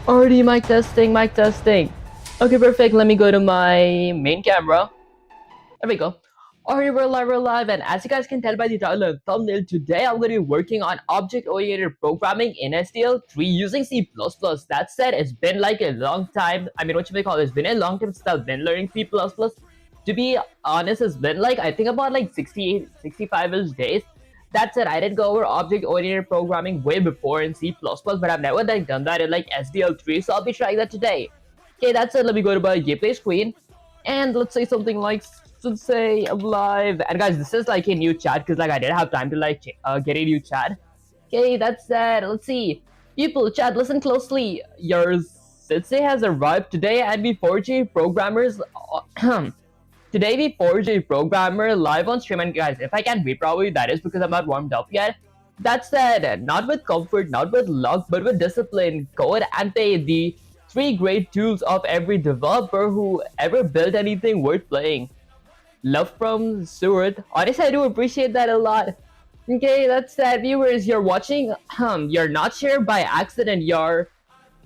Already mic testing, mic testing. Okay, perfect. Let me go to my main camera. There we go. Alright, we're live, and as you guys can tell by the title and thumbnail, today I'm going to be working on object-oriented programming in SDL3 using C++. That said, it's been like a long time. I mean, what you may call it, it's been a long time since I've been learning C++. To be honest, it's been like, I think about like 68, 65-ish days. That said, I did go over object-oriented programming way before in C++, but I've never like done that in like SDL3, so I'll be trying that today. Okay, that's it. Let me go to my gameplay screen, and let's say something like, let's say I'm live. And guys, this is like a new chat because like I didn't have time to like get a new chat. Okay, that's that. Let's see. People, chat, listen closely. Your sensei has arrived today, and we 4G programmers. Today we 4G programmer live on stream. And guys, if I can't read probably that is because I'm not warmed up yet. That said, not with comfort, not with luck, but with discipline, code, and pay, the three great tools of every developer who ever built anything worth playing. Love from Stuart. Honestly, I do appreciate that a lot. Okay, that's that. Viewers, you're watching. You're not here by accident. You are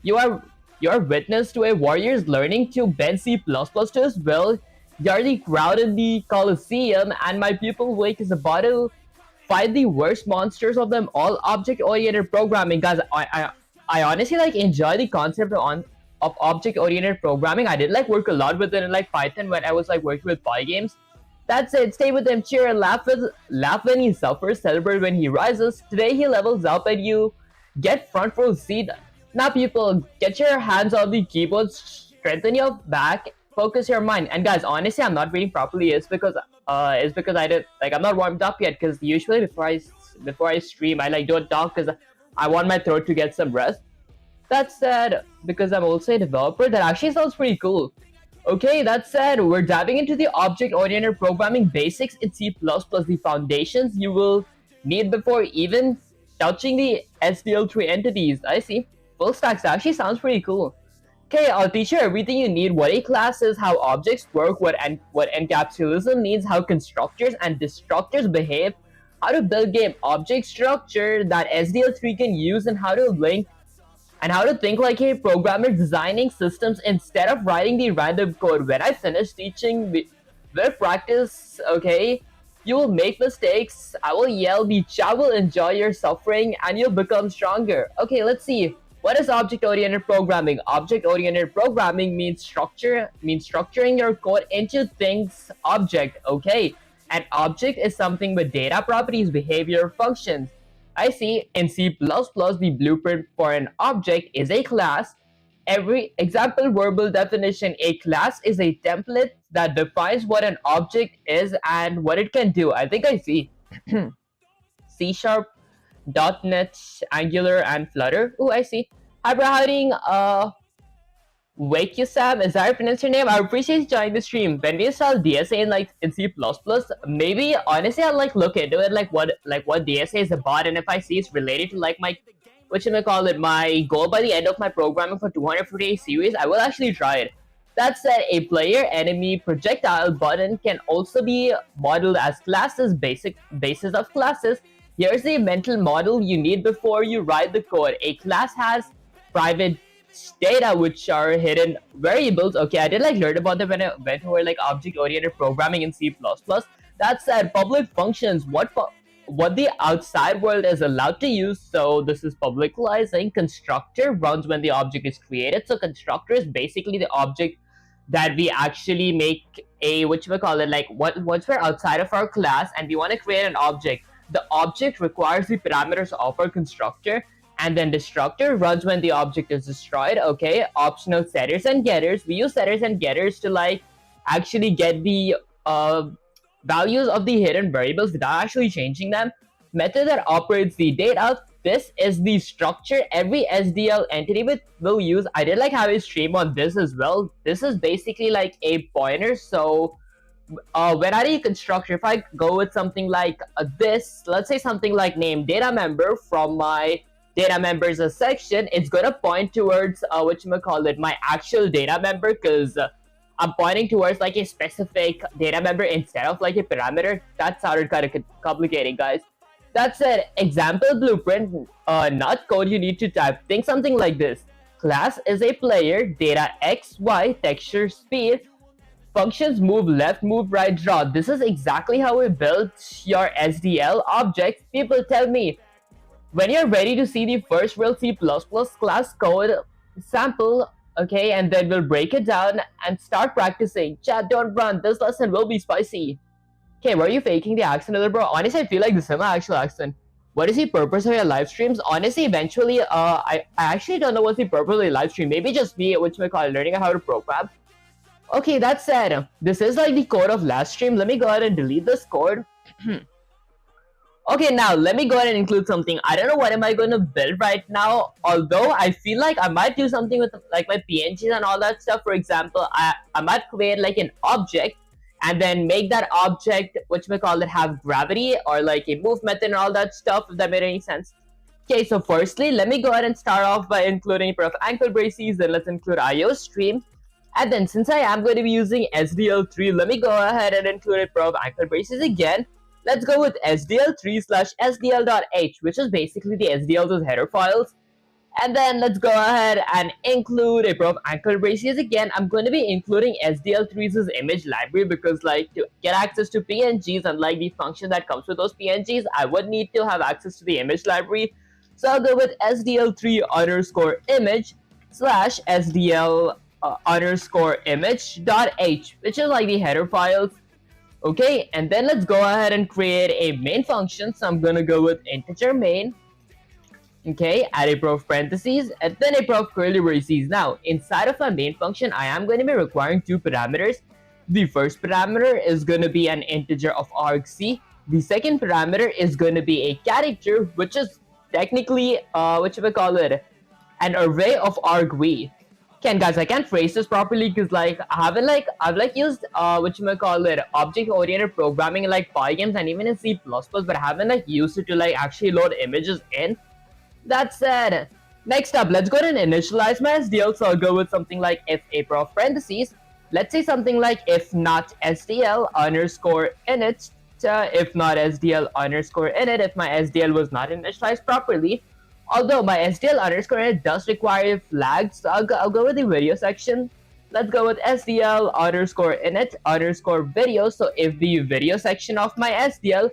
you're witness to a warrior's learning to bend C++ to his will. You're the crowd in the Colosseum, and my pupil Wake is about to fight the worst monsters of them all. Object-oriented programming, guys. I honestly like enjoy the concept of object-oriented programming. I did like work a lot with it in like Python when I was like working with Py games. That's it. Stay with him, cheer and laugh when he suffers, celebrate when he rises. Today he levels up and you get front row seat. Now people, get your hands on the keyboard, strengthen your back, focus your mind. And guys, honestly, I'm not reading properly. It's because I did like I'm not warmed up yet. Because usually before I stream, I like don't talk because I want my throat to get some rest. That said, because I'm also a developer, that actually sounds pretty cool. Okay, that said, we're diving into the object-oriented programming basics in C++, the foundations you will need before even touching the SDL3 entities. I see. Full stacks actually sounds pretty cool. Okay, I'll teach you everything you need, what a class is, how objects work, what encapsulation means, how constructors and destructors behave, how to build game object structure that SDL3 can use, and how to think like a programmer designing systems instead of writing the random code. When I finish teaching with practice, okay, you will make mistakes, I will yell, the chat will enjoy your suffering, and you'll become stronger. Okay, let's see. What is object-oriented programming? Object-oriented programming means structuring your code into things object, okay? An object is something with data properties, behavior, functions. I see. In C++, the blueprint for an object is a class. Every example verbal definition, a class is a template that defines what an object is and what it can do. I think I see. C Sharp, .NET, Angular, and Flutter. Oh, I see. Hi, bro. Howdy. Wake you, Sam. Is that how you pronounce your name? I appreciate you joining the stream. When we install DSA in C++, maybe honestly I'll like look into it, like what DSA is about, and if I see it's related to like my my goal by the end of my programming for 250 series, I will actually try it. That said, a player enemy projectile button can also be modeled as classes, basis of classes. Here's the mental model you need before you write the code. A class has private data, which are hidden variables. Okay, I did like learn about them when I went over like object-oriented programming in C++. That said, public functions, what the outside world is allowed to use. So this is publicizing. Constructor runs when the object is created. So constructor is basically the object that we actually make a once we're outside of our class and we want to create an object. The object requires the parameters of our constructor, and then destructor runs when the object is destroyed. Okay, optional setters and getters. We use setters and getters to like actually get the values of the hidden variables without actually changing them. Method that operates the data. This is the structure every SDL entity will use. I did like have a stream on this as well. This is basically like a pointer. So when I do constructor, if I go with something like this, let's say something like name data member from my data members section, it's gonna point towards my actual data member, because I'm pointing towards like a specific data member instead of like a parameter. That sounded kind of complicated, guys. That's an example blueprint, not code you need to type. Think something like this. class is a player, data x, y, texture, speed, functions move left, move right, draw. This is exactly how we built your SDL objects. People tell me, when you're ready to see the first real C++ class code sample, okay, and then we'll break it down and start practicing. Chat, don't run. This lesson will be spicy. Okay, were you faking the accent a little, bro? Honestly, I feel like this is my actual accent. What is the purpose of your live streams? Honestly, eventually, I actually don't know what's the purpose of the live stream. Maybe just me, which we call learning how to program. Okay, that said, this is like the code of last stream. Let me go ahead and delete this code. Okay, now let me go ahead and include something. I don't know what am I going to build right now, although I feel like I might do something with like my PNGs and all that stuff. For example, I might create like an object and then make that object, which we call it, have gravity or like a move method and all that stuff, if that made any sense. Okay, so firstly, let me go ahead and start off by including pair of ankle braces, then let's include IO stream. And then since I am going to be using SDL3, let me go ahead and include a pair of ankle braces again. Let's go with SDL3/SDL.h, which is basically the SDL's header files. And then let's go ahead and include a pair of ankle braces again. I'm going to be including SDL3's image library because, like, to get access to PNGs, unlike the function that comes with those PNGs, I would need to have access to the image library. So I'll go with SDL3_image slash SDL underscore image dot h, which is like the header files. Okay, and then let's go ahead and create a main function. So I'm gonna go with integer main. Okay, add a pair of parentheses and then a pair of curly braces. Now, inside of my main function, I am going to be requiring two parameters. The first parameter is going to be an integer of argc. The second parameter is going to be a character, which is technically, what should we call it? An array of argv. Okay, guys, I can't phrase this properly because like I've used what you may call it, object-oriented programming in like Pygames and even in C++, but I haven't like used it to like actually load images in. That said, next up, let's go ahead and initialize my SDL. So I'll go with something like if a pair of parentheses. Let's say something like if not SDL underscore init, if not SDL underscore init, if my SDL was not initialized properly. Although my SDL underscore init does require flags, so I'll go with the video section. Let's go with SDL underscore init underscore video. So if the video section of my SDL,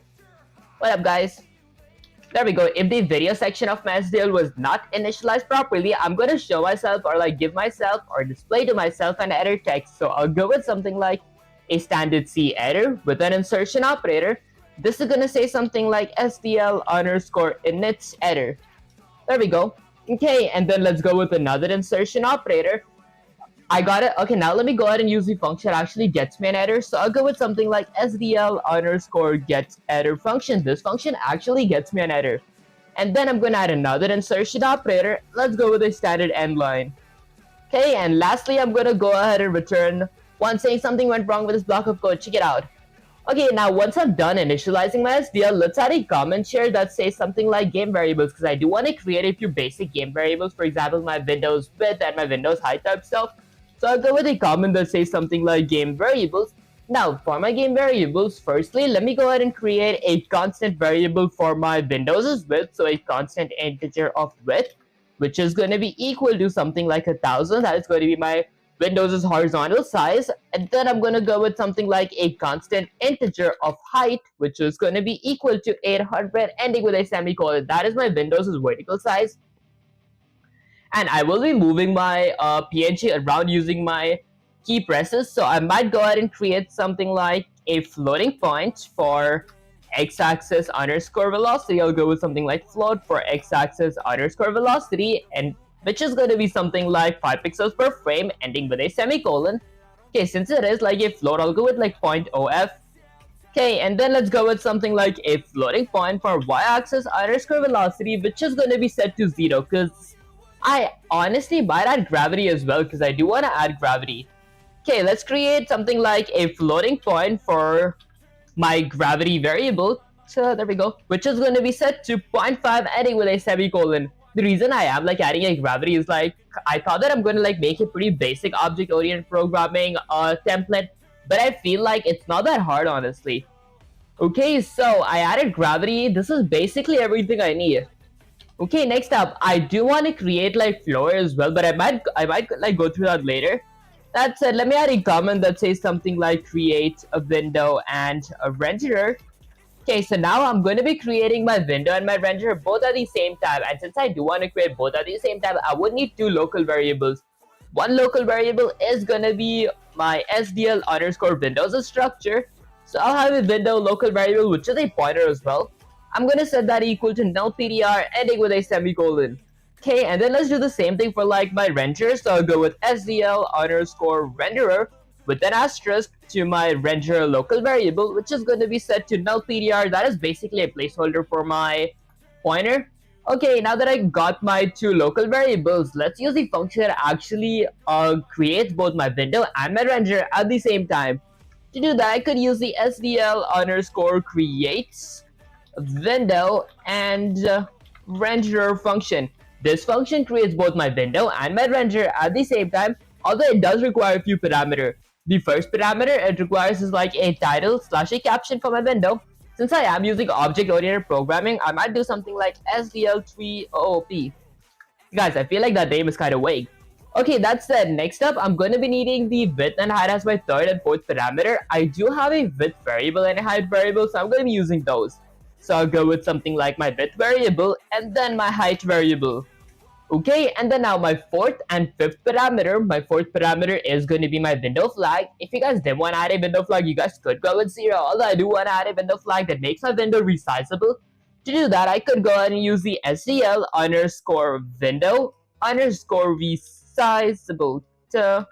what up guys? There we go. If the video section of my SDL was not initialized properly, I'm going to show myself or like give myself or display to myself an error text. So I'll go with something like a standard C error with an insertion operator. This is going to say something like SDL underscore init error. There we go. Okay, and then let's go with another insertion operator. I got it. Okay, now let me go ahead and use the function that actually gets me an error. So I'll go with something like SDL underscore get error function. This function actually gets me an error. And then I'm going to add another insertion operator. Let's go with a standard end line. Okay, and lastly, I'm going to go ahead and return one saying something went wrong with this block of code. Check it out. Okay, now once I'm done initializing my SDL, let's add a comment here that says something like game variables, because I do want to create a few basic game variables. For example, my Windows width and my Windows height type stuff. So I'll go with a comment that says something like game variables. Now, for my game variables, firstly, let me go ahead and create a constant variable for my Windows' width. So a constant integer of width, which is going to be equal to something like 1000. That is going to be my Windows' horizontal size. And then I'm going to go with something like a constant integer of height, which is going to be equal to 800, ending with a semicolon. That is my Windows' vertical size. And I will be moving my PNG around using my key presses. So I might go ahead and create something like a floating point for x-axis underscore velocity. I'll go with something like float for x-axis underscore velocity, and which is going to be something like 5 pixels per frame, ending with a semicolon. Okay, since it is like a float, I'll go with like .of. Okay, and then let's go with something like a floating point for y-axis underscore velocity, which is going to be set to 0, because I honestly might add gravity as well, because I do want to add gravity. Okay, let's create something like a floating point for my gravity variable. So there we go, which is going to be set to 0.5, ending with a semicolon. The reason I am like adding a gravity is like I thought that I'm going to like make a pretty basic object-oriented programming template, but I feel like it's not that hard, honestly. Okay, so I added gravity. This is basically everything I need. Okay, next up, I do want to create like floor as well, but I might like go through that later. That said, let me add a comment that says something like create a window and a renderer. Okay, so now I'm going to be creating my window and my renderer both at the same time. And since I do want to create both at the same time, I would need two local variables. One local variable is going to be my SDL underscore windows structure. So I'll have a window local variable, which is a pointer as well. I'm going to set that equal to null PTR ending with a semicolon. Okay, and then let's do the same thing for like my renderer. So I'll go with SDL underscore renderer with an asterisk to my renderer local variable, which is going to be set to null PTR. That is basically a placeholder for my pointer. Okay, now that I got my two local variables, let's use the function that actually creates both my window and my renderer at the same time. To do that, I could use the SDL underscore creates window and renderer function. This function creates both my window and my renderer at the same time, although it does require a few parameters. The first parameter it requires is like a title / a caption for my window. Since I am using object-oriented programming, I might do something like SDL3 OOP. Guys, I feel like that name is kind of vague. Okay, that said, next up, I'm going to be needing the width and height as my third and fourth parameter. I do have a width variable and a height variable, so I'm going to be using those. So I'll go with something like my width variable and then my height variable. Okay, and then now my fourth and fifth parameter. My fourth parameter is going to be my window flag. If you guys didn't want to add a window flag, you guys could go with 0. Although I do want to add a window flag that makes my window resizable. To do that, I could go ahead and use the SDL underscore window underscore resizable. There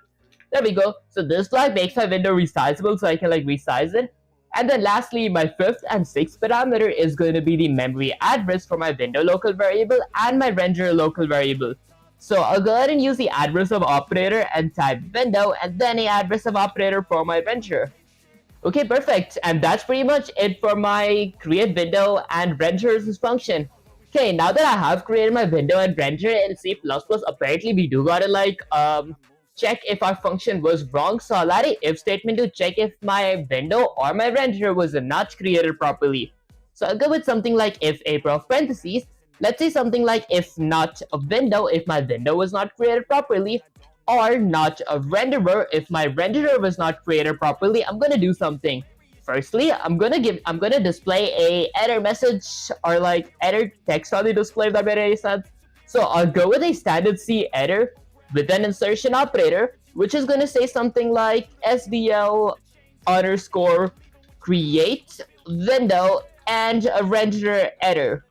we go. So this flag makes my window resizable, so I can like resize it. And then lastly, my fifth and sixth parameter is going to be the memory address for my window local variable and my renderer local variable. So I'll go ahead and use the address of operator and type window and then a address of operator for my renderer. Okay, perfect. And that's pretty much it for my create window and renderers function. Okay, now that I have created my window and renderer in C++, apparently we do gotta like check if our function was wrong. So I'll add a if statement to check if my window or my renderer was not created properly. So I'll go with something like if a parentheses. Let's say something like if not a window, if my window was not created properly, or not a renderer, if my renderer was not created properly. I'm gonna do something. Firstly, I'm gonna display a error message or like error text on the display, if that made any sense. So I'll go with a standard C error with an insertion operator, which is going to say something like SDL underscore create window and a renderer error.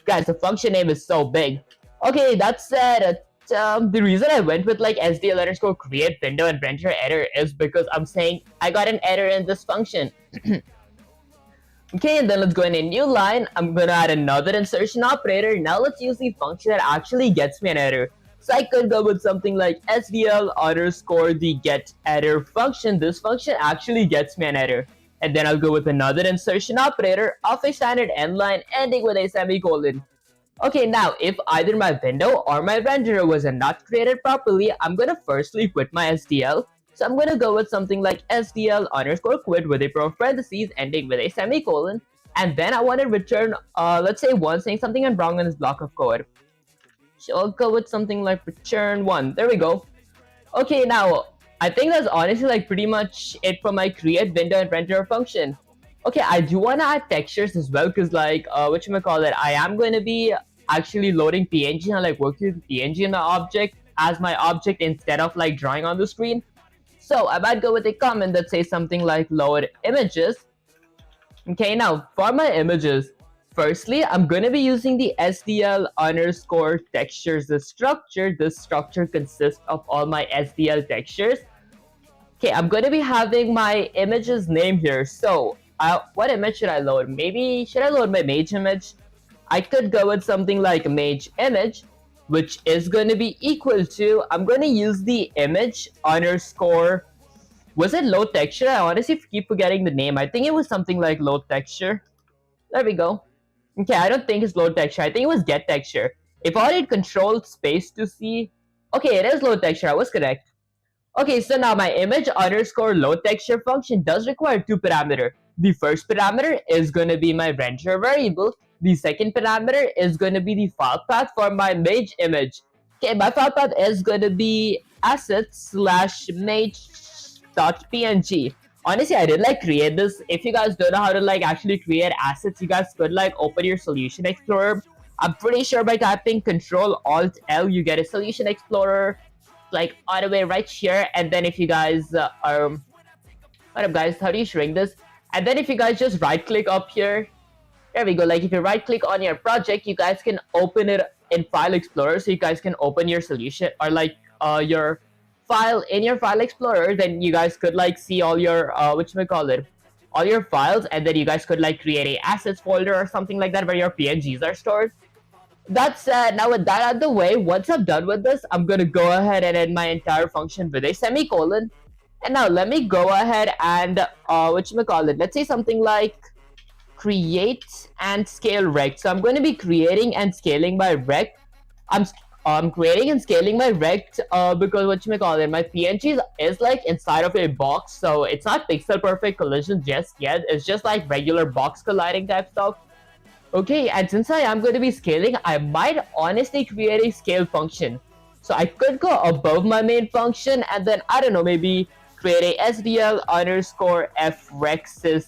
Guys, the function name is so big. Okay, that said, the reason I went with like SDL underscore create window and renderer error is because I'm saying I got an error in this function. Okay, and then let's go in a new line. I'm going to add another insertion operator. Now let's use the function that actually gets me an error. So I could go with something like SDL underscore the get error function. This function actually gets me an error. And then I'll go with another insertion operator of a standard end line ending with a semicolon. Okay, now if either my window or my renderer was not created properly, I'm going to firstly quit my SDL. So I'm going to go with something like SDL underscore quit with a parentheses ending with a semicolon. And then I want to return, let's say 1 saying something went wrong in this block of code. So I'll go with something like return 1. There we go. Okay, now I think that's honestly like pretty much it for my create window and renderer function. Okay, I do want to add textures as well because like whatchamacallit, I am going to be actually loading PNG and like working with PNG in my object as my object instead of like drawing on the screen. So I might go with a comment that says something like load images. Okay, now for my images, firstly, I'm going to be using the SDL underscore textures, the structure. This structure consists of all my SDL textures. Okay, I'm going to be having my image's name here. So what image should I load? Maybe, should I load my mage image? I could go with something like mage image, which is going to be equal to, I'm going to use the image underscore, was it load texture? I honestly keep forgetting the name. I think it was something like load texture. There we go. Okay, I don't think it's load texture. I think it was get texture. If I did control space to see, okay, it is load texture. I was correct. Okay, so now my image underscore load texture function does require 2 parameters. The first parameter is going to be my renderer variable, The second parameter is going to be the file path for my mage image. Okay, my file path is going to be assets/mage.png. Honestly, I did like create this. If you guys don't know how to like actually create assets, you guys could like open your Solution Explorer. I'm pretty sure by typing Control Alt L, you get a Solution Explorer like all the way right here. And then if you guys what up guys, how do you shrink this? And then if you guys just right click up here, there we go. Like if you right click on your project, you guys can open it in File Explorer. So you guys can open your solution or like your file in your File Explorer. Then you guys could like see all your all your files, and then you guys could like create a assets folder or something like that where your PNGs are stored. That said, now with that out of the way, once I'm done with this, I'm gonna go ahead and end my entire function with a semicolon. And now let me go ahead and let's say something like create and scale rect. So I'm going to be creating and scaling my rect. I'm creating and scaling my rect because my PNG is like inside of a box, so it's not pixel perfect collision just yet. It's just like regular box colliding type stuff. Okay, and since I am going to be scaling, I might honestly create a scale function. So I could go above my main function and then, I don't know, maybe create a SDL_f_rexes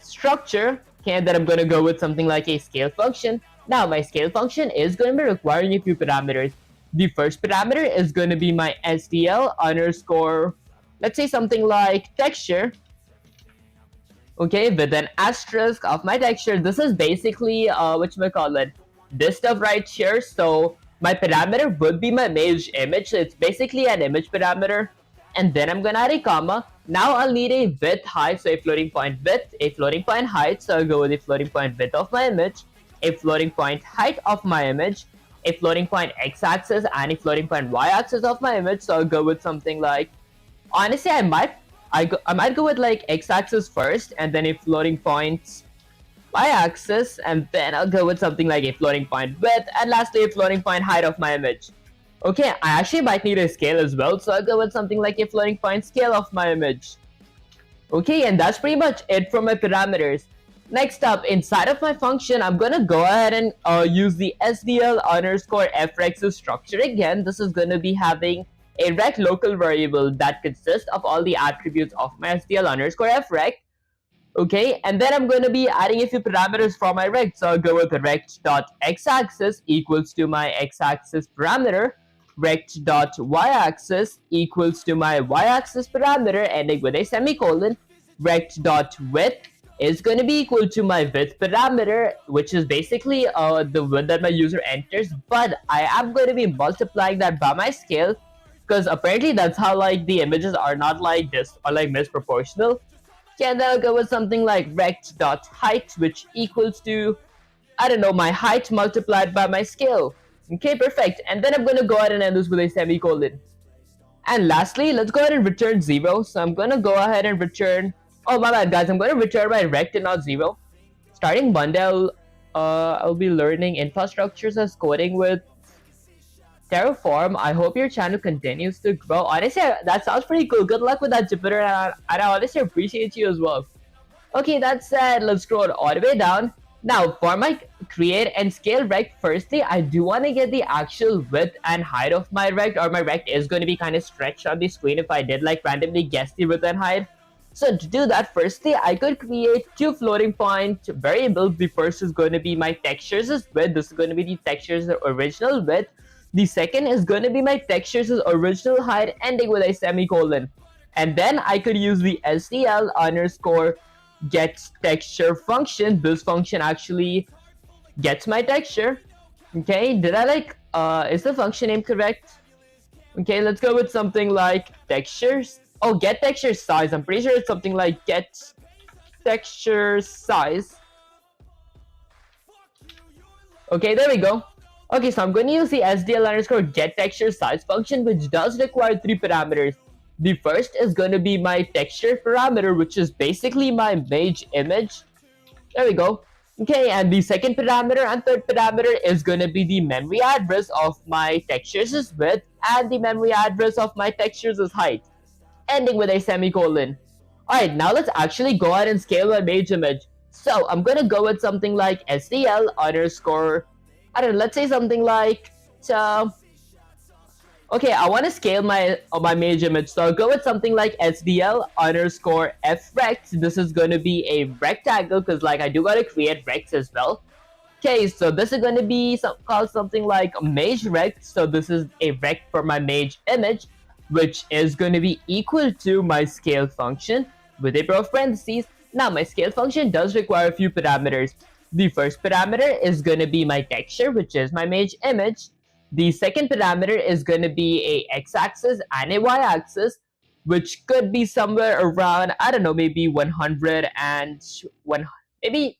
structure. Okay, and then I'm going to go with something like a scale function. Now, my scale function is going to be requiring a few parameters. The first parameter is going to be my SDL_, let's say something like texture. Okay, with an asterisk of my texture. This is basically this stuff right here. So my parameter would be my mage image. So it's basically an image parameter. And then I'm gonna add a comma. Now I'll need a width height, so a floating point width, a floating point height. So I'll go with a floating point width of my image, a floating point height of my image, a floating point x-axis, and a floating point y-axis of my image. So I'll go with something like, honestly, I might go with like x-axis first, and then a floating point y-axis, and then I'll go with something like a floating point width, and lastly a floating point height of my image. Okay, I actually might need a scale as well, so I'll go with something like a floating point scale of my image. Okay, and that's pretty much it for my parameters. Next up, inside of my function, I'm gonna go ahead and use the SDL_f_rexes structure again. This is gonna be having a rect local variable that consists of all the attributes of my SDL_f_rect. Okay, and then I'm going to be adding a few parameters for my rect. So I'll go with rect.x-axis equals to my x-axis parameter, rect.y-axis equals to my y-axis parameter, ending with a semicolon. Rect.width is going to be equal to my width parameter, which is basically the width that my user enters, but I am going to be multiplying that by my scale, because apparently that's how like the images are not like this or like misproportional. Okay, and then I'll go with something like rect.height, which equals to, I don't know, my height multiplied by my scale. Okay, perfect. And then I'm going to go ahead and end this with a semicolon. And lastly, let's go ahead and return 0. So I'm going to go ahead and return, oh my bad guys, I'm going to return my rect and not 0. Starting Monday, I'll be learning infrastructures as coding with Terraform. I hope your channel continues to grow. Honestly, that sounds pretty cool. Good luck with that, Jupiter, and I honestly appreciate you as well. Okay, that said, let's scroll all the way down. Now, for my create and scale rect, firstly, I do want to get the actual width and height of my rect, or my rect is going to be kind of stretched on the screen if I did like randomly guess the width and height. So to do that, firstly, I could create two floating point variables. The first is going to be my textures' width. This is going to be the textures' original width. The second is going to be my textures' original height, ending with a semicolon. And then I could use the SDL_getTexture function. This function actually gets my texture. Okay, did I like, is the function name correct? Okay, let's go with something like textures. Oh, get texture size. I'm pretty sure it's something like get texture size. Okay, there we go. Okay, so I'm going to use the SDL_getTextureSize function, which does require 3 parameters. The first is going to be my texture parameter, which is basically my mage image. There we go. Okay, and the second parameter and third parameter is going to be the memory address of my textures' width and the memory address of my textures' height, ending with a semicolon. Alright, now let's actually go ahead and scale my mage image. So I'm gonna go with something like SDL underscore, I don't know, let's say something like, uh, okay, I want to scale my mage image, so I'll go with something like SDL underscore frect. This is going to be a rectangle because like I do got to create rects as well. Okay, so this is going to be called something like mage rect. So this is a rect for my mage image, which is going to be equal to my scale function with a pair of parentheses. Now my scale function does require a few parameters. The first parameter is going to be my texture, which is my mage image. The second parameter is going to be a x-axis and a y-axis, which could be somewhere around, I don't know, maybe 100 and one, maybe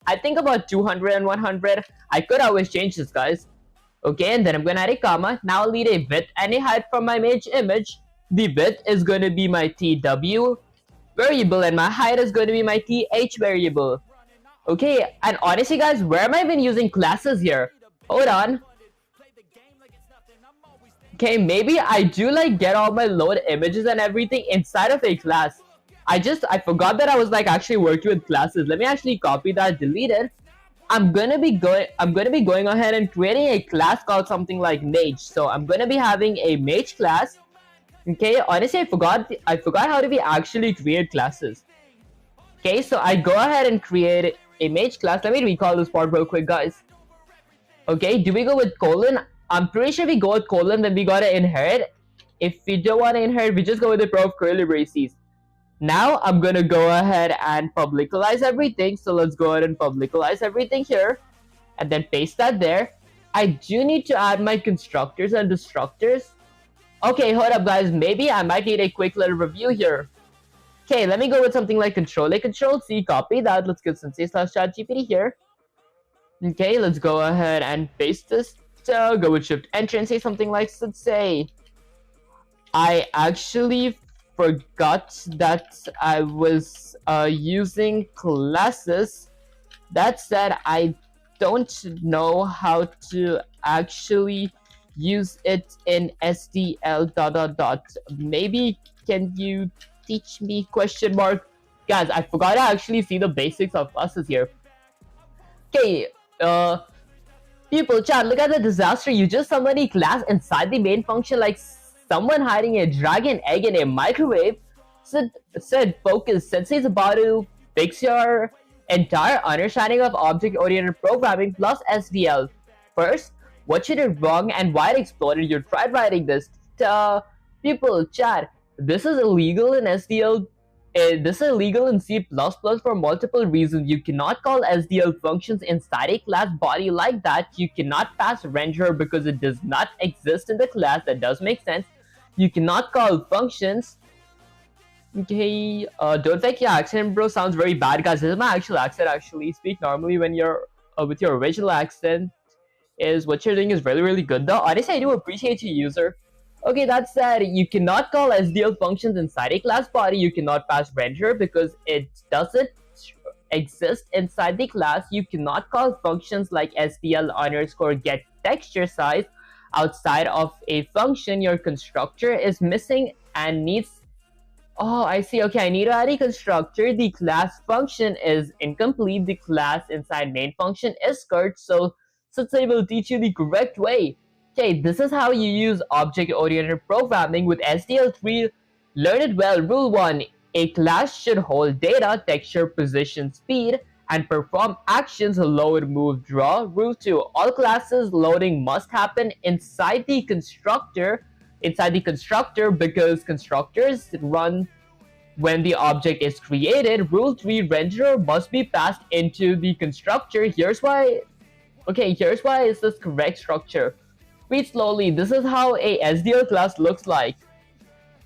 I think about 200 and 100. I could always change this, guys. Okay, and then I'm going to add a comma. Now I'll need a width and a height from my mage image. The width is going to be my TW variable and my height is going to be my TH variable. Okay, and honestly, guys, where am I even using classes here? Hold on. Okay, maybe I do like get all my load images and everything inside of a class. I forgot that I was like actually working with classes. Let me actually copy that, delete it. I'm gonna be going ahead and creating a class called something like mage. So I'm gonna be having a mage class. Okay, honestly I forgot how to be actually create classes. Okay, so I go ahead and create a mage class. Let me recall this part real quick, guys. Okay, do we go with colon? I'm pretty sure we go with colon when we gotta inherit. If we don't want to inherit, we just go with the pair of curly braces. Now I'm gonna go ahead and publicalize everything. So let's go ahead and publicalize everything here and then paste that there. I do need to add my constructors and destructors. Okay, hold up, guys. Maybe I might need a quick little review here. Okay, let me go with something like Control A, Control C, copy that. Let's get sensei/ChatGPT here. Okay, let's go ahead and paste this. So go with Shift Enter and say something like, let's say, I actually forgot that I was using classes. That said, I don't know how to actually use it in SDL dot dot dot. Maybe can you teach me question mark? Guys, I forgot to actually see the basics of classes here. Okay, people, chat, look at the disaster. You just summoned a class inside the main function like someone hiding a dragon egg in a microwave. Said focus, Sensei's about to fix your entire understanding of object-oriented programming plus SDL. First, what you did wrong and why it exploded. You tried writing this. People, chat, this is illegal in SDL. This is illegal in C++ for multiple reasons. You cannot call SDL functions inside a class body like that. You cannot pass renderer because it does not exist in the class. That does make sense. You cannot call functions. Okay, don't fake your accent, bro. Sounds very bad, guys. This is my actual accent, actually. Speak normally when you're with your original accent. Is what you're doing is really, really good, though. Honestly, I do appreciate you, user. Okay, that said, you cannot call SDL functions inside a class body. You cannot pass renderer because it doesn't exist inside the class. You cannot call functions like SDL underscore get texture size outside of a function. Your constructor is missing and needs. Oh, I see. Okay, I need to add a constructor. The class function is incomplete. The class inside main function is skirt. So Sensei will teach you the correct way. Okay, this is how you use object-oriented programming with SDL3. Learn it well. Rule 1. A class should hold data, texture, position, speed, and perform actions load, move, draw. Rule 2. All classes loading must happen inside the constructor. Because constructors run when the object is created. Rule 3. Renderer must be passed into the constructor. Here's why is this correct structure. Read slowly. This is how a SDL class looks like.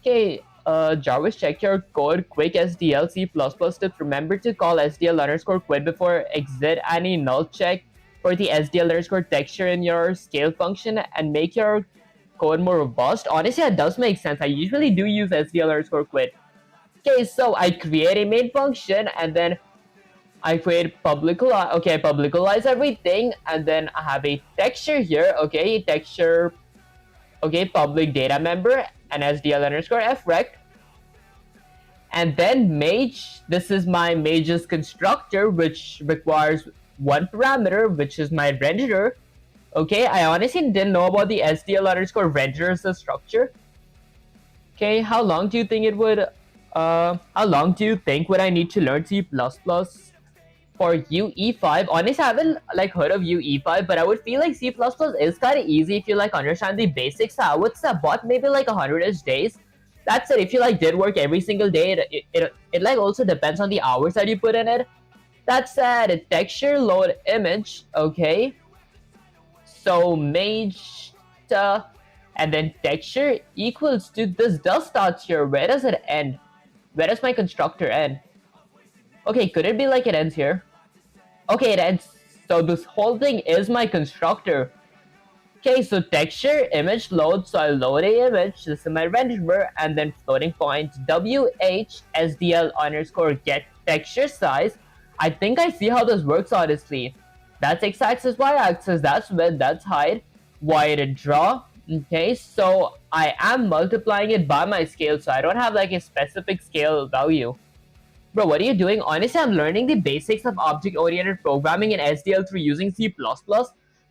Okay, Jarvis, check your code. Quick SDL C++ tips. Remember to call SDL underscore quit before exit any null check for the SDL underscore texture in your scale function and make your code more robust. Honestly, that does make sense. I usually do use SDL underscore quit. Okay, so I create a main function and then I create publicalize everything, and then I have a texture here. Okay, texture. Okay, public data member and SDL underscore frect. And then mage, this is my mage's constructor, which requires one parameter, which is my renderer. Okay, I honestly didn't know about the SDL underscore renderer as a structure. Okay, how long do you think it would, how long do you think would I need to learn C++ for UE5? Honestly, I haven't like heard of UE5, but I would feel like C++ is kind of easy if you like understand the basics. So I would say about maybe like 100-ish days. That's it. If you like did work every single day, it like also depends on the hours that you put in it. That said, texture load image. Okay, so mage and then texture equals to this does start here. Where does it end? Where does my constructor end? Okay, could it be like it ends here? Okay, it ends. So this whole thing is my constructor. Okay, so texture image load. So I load a image. This is my renderer, and then floating point wh sdl underscore get texture size. I think I see how this works honestly. That's x-axis, y-axis. That's width. That's height. Y to draw. Okay, so I am multiplying it by my scale, so I don't have like a specific scale value. Bro, what are you doing? Honestly, I'm learning the basics of object-oriented programming in SDL3 using C++.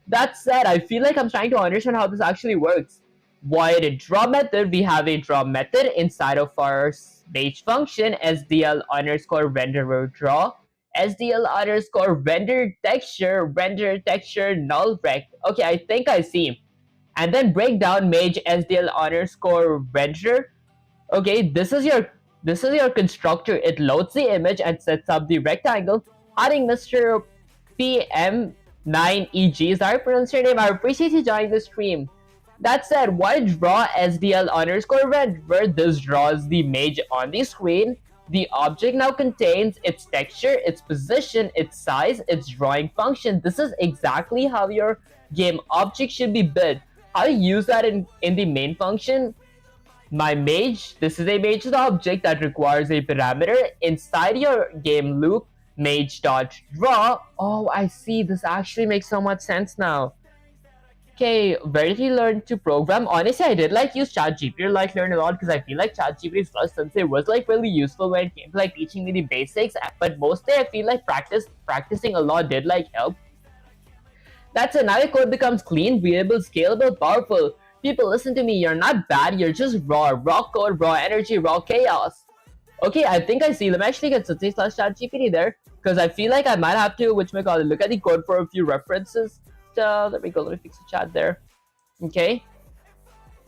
That said, I feel like I'm trying to understand how this actually works. Via the draw method, we have a draw method inside of our mage function, SDL underscore renderer draw, SDL underscore render texture null rect. Okay, I think I see. And then break down mage SDL underscore renderer. Okay, this is your constructor. It loads the image and sets up the rectangle. Adding Mr. PM9EG is our pronounce your name. I appreciate you joining the stream. That said, why draw SDL underscore renderer? This draws the mage on the screen. The object now contains its texture, its position, its size, its drawing function. This is exactly how your game object should be built. How to use that in the main function? My mage, this is a mage's object that requires a parameter inside your game loop, mage.draw. Oh, I see. This actually makes so much sense now. Okay, where did you learn to program? Honestly, I did like use ChatGPT to like learn a lot because I feel like ChatGPT's first since it was like really useful when it came to like teaching me the basics. But mostly I feel like practicing a lot did like help. That's it. Now your code becomes clean, readable, scalable, powerful. People, listen to me. You're not bad. You're just raw code, raw energy, raw chaos. Okay, I think I see. Let me actually get Sutsi/ChatGPT there because I feel like I might have to, look at the code for a few references. There we go. Let me fix the chat there. Okay.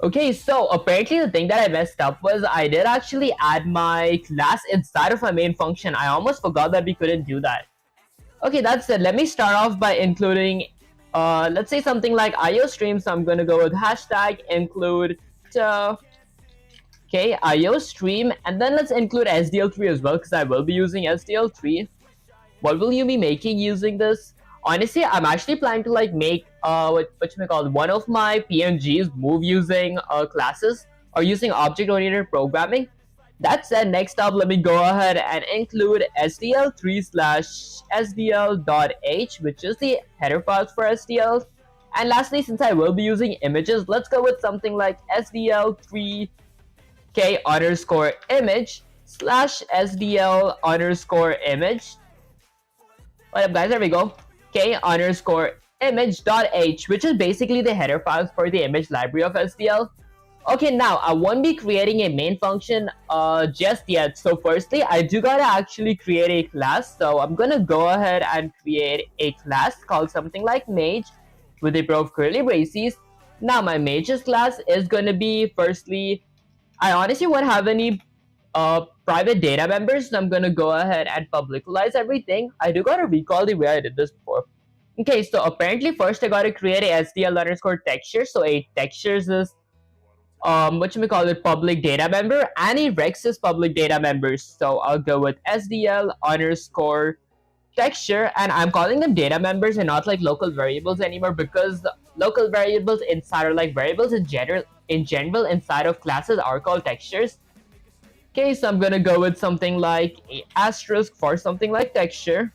Okay, so apparently the thing that I messed up was I did actually add my class inside of my main function. I almost forgot that we couldn't do that. Okay, that's it. Let me start off by including, let's say something like IO stream. So I'm going to go with hashtag include, okay, IO stream. And then let's include SDL3 as well because I will be using SDL3. What will you be making using this? Honestly, I'm actually planning to like make one of my PNGs move using classes or using object-oriented programming. That said, next up, let me go ahead and include SDL3/SDL.h, which is the header files for SDL. And lastly, since I will be using images, let's go with something like SDL3k underscore image slash SDL underscore image. What up, guys? There we go. K underscore image.h, which is basically the header files for the image library of SDL. Okay, now I won't be creating a main function just yet. So firstly, I do gotta actually create a class. So I'm gonna go ahead and create a class called something like mage with a pair of curly braces. Now my mage's class is gonna be firstly, I honestly won't have any private data members, so I'm gonna go ahead and publicize everything. I do gotta recall the way I did this before. Okay, so apparently first I gotta create a SDL underscore texture. So a textures is public data member, and a rex is public data members. So I'll go with SDL underscore texture, and I'm calling them data members and not like local variables anymore because local variables inside are like variables in general inside of classes are called textures. Okay, so I'm gonna go with something like a asterisk for something like texture.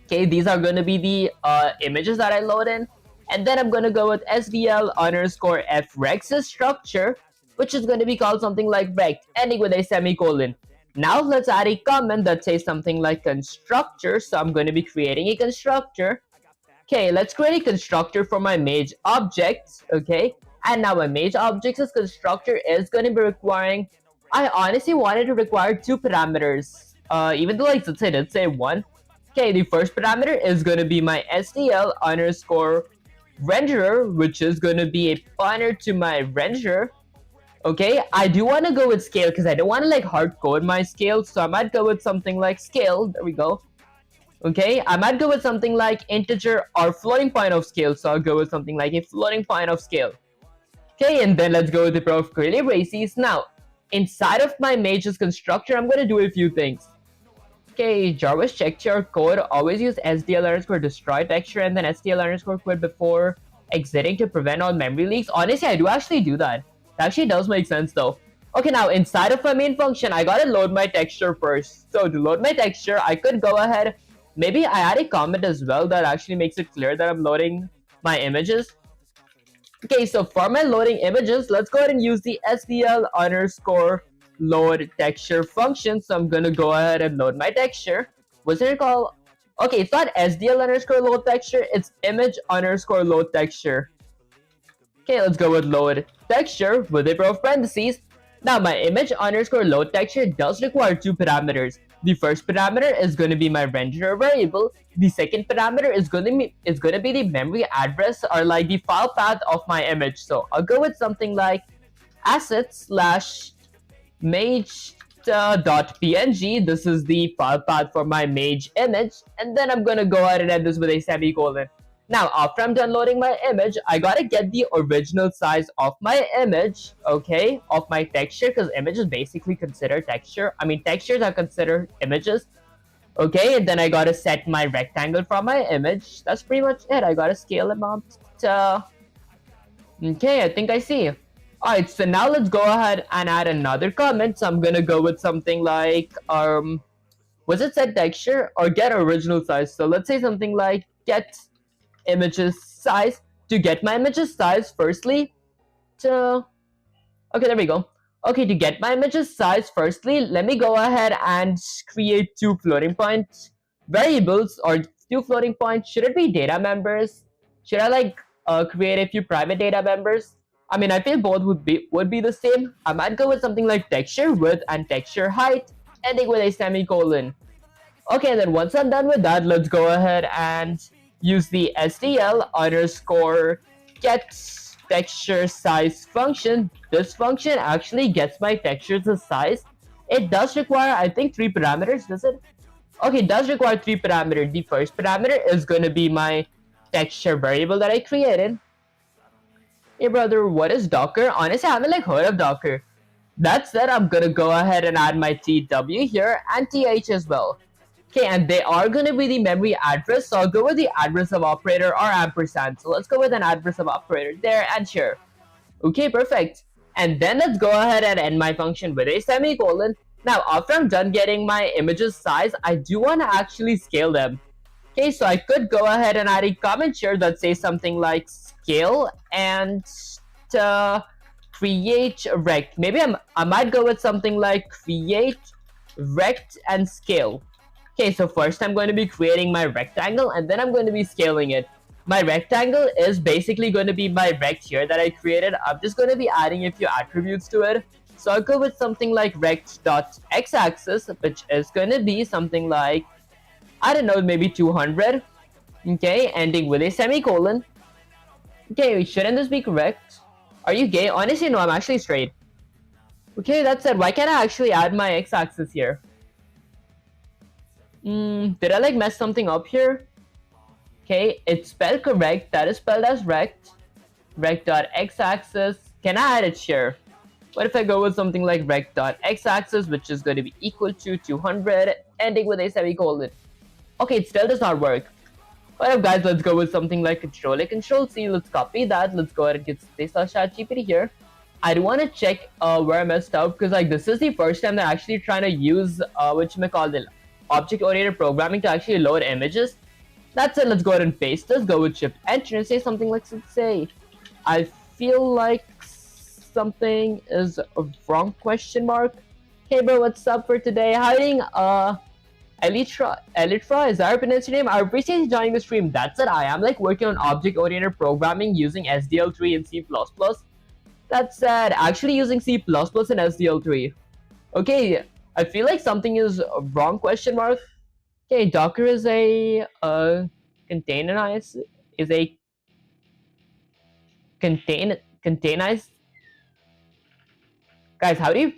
Okay, these are gonna be the images that I load in. And then I'm gonna go with SDL underscore f rex's structure, which is gonna be called something like rect, ending with a semicolon. Now let's add a comment that says something like constructor. So I'm going to be creating a constructor. Okay, let's create a constructor for my mage object. Okay, and now my mage object's constructor is going to be requiring. I honestly wanted to require two parameters. Even though like let's say let's say one. Okay, the first parameter is going to be my SDL underscore renderer, which is going to be a pointer to my renderer. Okay, I do want to go with scale because I don't want to like hard code my scale, so I might go with something like scale. There we go. Okay, I might go with something like integer or floating point of scale, so I'll go with something like a floating point of scale. Okay, and then let's go with the pair of curly braces. Now, inside of my mage's constructor, I'm going to do a few things. Okay, Jarvis checked your code. Always use SDL underscore destroy texture and then SDL underscore quit before exiting to prevent all memory leaks. Honestly, I do actually do that. That actually does make sense though. Okay, now inside of my main function, I gotta load my texture first. So to load my texture, I could go ahead. Maybe I add a comment as well that actually makes it clear that I'm loading my images. Okay, so for my loading images, let's go ahead and use the SDL underscore load texture function. So I'm gonna go ahead and load my texture. What's it called? Okay, it's not SDL underscore load texture, it's image underscore load texture. Okay, let's go with load texture with a pair of parentheses. Now my image underscore load texture does require two parameters. The first parameter is going to be my renderer variable. The second parameter is going to be the memory address or like the file path of my image. So I'll go with something like assets slash mage.png. This is the file path for my mage image, and then I'm gonna go ahead and end this with a semicolon. Now, after I'm done loading my image, I gotta get the original size of my image, okay, of my texture, because image is basically considered texture. I mean, textures are considered images, okay, and then I gotta set my rectangle from my image. That's pretty much it. I gotta scale amount to... Okay, I think I see. Alright, so now let's go ahead and add another comment. So I'm gonna go with something like, was it set texture or get original size? So let's say something like get images size. To get my images size, firstly, okay, there we go. Okay, to get my images size, firstly, let me go ahead and create two floating point variables or two floating points. Should it be data members? Should I like create a few private data members? I mean, I feel both would be the same. I might go with something like texture width and texture height, ending with a semicolon. Okay, then once I'm done with that, let's go ahead and use the SDL underscore get texture size function. This function actually gets my texture to size. It does require, I think, 3 parameters, does it? Okay, it does require 3 parameters. The first parameter is going to be my texture variable that I created. Hey brother, what is Docker? Honestly, I haven't like heard of Docker. That said, I'm gonna go ahead and add my TW here and TH as well. Okay, and they are gonna be the memory address, so I'll go with the address of operator or ampersand. So let's go with an address of operator there and here. Okay, perfect. And then let's go ahead and end my function with a semicolon. Now, after I'm done getting my images size, I do want to actually scale them. Okay, so I could go ahead and add a comment here that says something like scale and create rect. Maybe I might go with something like create rect and scale. Okay, so first I'm going to be creating my rectangle and then I'm going to be scaling it. My rectangle is basically going to be my rect here that I created. I'm just going to be adding a few attributes to it. So I'll go with something like rect.x-axis, which is going to be something like, I don't know, maybe 200. Okay, ending with a semicolon. Okay, shouldn't this be correct? Are you gay? Honestly, no, I'm actually straight. Okay, that said, why can't I actually add my x-axis here? Did I like mess something up here? Okay, it's spelled correct. That is spelled as rect. Rect.x-axis. Can I add it here? What if I go with something like rect.x-axis, which is going to be equal to 200, ending with a semicolon? Okay, it still does not work. What up, guys? Let's go with something like Control-A, Control-C. Let's copy that. Let's go ahead and get space.chatgpt here. I do want to check where I messed up because like this is the first time they're actually trying to use object-oriented programming to actually load images. That's it. Let's go ahead and paste this. Go with Shift Enter and say something like, say, I feel like something is wrong, question mark. Hey bro, what's up for today? Hiding Elytra, is that our pronounced name? I appreciate you joining the stream. That's it. I am like working on object-oriented programming using SDL3 and C++. That said, actually using C++ and SDL3. Okay, I feel like something is wrong, question mark. Okay, Docker is a containerized is a containerized. Guys, how do you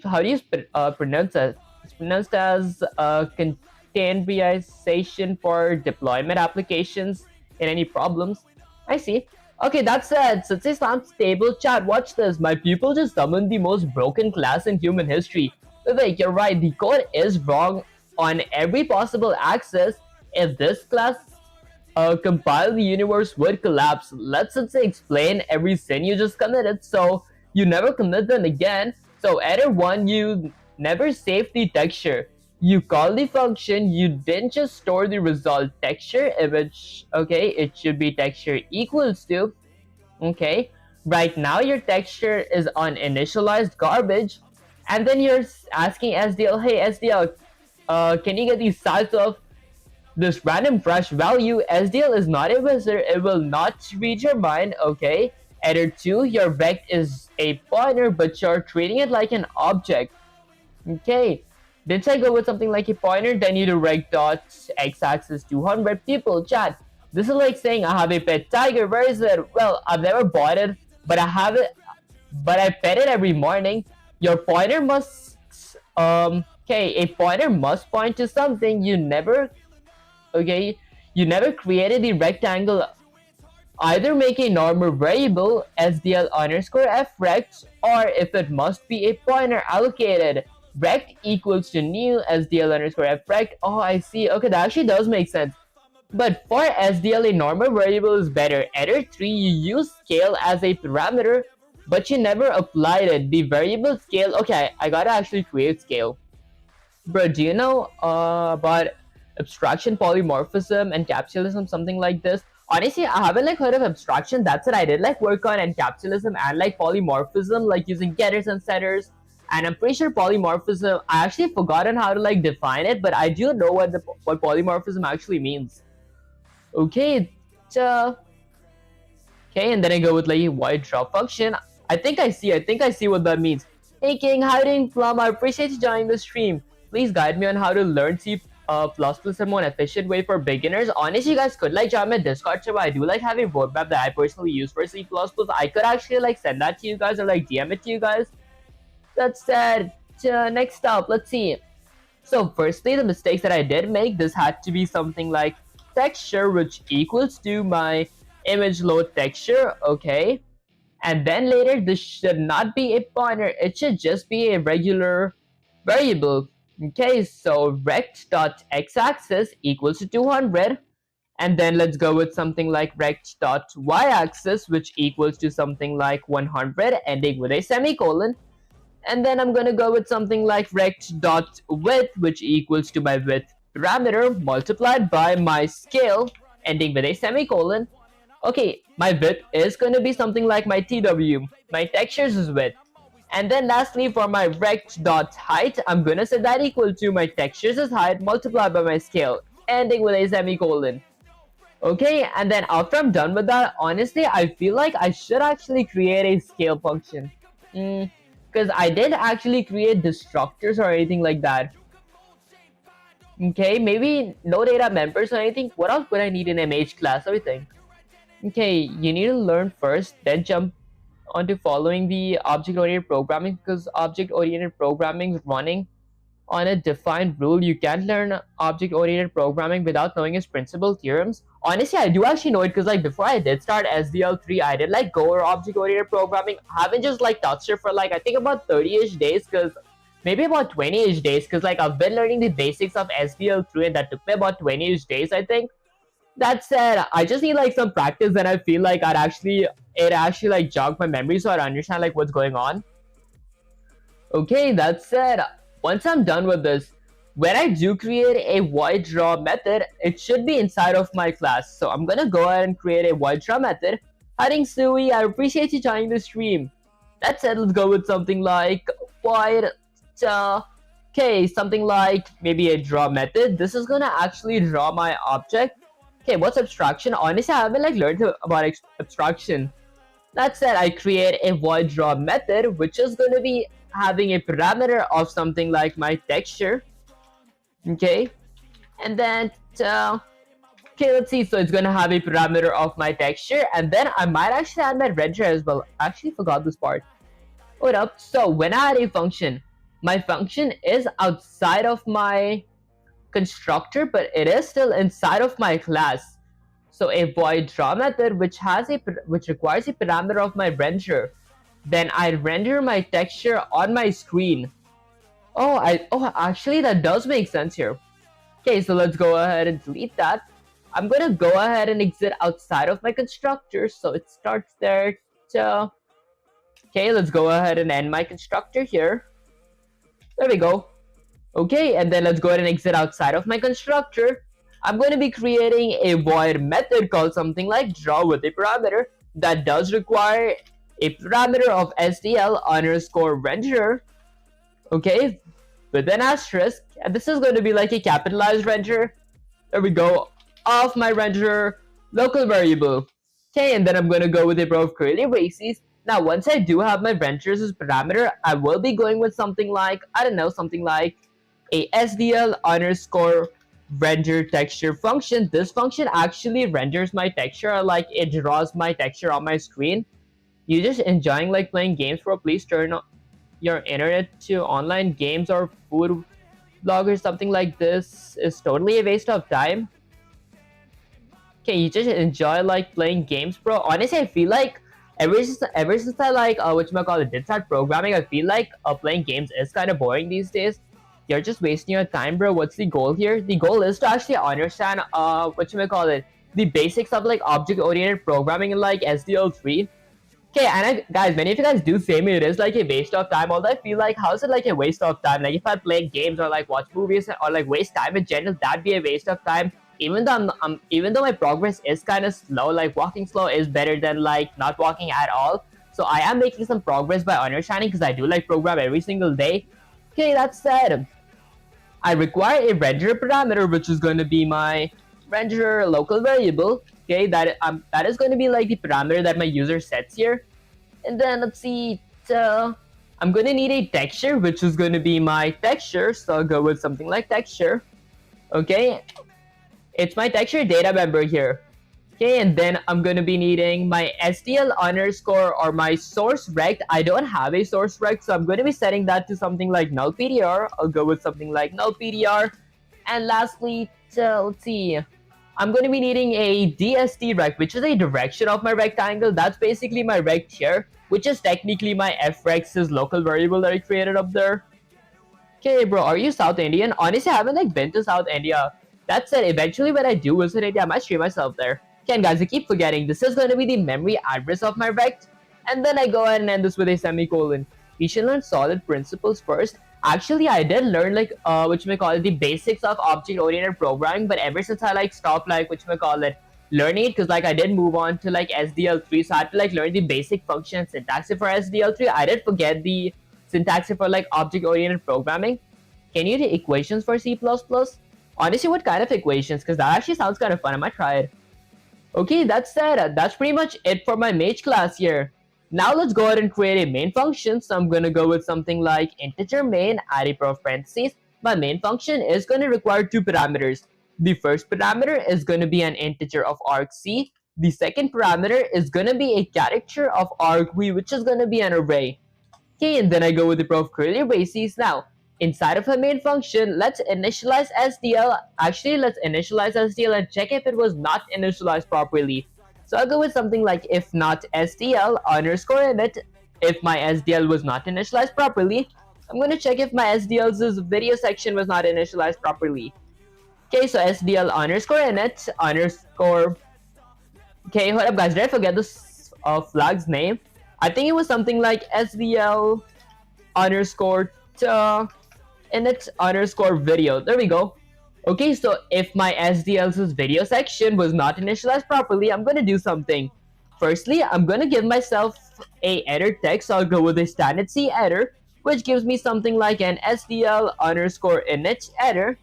pronounce that? It's pronounced as containerization for deployment applications in any problems. I see. Okay, that said, since it's not stable, chat, watch this. My pupil just summoned the most broken class in human history. Vivek, you're right. The code is wrong on every possible axis. If this class compile, the universe would collapse. Let's say explain every sin you just committed so you never commit them again. So error 1, you never save the texture. You call the function, you didn't just store the result texture image. Okay, it should be texture equals to. Okay, right now your texture is on initialized garbage, and then you're asking SDL, hey SDL, can you get the size of this random fresh value? SDL is not a wizard, it will not read your mind, okay? Error 2, your vect is a pointer, but you're treating it like an object. Okay, did I go with something like a pointer? Then you do rect dot x-axis 200. People, chat. This is like saying I have a pet tiger. Where is it? Well, I've never bought it, but I have it. But I pet it every morning. Your pointer must okay, a pointer must point to something. You never created the rectangle. Either make a normal variable SDL underscore f rect, or if it must be a pointer allocated, rect equals to new SDL underscore f rect. Oh, I see. Okay, that actually does make sense. But for SDL, a normal variable is better. Error 3, you use scale as a parameter, but you never applied it. The variable scale, okay, I gotta actually create scale. Bro, do you know about abstraction, polymorphism, encapsulism, something like this? Honestly, I haven't like heard of abstraction. That's what I did like work on encapsulism and like polymorphism, like using getters and setters. And I'm pretty sure polymorphism, I actually forgotten how to like define it, but I do know what polymorphism actually means. Okay, okay, and then I go with like a void drop function. I think I see what that means. Hey King, how are you doing, Plum? I appreciate you joining the stream. Please guide me on how to learn C++ in a more efficient way for beginners. Honestly, you guys could like join my Discord server. I do like have a roadmap that I personally use for C++. I could actually like send that to you guys or like DM it to you guys. That said, next up, let's see. So firstly, the mistakes that I did make, this had to be something like texture, which equals to my image load texture, okay? And then later, this should not be a pointer, it should just be a regular variable. Okay, so rect.x-axis equals to 200. And then let's go with something like rect.y-axis, which equals to something like 100, ending with a semicolon. And then I'm gonna go with something like rect.width, which equals to my width parameter multiplied by my scale, ending with a semicolon. Okay, my width is gonna be something like my TW, my textures is width. And then lastly, for my rect.height, I'm gonna set that equal to my textures is height multiplied by my scale, ending with a semicolon. Okay, and then after I'm done with that, honestly, I feel like I should actually create a scale function. Because I didn't actually create destructors or anything like that. Okay, maybe no data members or anything. What else would I need in MH class? What do you think? Okay, you need to learn first, then jump onto following the object-oriented programming, because object-oriented programming is running on a defined rule. You can't learn object-oriented programming without knowing its principal theorems. Honestly, I do actually know it because like before I did start SDL3, I did like Go or object-oriented programming. I haven't just like touched it for like I think about 30-ish days, because maybe about 20-ish days, because like I've been learning the basics of SDL3 and that took me about 20-ish days, I think. That said, I just need like some practice, and I feel like it actually like jogged my memory so I understand like what's going on. Okay, that said, once I'm done with this, when I do create a void draw method, it should be inside of my class. So I'm gonna go ahead and create a void draw method. Hi Sui, I appreciate you joining the stream. That said, let's go with something like void Okay, something like maybe a draw method. This is gonna actually draw my object. Okay, what's abstraction? Honestly, I haven't like learned about abstraction. That said, I create a void draw method, which is gonna be having a parameter of something like my texture. Okay, and then okay, let's see. So it's gonna have a parameter of my texture, and then I might actually add my render as well. I actually forgot this part. Hold up. So when I add a function, my function is outside of my constructor, but it is still inside of my class. So a void draw method which requires a parameter of my render. Then I render my texture on my screen. Actually that does make sense here. Okay, so let's go ahead and delete that. I'm gonna go ahead and exit outside of my constructor, so it starts there. So okay, let's go ahead and end my constructor here. There we go. Okay, and then let's go ahead and exit outside of my constructor. I'm going to be creating a void method called something like draw with a parameter that does require a parameter of SDL underscore renderer. Okay, with an asterisk, and this is going to be like a capitalized renderer. There we go, of my renderer local variable. Okay, and then I'm going to go with a pair of curly braces. Now, once I do have my renderers as parameter, I will be going with something like, I don't know, something like a SDL underscore render texture function. This function actually renders my texture, or like it draws my texture on my screen. You just enjoying like playing games, bro? Please turn your internet to online games or food vlog or something like this is totally a waste of time. Okay, you just enjoy like playing games, bro. Honestly, I feel like ever since I like whatchamacallit did start programming, I feel like playing games is kind of boring these days. You're just wasting your time, bro. What's the goal here? The goal is to actually understand whatchamacallit, the basics of like object-oriented programming in like SDL3. Okay, and guys, many of you guys do say me it is like a waste of time. Although I feel like, how is it like a waste of time? Like if I play games or like watch movies or like waste time in general, that'd be a waste of time. Even though my progress is kind of slow, like walking slow is better than like not walking at all. So I am making some progress by understanding because I do like program every single day. Okay, that said, I require a renderer parameter, which is going to be my renderer local variable. Okay, that is going to be like the parameter that my user sets here. And then let's see, so I'm going to need a texture, which is going to be my texture. So I'll go with something like texture. Okay, it's my texture data member here. Okay, and then I'm going to be needing my SDL underscore or my source rect. I don't have a source rect, so I'm going to be setting that to something like null PDR. I'll go with something like null PDR. And lastly, let's see, I'm going to be needing a DST rect, which is a direction of my rectangle. That's basically my rect here, which is technically my frex's local variable that I created up there. Okay, bro, are you South Indian? Honestly, I haven't like been to South India. That said, eventually when I do visit India, I might stream myself there. Again, guys, I keep forgetting. This is going to be the memory address of my rect. And then I go ahead and end this with a semicolon. We should learn solid principles first. Actually, I did learn like the basics of object-oriented programming. But ever since I like stopped like learning it, because like I did move on to like SDL3, so I had to like learn the basic function syntax for SDL3. I did forget the syntax for like object-oriented programming. Can you do equations for C++? Honestly, what kind of equations? Because that actually sounds kind of fun. I might try it. Okay, that said, that's pretty much it for my mage class here. Now let's go ahead and create a main function. So I'm going to go with something like integer main, add a pair of parentheses. My main function is going to require two parameters. The first parameter is going to be an integer of argc. The second parameter is going to be a character of argv, which is going to be an array. Okay, and then I go with the pair of curly braces. Now, inside of a main function, let's initialize SDL. Actually, let's initialize SDL and check if it was not initialized properly. So I'll go with something like if not SDL underscore init. If my SDL was not initialized properly, I'm going to check if my SDL's video section was not initialized properly. Okay, so SDL underscore init underscore. Okay, hold up, guys. Did I forget this flag's name? I think it was something like SDL underscore init underscore video. There we go. Okay, so if my SDL's video section was not initialized properly, I'm gonna do something. Firstly, I'm gonna give myself a error text. So I'll go with a standard C error. which gives me something like an SDL underscore init header.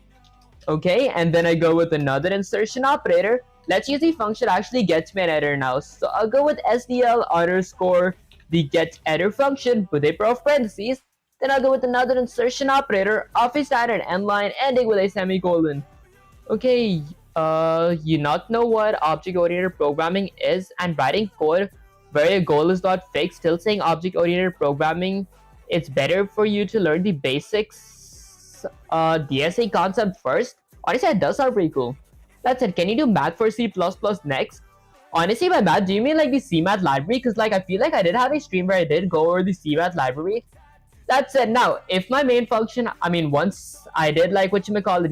Okay, and then I go with another insertion operator. Let's use the function actually gets me an header now. So I'll go with SDL underscore the get header function with a pair of parentheses. Then I'll go with another insertion operator of a standard end line ending with a semicolon. Okay, you not know what object-oriented programming is and writing code where your goal is not fixed, still saying object-oriented programming, it's better for you to learn the basics DSA concept first. Honestly, that does sound pretty cool. That's it. Can you do math for C++ next? Honestly, by math, do you mean like the CMath library? Because like I feel like I did have a stream where I did go over the CMath library. That said, now if my main function, I mean, once I did like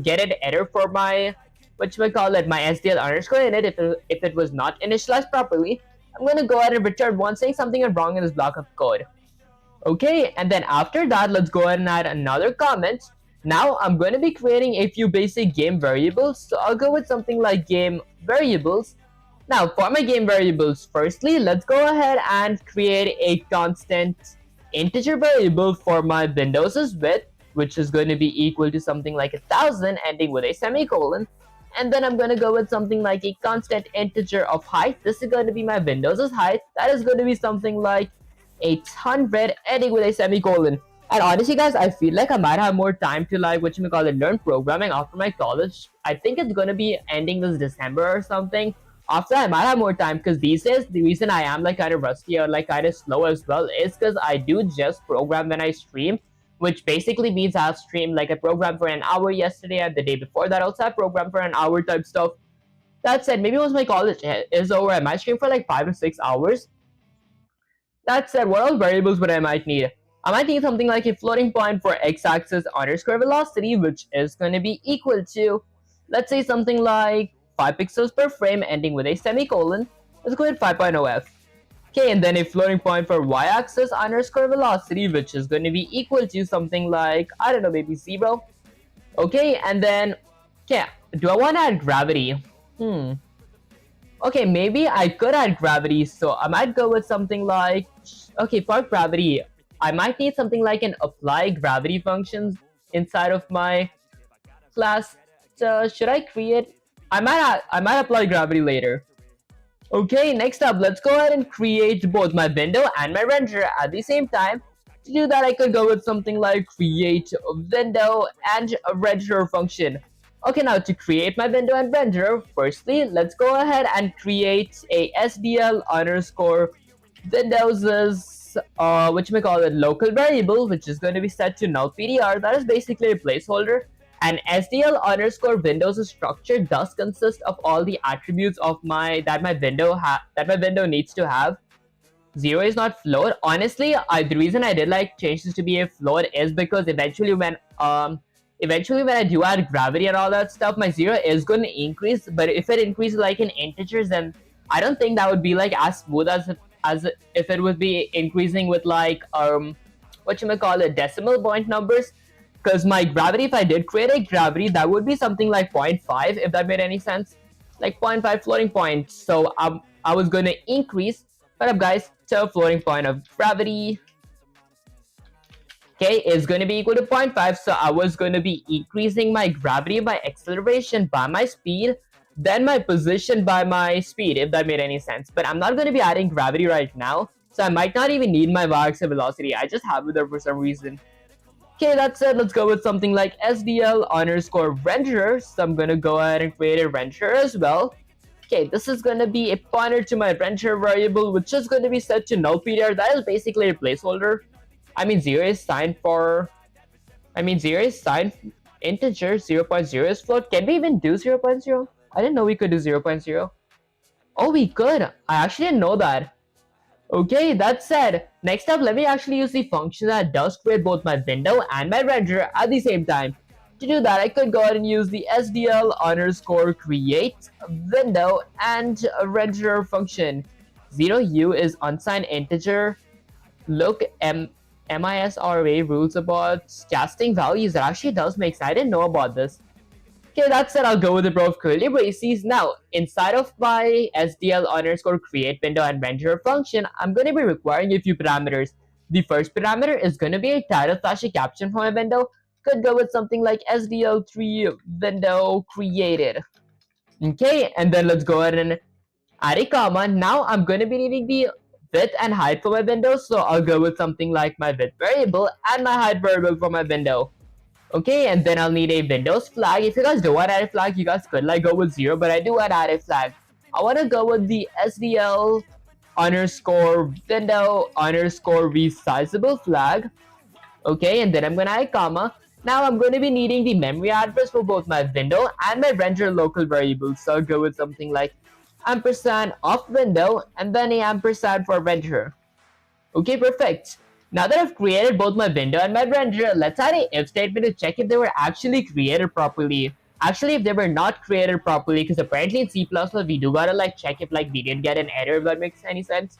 get an error for my my SDL underscore init, if it was not initialized properly, I'm gonna go ahead and return one saying something is wrong in this block of code. Okay, and then after that, let's go ahead and add another comment. Now I'm going to be creating a few basic game variables, so I'll go with something like game variables. Now for my game variables, firstly, let's go ahead and create a constant integer variable for my Windows's width, which is going to be equal to something like 1000 ending with a semicolon. And then I'm going to go with something like a constant integer of height. This is going to be my Windows's height. That is going to be something like 800 ending with a semicolon. And honestly guys, I feel like I might have more time to like learn programming after my college. I think it's gonna be ending this December or something. After I might have more time, because these days the reason I am like kind of rusty or like kind of slow as well is because I do just program when I stream, which basically means I've streamed like I programmed for an hour yesterday and the day before that also I programmed for an hour type stuff. That said, maybe once my college is over I might stream for like 5 to 6 hours. That said, what all variables would I might need? I might need something like a floating point for x-axis underscore velocity, which is going to be equal to, let's say something like 5 pixels per frame ending with a semicolon. Let's go with 5.0f. Okay, and then a floating point for y-axis underscore velocity, which is going to be equal to something like, I don't know, maybe 0. Okay, and then, okay, do I want to add gravity? Okay, maybe I could add gravity, so I might go with something like, okay, for gravity, I might need something like an apply gravity functions inside of my class. So should I create? I might apply gravity later. Okay, next up, let's go ahead and create both my window and my renderer at the same time. To do that, I could go with something like create window and a renderer function. Okay, now to create my window and renderer, firstly, let's go ahead and create a SDL underscore Windows's local variable, which is going to be set to null PDR. That is basically a placeholder. And SDL underscore Windows structure does consist of all the attributes of that my window needs to have. 0 is not float. Honestly, the reason I did like change this to be a float is because eventually when I do add gravity and all that stuff, my 0 is going to increase. But if it increases like in integers, then I don't think that would be like as smooth as if it would be increasing with like decimal point numbers. Because my gravity, if I did create a gravity, that would be something like 0.5, if that made any sense, like 0.5 floating point. So I was going to increase, what up guys, so floating point of gravity, okay, is going to be equal to 0.5. So I was going to be increasing my gravity by acceleration by my speed, then my position by my speed, if that made any sense. But I'm not going to be adding gravity right now, so I might not even need my y-axis velocity. I just have it there for some reason. Okay, that said, let's go with something like SDL underscore renderer. So I'm going to go ahead and create a renderer as well. Okay, this is going to be a pointer to my renderer variable, which is going to be set to null PDR. That is basically a placeholder. 0 is signed integer, 0.0 is float. Can we even do 0.0? I didn't know we could do 0.0. Oh, we could. I actually didn't know that. Okay, that said, next up, let me actually use the function that does create both my window and my renderer at the same time. To do that, I could go ahead and use the SDL underscore create window and a renderer function. 0u is unsigned integer. Look, MISRA rules about casting values. That actually does make sense. I didn't know about this. Okay, that said, I'll go with the row of curly braces. Now, inside of my SDL underscore create window and renderer function, I'm going to be requiring a few parameters. the first parameter is going to be a title slash a caption for my window. Could go with something like SDL3 window created. Okay, and then let's go ahead and add a comma. Now I'm going to be needing the width and height for my window, so I'll go with something like my width variable and my height variable for my window. Okay, and then I'll need a Windows flag. If you guys don't want to add a flag, you guys could like go with 0, but I do want to add a flag. I want to go with the SDL underscore window underscore resizable flag. Okay, and then I'm going to add a comma. Now I'm going to be needing the memory address for both my window and my render local variables. So I'll go with something like ampersand of window and then a ampersand for render. Okay, perfect. Now that I've created both my window and my render, let's add a if statement to check if they were actually created properly. Actually, if they were not created properly, because apparently in C++ we do gotta like check if like we didn't get an error, if that makes any sense.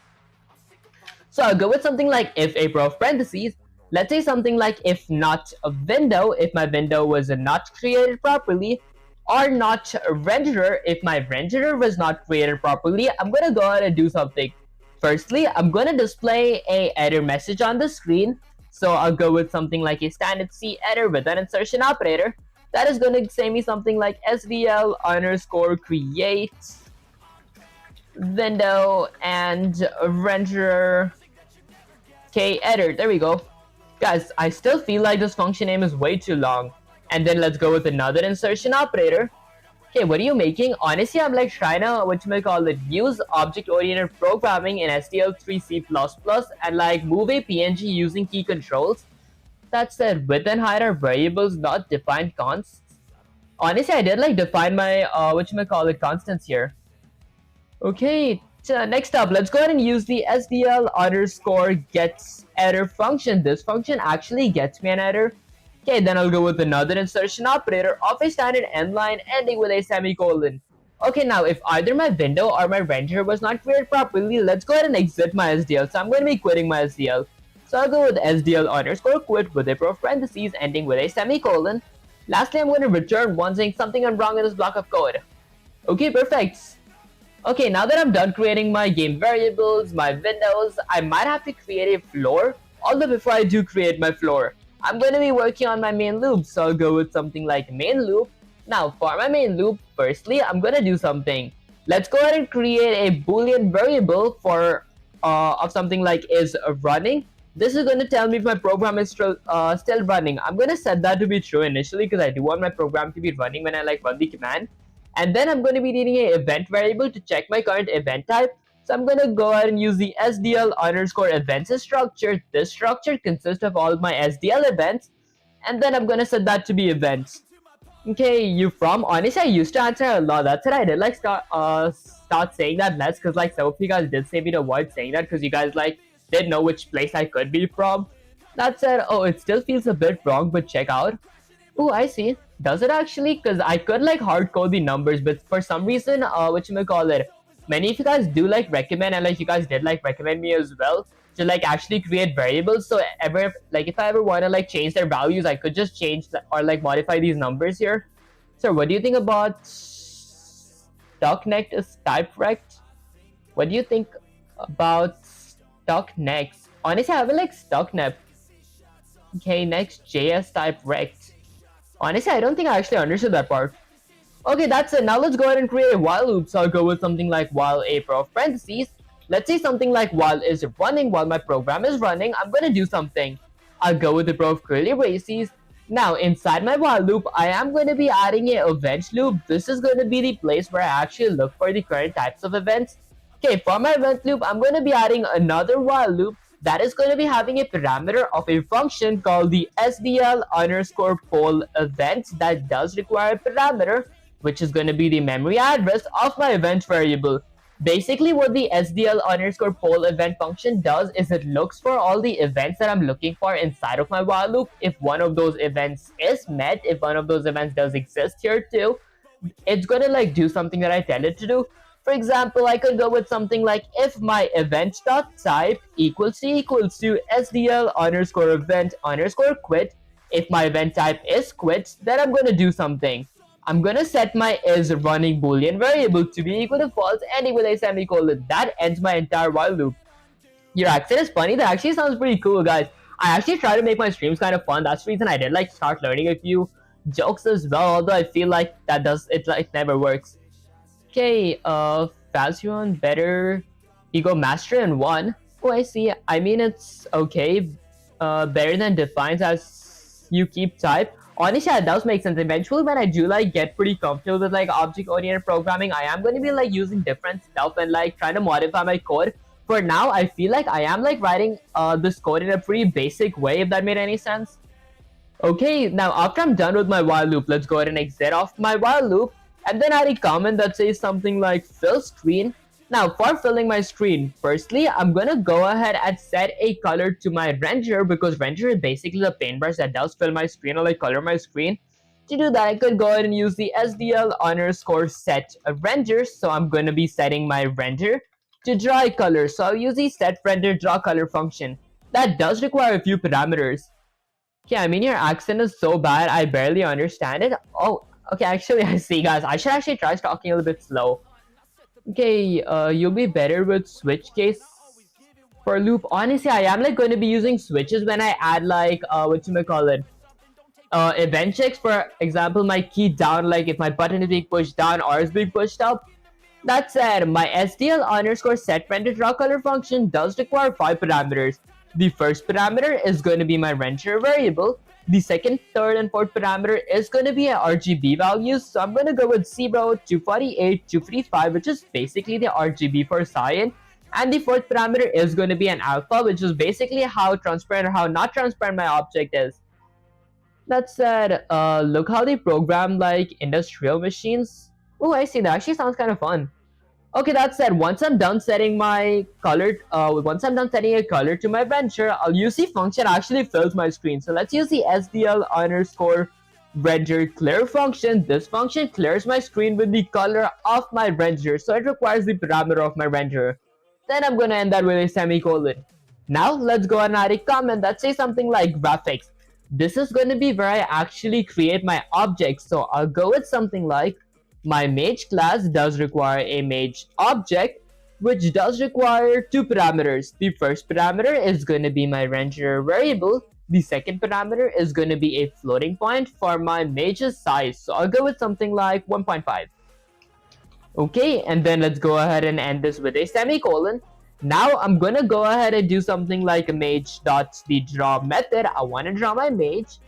So I'll go with something like if a prof parentheses. Let's say something like if not a window, if my window was not created properly, or not renderer, if my renderer was not created properly. I'm gonna go ahead and do something. Firstly, I'm going to display a error message on the screen. So I'll go with something like a standard C error with an insertion operator. That is going to say me something like SDL underscore create window and renderer K error. There we go. Guys, I still feel like this function name is way too long. And then let's go with another insertion operator. Okay, what are you making? Honestly, I'm like trying to, use object-oriented programming in SDL3 C++ and like move a PNG using key controls. That said, width and height are variables, not defined constants. Honestly, I did like define my, constants here. Okay, so next up, let's go ahead and use the SDL underscore gets error function. This function actually gets me an error. Okay, then I'll go with another insertion operator of a standard end line ending with a semicolon. Okay, now if either my window or my renderer was not created properly, let's go ahead and exit my SDL. So I'm going to be quitting my SDL. So I'll go with SDL underscore quit with a parentheses ending with a semicolon. Lastly, I'm going to return one saying something went wrong in this block of code. Okay, perfect. Okay, now that I'm done creating my game variables, my windows, I might have to create a floor. Although before I do create my floor, I'm going to be working on my main loop, so I'll go with something like main loop. Now, for my main loop, firstly, I'm going to do something. Let's go ahead and create a boolean variable for of something like is running. This is going to tell me if my program is still running. I'm going to set that to be true initially because I do want my program to be running when I like run the command. And then I'm going to be needing an event variable to check my current event type. So I'm going to go ahead and use the SDL underscore events structure. This structure consists of all my SDL events. And then I'm going to set that to be events. Okay, you from? Honestly, I used to answer a lot. That's what I did like start saying that less because like some of you guys did say me to avoid saying that because you guys like didn't know which place I could be from. That said, oh, it still feels a bit wrong, but check out. Oh, I see. Does it actually? Because I could like hard code the numbers, but for some reason, many of you guys do like recommend, and like you guys did like recommend me as well to like actually create variables. So if I ever want to like change their values, I could just change or like modify these numbers here. So what do you think about StuckNext is type rect? What do you think about StuckNext? Honestly, I have like StuckNext. Okay, next JS type rect. Honestly, I don't think I actually understood that part. Okay, that's it. Now let's go ahead and create a while loop. So I'll go with something like while a prof parentheses. Let's say something like while is running, while my program is running, I'm going to do something. I'll go with the prof curly braces. Now, inside my while loop, I am going to be adding a event loop. This is going to be the place where I actually look for the current types of events. Okay, for my event loop, I'm going to be adding another while loop that is going to be having a parameter of a function called the SDL underscore poll event that does require a parameter, which is going to be the memory address of my event variable. Basically, what the SDL underscore poll event function does is it looks for all the events that I'm looking for inside of my while loop. If one of those events is met, if one of those events does exist here too, it's going to like do something that I tell it to do. For example, I could go with something like if my event.type equals to SDL underscore event underscore quit. If my event type is quit, then I'm going to do something. I'm going to set my is running boolean variable to be equal to false ending with a semicolon. That ends my entire while loop. Your accent is funny. That actually sounds pretty cool, guys. I actually try to make my streams kind of fun. That's the reason I did like start learning a few jokes as well. Although I feel like that does it like never works. Okay, Falzion better ego master in one. Oh, I see. I mean, it's okay. Better than defines as you keep type. Honestly, that does make sense. Eventually, when I do like get pretty comfortable with like object-oriented programming, I am going to be like using different stuff and like trying to modify my code. For now, I feel like I am like writing this code in a pretty basic way, if that made any sense. Okay, now after I'm done with my while loop, let's go ahead and exit off my while loop and then add a comment that says something like fill screen. Now for filling my screen, firstly, I'm gonna go ahead and set a color to my renderer because renderer is basically the paintbrush that does fill my screen or like color my screen. To do that, I could go ahead and use the SDL underscore set render. So I'm gonna be setting my render to draw a color. So I'll use the set render draw color function. That does require a few parameters. Yeah, I mean, your accent is so bad, I barely understand it. Oh, okay, actually, I see, guys. I should actually try talking a little bit slow. Okay, you'll be better with switch case for loop. Honestly, I am, like, going to be using switches when I add, like, whatchamacallit, event checks. For example, my key down, like, if my button is being pushed down or is being pushed up. That said, my SDL underscore set render draw color function does require 5 parameters. The first parameter is going to be my renderer variable. The second, third, and fourth parameter is going to be an RGB values. So I'm going to go with 0, 248, 255, which is basically the RGB for cyan. And the fourth parameter is going to be an alpha, which is basically how transparent or how not transparent my object is. That said, look how they program like industrial machines. Oh, I see. That actually sounds kind of fun. Okay, that said, once I'm done setting my color, once I'm done setting a color to my renderer, I'll use the function actually fills my screen. So let's use the SDL underscore render clear function. This function clears my screen with the color of my renderer. So it requires the parameter of my renderer. Then I'm gonna end that with a semicolon. Now let's go and add a comment that says something like graphics. This is going to be where I actually create my objects. So I'll go with something like my mage class does require a mage object, which does require 2 parameters. The first parameter is going to be my renderer variable. The second parameter is going to be a floating point for my mage's size. So I'll go with something like 1.5. Okay, and then let's go ahead and end this with a semicolon. Now I'm gonna go ahead and do something like a mage.the draw method. I want to draw my mage.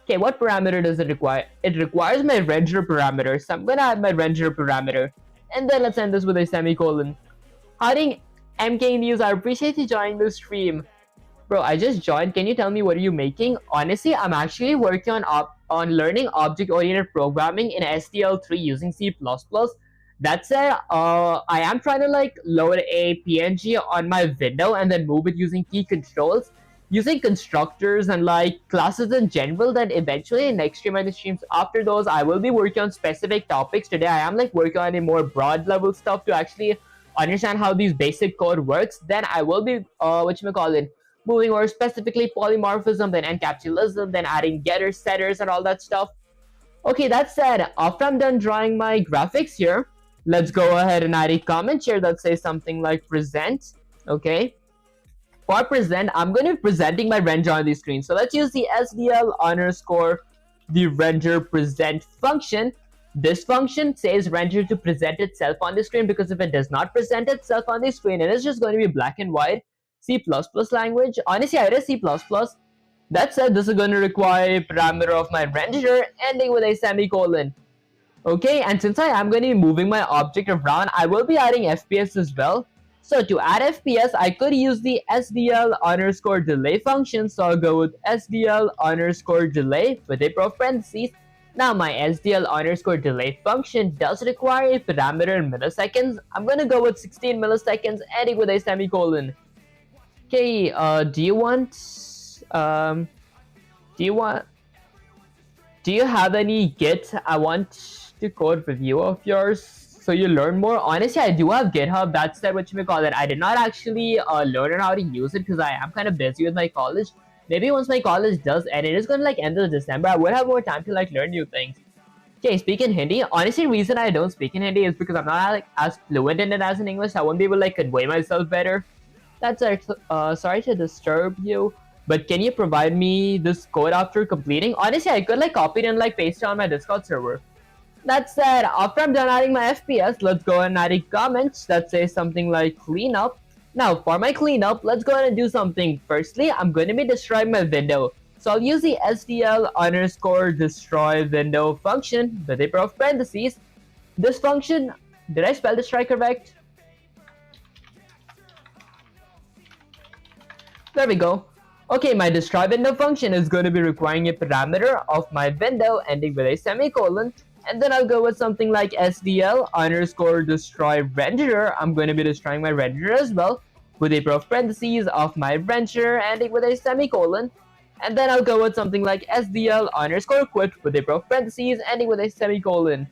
Okay, what parameter does it require? It requires my renderer parameter, so I'm gonna add my renderer parameter. And then let's end this with a semicolon. Hiding MK News, I appreciate you joining the stream. Bro, I just joined. Can you tell me what are you making? Honestly, I'm actually working on learning object-oriented programming in SDL3 using C++. That said, I am trying to like load a PNG on my window and then move it using key controls, using constructors and like classes in general. Then eventually in next stream and the streams after those, I will be working on specific topics. Today I am like working on a more broad level stuff to actually understand how these basic code works. Then I will be moving over specifically polymorphism, then encapsulism, then adding getters, setters, and all that stuff. Okay, that said, after I'm done drawing my graphics here, let's go ahead and add a comment here that says something like present. Okay. For present, I'm going to be presenting my render on the screen. So let's use the SDL underscore the render present function. This function says render to present itself on the screen, because if it does not present itself on the screen, it is just going to be black and white. C++ language. Honestly, it is C++. That said, this is going to require a parameter of my renderer ending with a semicolon. Okay, and since I am going to be moving my object around, I will be adding FPS as well. So to add FPS, I could use the SDL underscore delay function. So I'll go with SDL underscore delay with a parentheses. Now my SDL underscore delay function does require a parameter in milliseconds. I'm going to go with 16 milliseconds ending with a semicolon. Okay, do you have any Git? I want to code review of yours so you learn more. Honestly, I do have GitHub. That's what you may call it. I did not actually learn how to use it because I am kind of busy with my college. Maybe once my college does end, it is going to like end in December, I would have more time to like learn new things. Okay, speak in Hindi. Honestly, the reason I don't speak in Hindi is because I'm not like as fluent in it as in English. I won't be able to like convey myself better. That's it. Sorry to disturb you, but can you provide me this code after completing? Honestly, I could like copy it and like paste it on my Discord server. That said, after I'm done adding my FPS, let's go ahead and add comments that say something like cleanup. Now, for my cleanup, let's go ahead and do something. Firstly, I'm going to be destroying my window. So I'll use the SDL underscore destroy window function with a pair of parentheses. This function, did I spell destroy correct? There we go. Okay, my destroy window function is going to be requiring a parameter of my window ending with a semicolon. And then I'll go with something like SDL underscore destroy renderer. I'm going to be destroying my renderer as well with a pair of parentheses of my renderer ending with a semicolon. And then I'll go with something like SDL underscore quit with a pair of parentheses ending with a semicolon.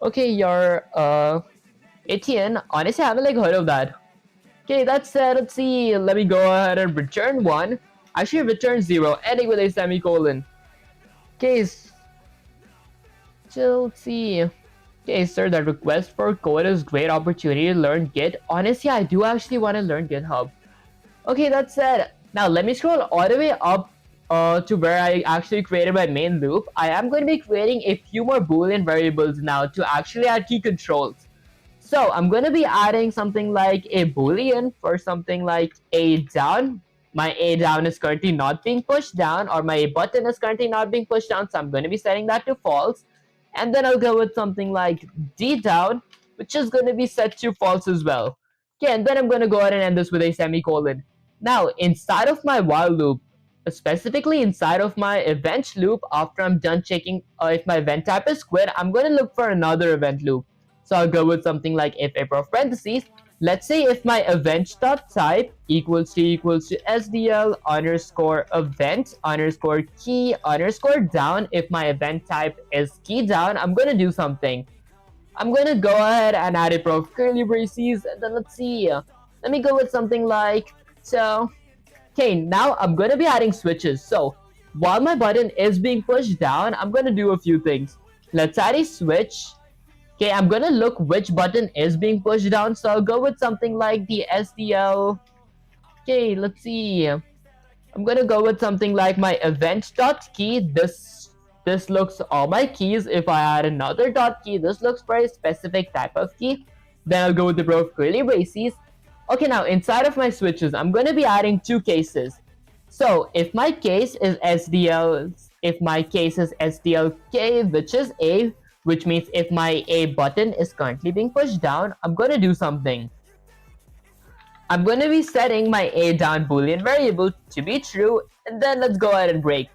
Okay, your Etienne, honestly I haven't like heard of that. Okay, that said, let's see. Let me go ahead and return 1. Actually, return 0, ending with a semicolon. Okay, so let's see. Okay, sir, the request for code is great opportunity to learn Git. Honestly, I do actually want to learn GitHub. Okay, that said, now let me scroll all the way up to where I actually created my main loop. I am going to be creating a few more Boolean variables now to actually add key controls. So I'm going to be adding something like a boolean for something like a down. My a down is currently not being pushed down, or my a button is currently not being pushed down, so I'm going to be setting that to false. And then I'll go with something like d down, which is going to be set to false as well. Okay, and then I'm going to go ahead and end this with a semicolon. Now, inside of my while loop, specifically inside of my event loop, after I'm done checking if my event type is quit, I'm going to look for another event loop. So I'll go with something like if a pair of parentheses. Let's say if my event.type equals to SDL underscore event underscore key underscore down. If my event type is key down, I'm going to do something. I'm going to go ahead and add a pair of curly braces. And then let's see. Let me go with something like so. Okay, now I'm going to be adding switches. So while my button is being pushed down, I'm going to do a few things. Let's add a switch. Okay, I'm gonna look which button is being pushed down, so I'll go with something like the SDL. Okay, let's see. I'm gonna go with something like my event.key. This looks all my keys. If I add another dot key, this looks for a specific type of key. Then I'll go with the row of curly braces. Okay, now inside of my switches, I'm gonna be adding two cases. So if my case is SDLK, which is A, which means if my A button is currently being pushed down, I'm going to do something. I'm going to be setting my A down boolean variable to be true, and then let's go ahead and break,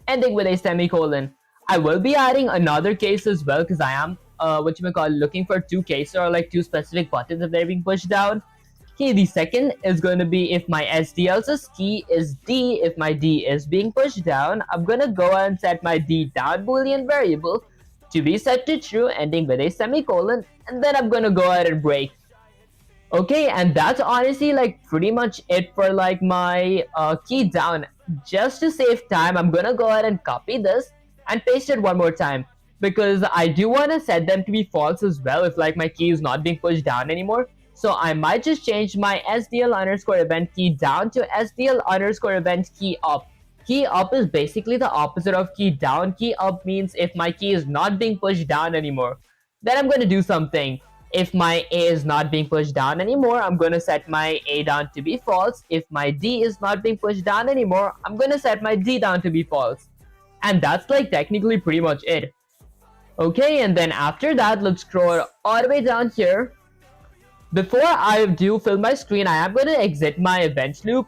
ending with a semicolon. I will be adding another case as well because I am looking for two cases or like two specific buttons if they're being pushed down. Okay, the second is going to be if my SDL's key is D. If my D is being pushed down, I'm going to go ahead and set my D down boolean variable to be set to true, ending with a semicolon, and then I'm gonna go ahead and break. Okay, and that's honestly like pretty much it for like my key down. Just to save time, I'm gonna go ahead and copy this and paste it one more time because I do want to set them to be false as well if like my key is not being pushed down anymore. So I might just change my SDL underscore event key down to SDL underscore event key up. Key up is basically the opposite of key down. Key up means if my key is not being pushed down anymore. Then I'm going to do something. If my A is not being pushed down anymore, I'm going to set my A down to be false. If my D is not being pushed down anymore, I'm going to set my D down to be false. And that's like technically pretty much it. Okay, and then after that, let's scroll all the way down here. Before I do fill my screen, I am going to exit my event loop.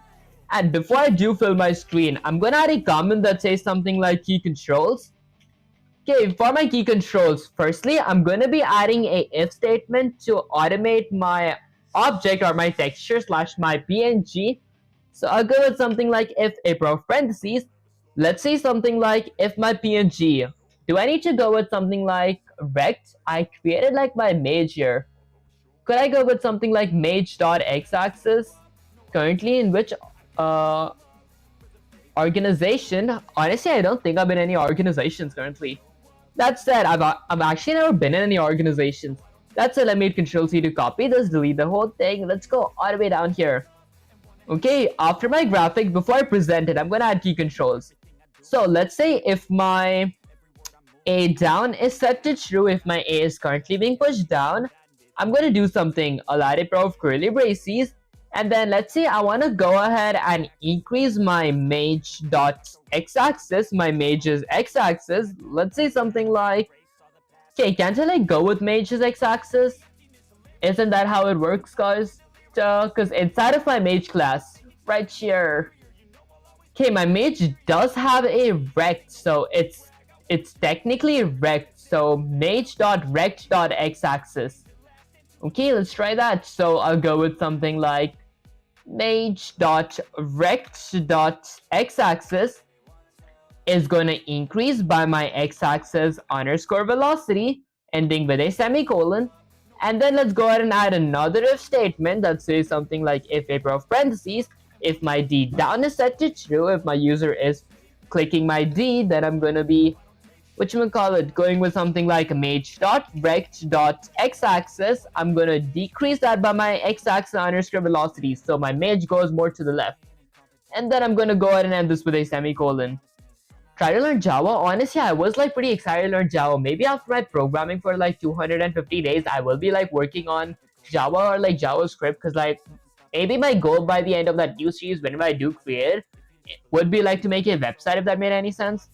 And before I do fill my screen, I'm going to add a comment that says something like key controls. Okay, for my key controls, firstly, I'm going to be adding a if statement to automate my object or my texture slash my PNG. So I'll go with something like if a pair of parentheses. Let's say something like if my PNG. Do I need to go with something like rect? I created like my mage here. Could I go with something like mage.x-axis? Currently in which organization? Honestly, I don't think I'm in any organizations currently. That said, I've actually never been in any organizations. That said, let me hit Control C to copy this, delete the whole thing. Let's go all the way down here. Okay, after my graphic, before I present it, I'm gonna add key controls. So let's say if my A down is set to true, if my A is currently being pushed down, I'm gonna do something. I'll add a pair of curly braces, and then let's say I wanna go ahead and increase my mage dot x-axis, my mage's x-axis. Let's say something like, okay, can't I like go with mage's x-axis? Isn't that how it works, guys? Because inside of my mage class, right here, okay, my mage does have a rect, so it's technically rect. So mage.rect.x-axis. Okay, let's try that. So I'll go with something like mage.rect.x-axis is going to increase by my x-axis underscore velocity, ending with a semicolon. And then let's go ahead and add another if statement that says something like if a pair of parentheses, if my D down is set to true, if my user is clicking my D, then I'm going to be, going with something like mage.rect.x-axis. I'm going to decrease that by my x-axis underscore velocity. So my mage goes more to the left. And then I'm going to go ahead and end this with a semicolon. Try to learn Java. Honestly, I was like pretty excited to learn Java. Maybe after my programming for like 250 days, I will be like working on Java or like JavaScript, because like maybe my goal by the end of that new series, whenever I do create, would be like to make a website, if that made any sense.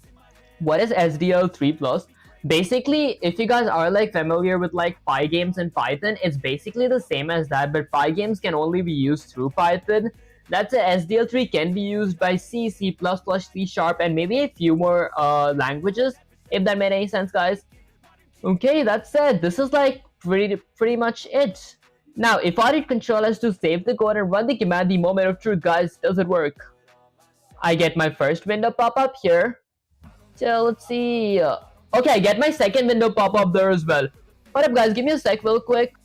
What is SDL3 plus? Basically, if you guys are like familiar with like Pygames and Python, it's basically the same as that, but Pygames can only be used through Python. That's a SDL3 can be used by C, C++, C#, and maybe a few more languages, if that made any sense, guys. Okay, that said, this is like pretty much it. Now, if I hit Control S to save the code and run the command, the moment of truth, guys, does it work? I get my first window pop up here. So let's see. Okay, I get my second window pop up there as well. What up, guys? Give me a sec real quick.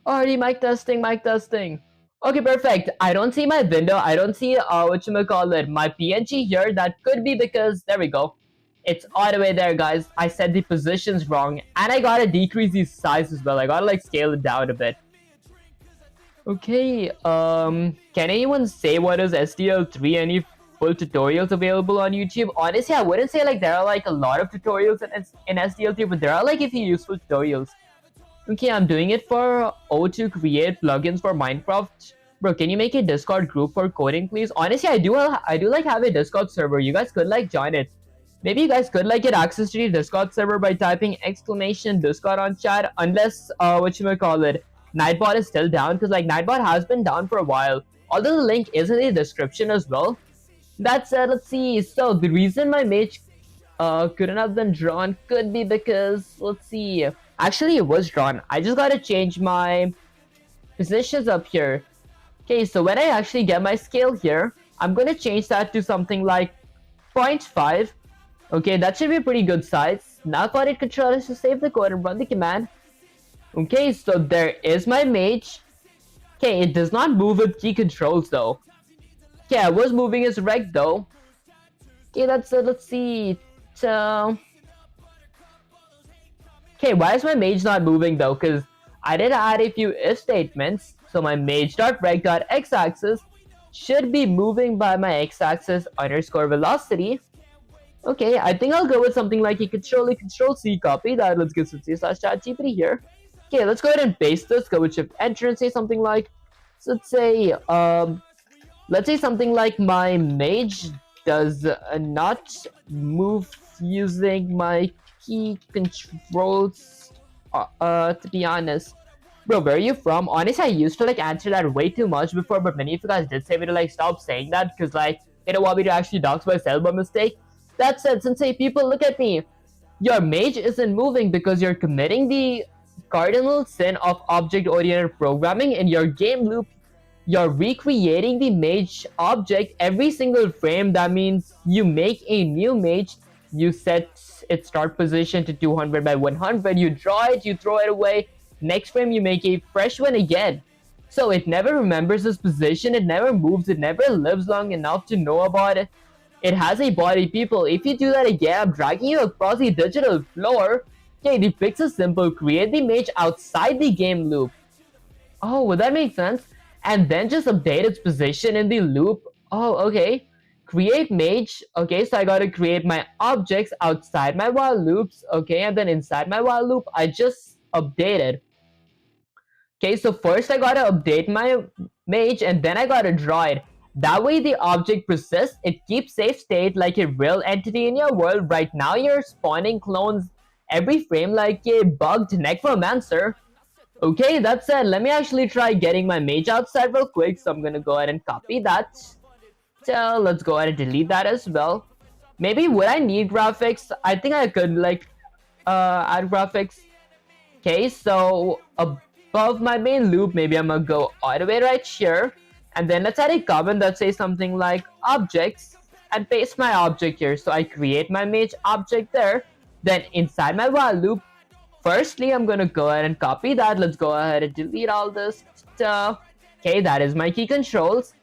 Alrighty, mic testing, mic testing. Okay, perfect. I don't see my window. I don't see my PNG here. That could be because there we go. It's all the way there, guys. I set the positions wrong, and I gotta decrease the size as well. I gotta like scale it down a bit. Okay, can anyone say what is SDL3? Any full tutorials available on YouTube? Honestly, I wouldn't say like there are like a lot of tutorials in SDL3, but there are like a few useful tutorials. Okay, I'm doing it for to create plugins for Minecraft. Bro, can you make a Discord group for coding, please? Honestly, I do like have a Discord server. You guys could like join it. Maybe you guys could like get access to the Discord server by typing exclamation Discord on chat, unless Nightbot is still down, because like Nightbot has been down for a while. Although the link is in the description as well. That said, let's see. So the reason my mage couldn't have been drawn could be because, let's see. Actually, it was drawn. I just gotta change my positions up here. Okay, so when I actually get my scale here, I'm gonna change that to something like 0.5. Okay, that should be a pretty good size. Now if I hit Control is to save the code and run the command. Okay, so there is my mage. Okay, it does not move with key controls though. Okay, I was moving his rect though. Okay, that's it. Let's see. Okay, why is my mage not moving though? Because I did add a few if statements. So my mage.rect.x-axis should be moving by my x-axis underscore velocity. Okay, I think I'll go with something like a control-C copy. That let's get some c/chatgpt here. Okay, let's go ahead and paste this. Go with shift enter and say something like, so let's say something like my mage does not move using my key controls. To be honest, bro, where are you from? Honestly, I used to like answer that way too much before, but many of you guys did say me to like stop saying that because like they don't want me to actually dox myself by mistake. That said, sensei people, look at me. Your mage isn't moving because you're committing the cardinal sin of object-oriented programming. In your game loop, you're recreating the mage object every single frame. That means you make a new mage, you set its start position to 200 by 100, you draw it, you throw it away, next frame you make a fresh one again. So it never remembers its position, it never moves, it never lives long enough to know about it. It has a body, people. If you do that again, I'm dragging you across the digital floor. Okay, the fix is simple. Create the mage outside the game loop. Oh, would that make sense? And then just update its position in the loop. Oh, okay. Create mage. Okay, so I gotta create my objects outside my while loops. Okay, and then inside my while loop, I just updated. Okay, so first I gotta update my mage and then I gotta draw it. That way the object persists, it keeps safe state like a real entity in your world. Right now you're spawning clones every frame like a bugged necromancer. Okay, that said, let me actually try getting my mage outside real quick. So I'm gonna go ahead and copy that. So let's go ahead and delete that as well. Maybe would I need graphics? I think I could like add graphics. Okay, so above my main loop, maybe I'm gonna go all the way right here. And then let's add a comment that says something like objects and paste my object here. So I create my mage object there. Then inside my while loop, firstly, I'm gonna go ahead and copy that. Let's go ahead and delete all this stuff. Okay, that is my key controls.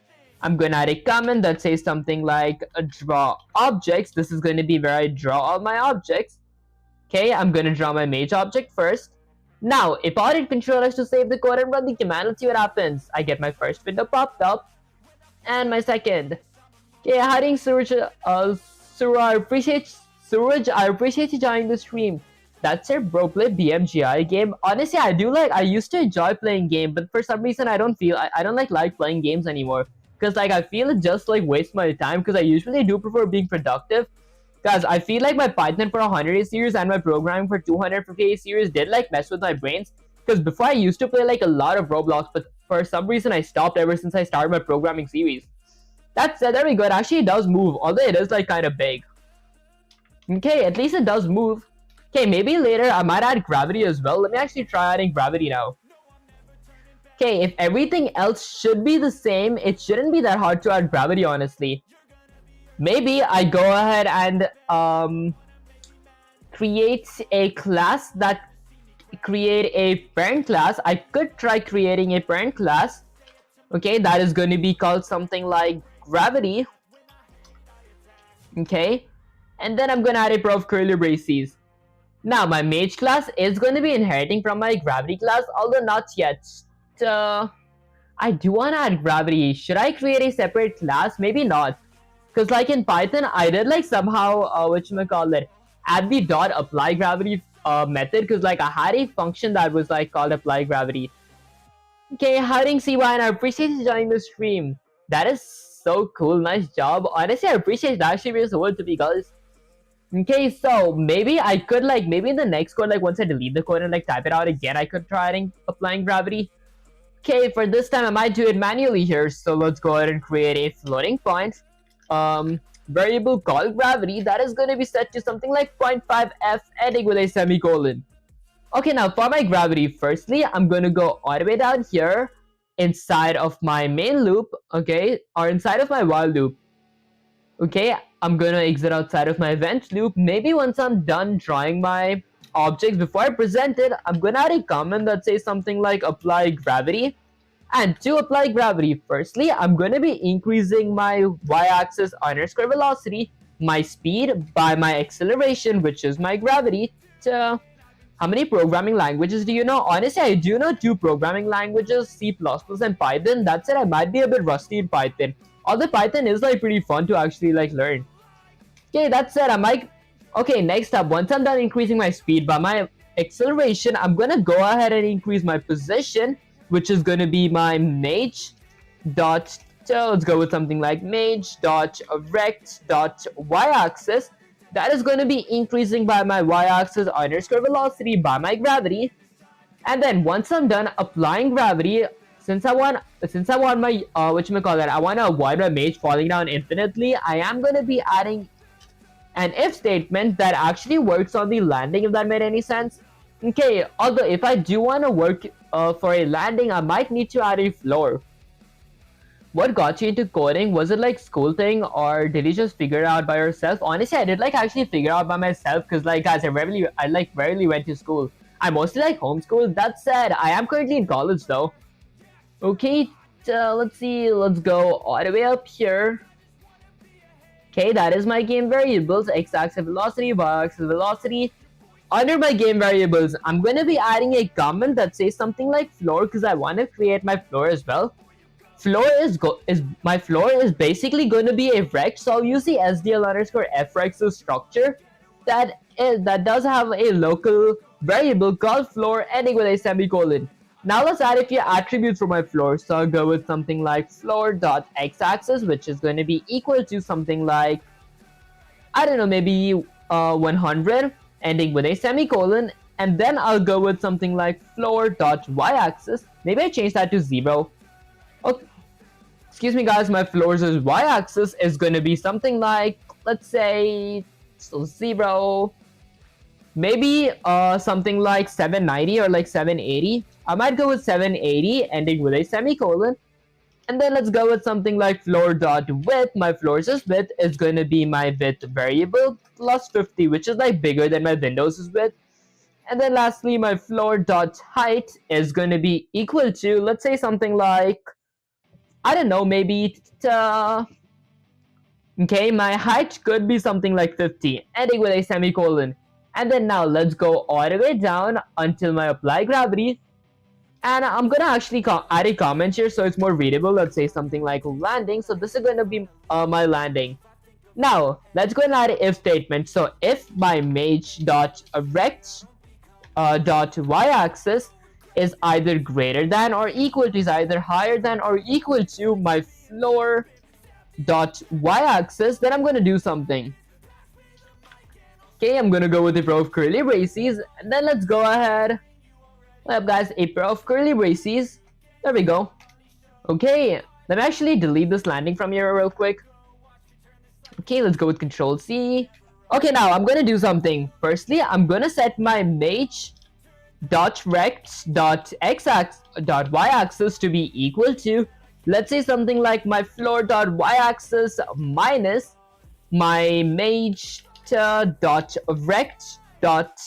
I'm gonna add a comment that says something like draw objects. This is gonna be where I draw all my objects. Okay, I'm gonna draw my mage object first. Now, if I hit Control X to save the code and run the command, let's see what happens. I get my first window popped up, and my second. Okay, hiding Suraj. Suraj, I appreciate you joining the stream. That's it, bro. Play BMGI game. Honestly, I used to enjoy playing game, but for some reason I don't like playing games anymore. Cause like I feel it just like wastes my time. Cause I usually do prefer being productive. Guys, I feel like my Python for 100 series and my programming for 250 series did like mess with my brains. Because before I used to play like a lot of Roblox, but for some reason I stopped ever since I started my programming series. That said, there we go. It actually does move, although it is like kind of big. Okay, at least it does move. Okay, maybe later I might add gravity as well. Let me actually try adding gravity now. Okay, if everything else should be the same, it shouldn't be that hard to add gravity, honestly. Maybe I go ahead and create a class that create a parent class. I could try creating a parent class. Okay, that is going to be called something like gravity. Okay, and then I'm going to add a pair of curly braces. Now my mage class is going to be inheriting from my gravity class, although not yet. I do want to add gravity. Should I create a separate class? Maybe not. Because like in Python, I did like somehow, add the dot apply gravity method. Because like I had a function that was like called apply gravity. Okay, hiding CY, and I appreciate you joining the stream. That is so cool. Nice job. Honestly, I appreciate that. Actually means the world to me, guys. Okay, so maybe I could like, maybe in the next code, like once I delete the code and like type it out again, I could try applying gravity. Okay, for this time I might do it manually here. So let's go ahead and create a floating point variable called gravity that is going to be set to something like 0.5f ending with a semicolon. Okay, now for my gravity, firstly I'm going to go all the way down here inside of my main loop, okay, or inside of my while loop. Okay, I'm going to exit outside of my event loop. Maybe once I'm done drawing my objects, before I present it, I'm going to add a comment that says something like apply gravity. And to apply gravity, firstly, I'm going to be increasing my y-axis underscore velocity, my speed by my acceleration, which is my gravity. So, how many programming languages do you know? Honestly, I do know 2 programming languages, C++ and Python. That's it, I might be a bit rusty in Python. Although Python is like pretty fun to actually like learn. Okay, that said, I might... Okay, next up, once I'm done increasing my speed by my acceleration, I'm going to go ahead and increase my position, which is going to be my mage dot, so let's go with something like mage dot rect dot y-axis. That is going to be increasing by my y-axis underscore velocity by my gravity. And then once I'm done applying gravity, since I want my I want to avoid my mage falling down infinitely, I am going to be adding an if statement that actually works on the landing, if that made any sense. Okay, although if I do want to work for a landing, I might need to add a floor. What got you into coding? Was it like school thing, or did you just figure it out by yourself? Honestly, I did like actually figure out by myself, because like guys, I rarely went to school. I mostly like homeschooled. That said, I am currently in college though. Okay, let's see, let's go all the way up here. Okay, that is my game variables, x-axis velocity, y-axis velocity. Under my game variables, I'm going to be adding a comment that says something like floor because I want to create my floor as well. My floor is basically going to be a rect, so I'll use the SDL underscore frect structure that does have a local variable called floor ending with a semicolon. Now let's add a few attributes for my floor. So I'll go with something like floor.x-axis, which is going to be equal to something like, I don't know, maybe 100 ending with a semicolon. And then I'll go with something like floor.y-axis. Maybe I change that to 0. Okay. Excuse me guys, my floor's y-axis is going to be something like, let's say, so 0. Maybe something like 790 or like 780. I might go with 780 ending with a semicolon. And then let's go with something like floor.width. My floor's width is going to be my width variable plus 50, which is like bigger than my window's width. And then lastly, my floor.height is going to be equal to, let's say something like, I don't know, maybe okay, my height could be something like 50, ending with a semicolon. And then now let's go all the way down until my apply gravity. And I'm gonna actually add a comment here so it's more readable. Let's say something like landing. So this is gonna be my landing. Now let's go and add an if statement. So if my mage dot rect dot y-axis is either greater than or equal to, is either higher than or equal to my floor dot y-axis, then I'm gonna do something. Okay, I'm gonna go with a pair of curly braces, and then let's go ahead. What up guys, a pair of curly braces. There we go. Okay, let me actually delete this landing from here real quick. Okay, let's go with Control C. Okay, now I'm gonna do something. Firstly, I'm gonna set my mage dot rect dot x-axis dot y-axis to be equal to, let's say something like my floor dot y-axis minus my mage dot rect dot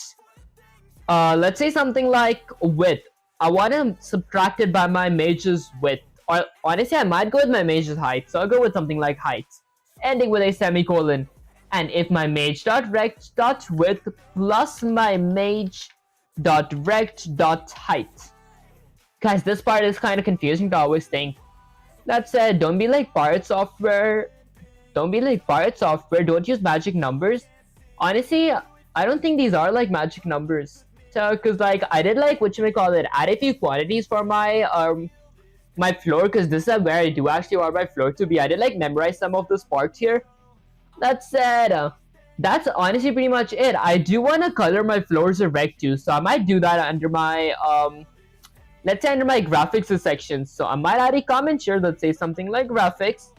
let's say something like width. I want to subtract it by my mage's width, or honestly I might go with my mage's height, so I'll go with something like height ending with a semicolon. And if my mage dot rect dot width plus my mage dot rect dot height. Guys, this part is kind of confusing to always think. That said, don't be like Pirate Software. Don't use magic numbers. Honestly, I don't think these are like magic numbers. So, cause like I did like add a few quantities for my my floor, because this is where I do actually want my floor to be. I did like memorize some of the parts here. That said, that's honestly pretty much it. I do want to color my floors a rect too, so I might do that under my let's say under my graphics section. So I might add a comment here that says something like graphics.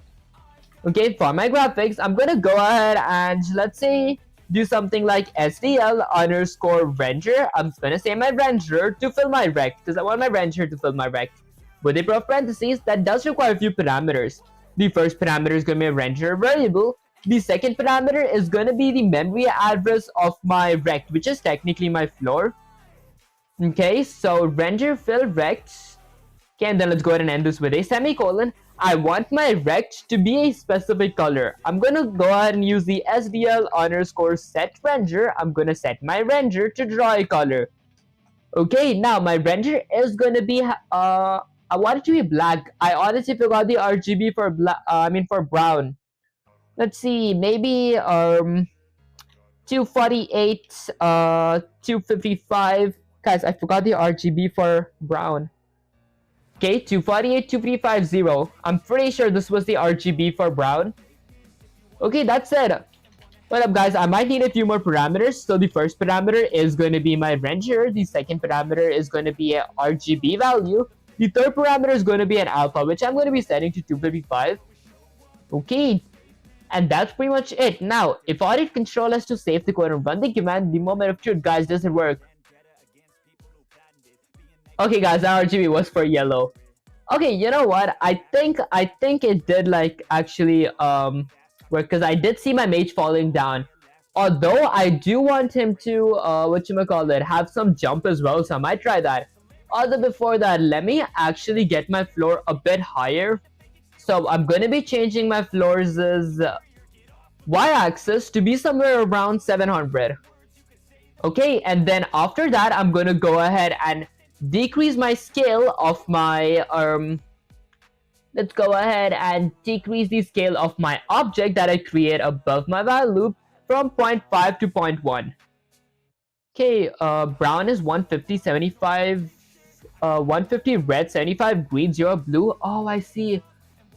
Okay, for my graphics, I'm gonna go ahead and let's say do something like SDL underscore render. I'm gonna say my render to fill my rect, because I want my render to fill my rect. With a pair of parentheses, that does require a few parameters. The first parameter is gonna be a render variable. The second parameter is gonna be the memory address of my rect, which is technically my floor. Okay, so render fill rect. Okay, and then let's go ahead and end this with a semicolon. I want my rect to be a specific color. I'm gonna go ahead and use the SDL underscore set render. I'm gonna set my render to draw a color. Okay, now my render is gonna be I want it to be black. I honestly forgot the RGB for for brown. Let's see, maybe 248 255. Guys, I forgot the RGB for brown. Okay, 248 2350. I'm pretty sure this was the RGB for brown. Okay, that's it. What up guys, I might need a few more parameters. So the first parameter is going to be my render. The second parameter is going to be a RGB value. The third parameter is going to be an alpha, which I'm going to be setting to 255. Okay, and that's pretty much it. Now, if I hit Control S to save the code and run the command, the moment of truth, guys, doesn't work. Okay, guys, that RGB was for yellow. Okay, you know what? I think it did like actually work, because I did see my mage falling down. Although I do want him to have some jump as well, so I might try that. Although before that, let me actually get my floor a bit higher. So I'm gonna be changing my floors y-axis to be somewhere around 700. Okay, and then after that, I'm gonna go ahead and decrease my scale of my let's go ahead and decrease the scale of my object that I create above my while loop from 0.5 to 0.1. Okay, brown is 150, 75, 150 red, 75 green, 0 blue. Oh, I see.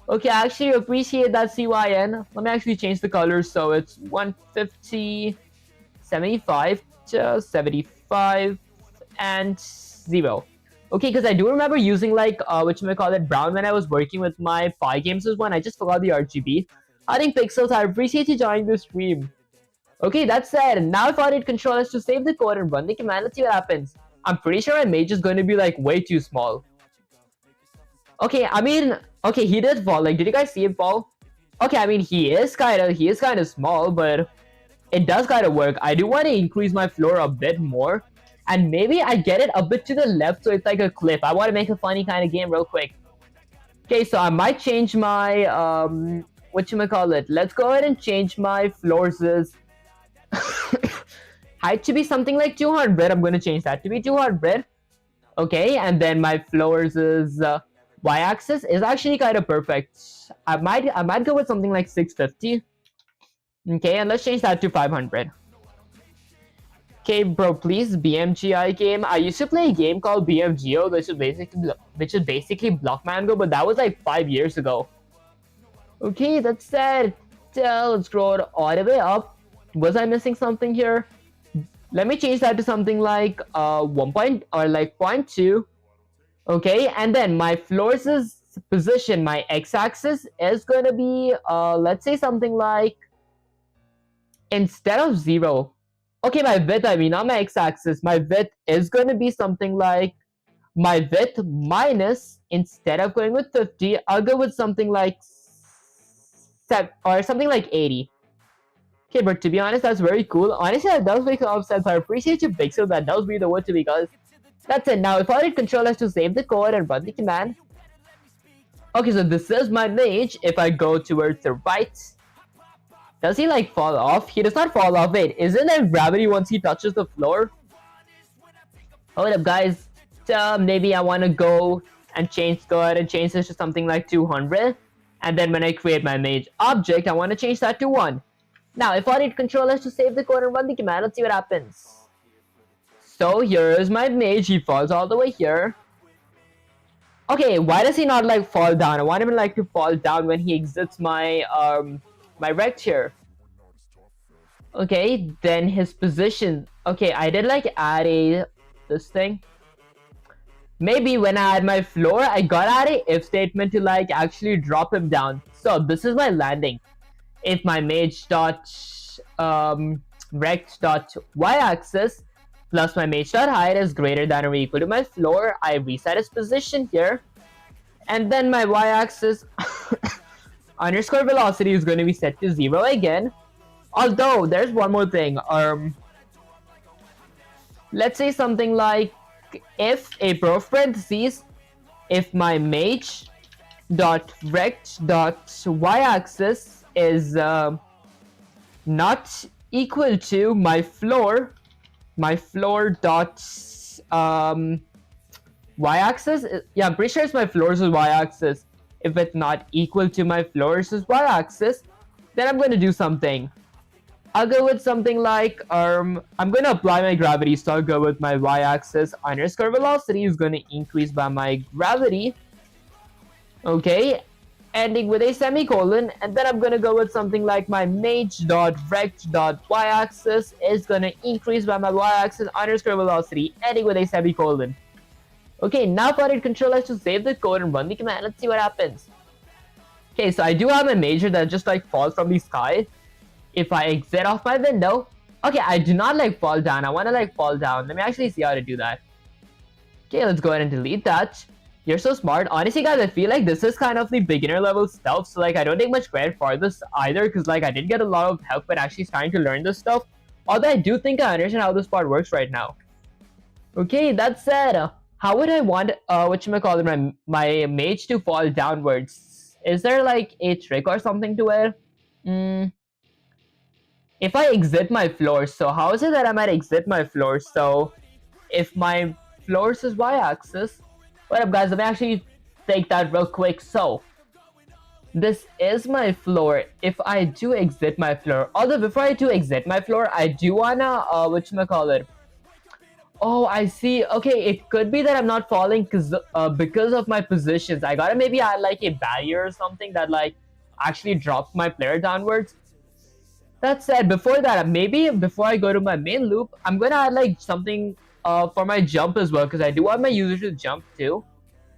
Okay, I actually appreciate that CYN. Let me actually change the colors so it's 150, 75 to 75 and 0. Okay, because I do remember using like whatchamacallit brown when I was working with my Pi Games one. I just forgot the RGB. I think Pixels, I appreciate you joining the stream. Okay, that said, now if I need controllers to save the code and run the command, let's see what happens. I'm pretty sure my mage is going to be like way too small. Okay, I mean, okay, he did fall. Like, did you guys see him fall? Okay, I mean, he is kind of small, but it does kind of work. I do want to increase my floor a bit more, and maybe I get it a bit to the left so it's like a cliff. I want to make a funny kind of game real quick. Okay, so I might change my whatchamacallit. Let's go ahead and change my floors' height to be something like 200. I'm going to change that to be 200. Okay, and then my floors' y-axis is actually kind of perfect. I might go with something like 650. Okay, and let's change that to 500. Okay, bro, please BMGI game. I used to play a game called BMGO, which is basically Block Mango, but that was like 5 years ago. Okay, that's said. Let's scroll all the way up. Was I missing something here? Let me change that to something like 1 point or like 0.2. Okay, and then my floors' position, my x-axis is going to be let's say something like, instead of 0, okay, my width, I mean not my x-axis, my width is going to be something like my width minus, instead of going with 50, I'll go with something like 7 or something like 80. Okay, but to be honest, that's very cool. Honestly, that does make a lot of sense. I appreciate you, Pixel. That does be the word to, because that's it. Now, if I need controllers to save the code and run the command. Okay, so this is my mage. If I go towards the right, does he like fall off? He does not fall off. Wait, isn't there gravity once he touches the floor? Hold up, guys. Maybe I want to go ahead and change this to something like 200. And then when I create my mage object, I want to change that to 1. Now, if I need controllers to save the code and run the command, let's see what happens. So here is my mage. He falls all the way here. Okay, why does he not like fall down? I want him like to fall down when he exits my my rect here. Okay, then his position. Okay, I did like add this thing. Maybe when I add my floor, I got add a if statement to like actually drop him down. So this is my landing. If my mage dot rect dot y-axis plus my mage dot height is greater than or equal to my floor, I reset his position here, and then my y-axis underscore velocity is going to be set to 0 again. Although there's one more thing. Let's say something like, if a parentheses, if my mage dot rect dot y-axis is not equal to my floor dot y-axis. Yeah, I'm pretty sure it's my floor's y-axis. If it's not equal to my floor's y-axis, then I'm going to do something. I'll go with something like I'm going to apply my gravity, so I'll go with my y-axis underscore velocity is going to increase by my gravity. Okay, ending with a semicolon, and then I'm going to go with something like my mage dot rect dot y-axis is going to increase by my y-axis underscore velocity, ending with a semicolon. Okay, now for it controllers to save the code and run the command. Let's see what happens. Okay, so I do have a major that just like falls from the sky. If I exit off my window, okay, I do not like fall down. I want to like fall down. Let me actually see how to do that. Okay, let's go ahead and delete that. You're so smart. Honestly, guys, I feel like this is kind of the beginner level stuff. So like, I don't take much credit for this either, because like I did get a lot of help when actually starting to learn this stuff. Although I do think I understand how this part works right now. Okay, that said, how would I want my mage to fall downwards? Is there like a trick or something to it? if I exit my floor, so how is it that I might exit my floor? So if my floor is y-axis, what up guys, let me actually take that real quick. So this is my floor. If I do exit my floor, although before I do exit my floor, I do wanna whatchamacallit. Oh, I see. Okay, it could be that I'm not falling because of my positions. I gotta maybe add like a barrier or something that like actually drops my player downwards. That said, before that, maybe before I go to my main loop, I'm gonna add like something for my jump as well, because I do want my user to jump too.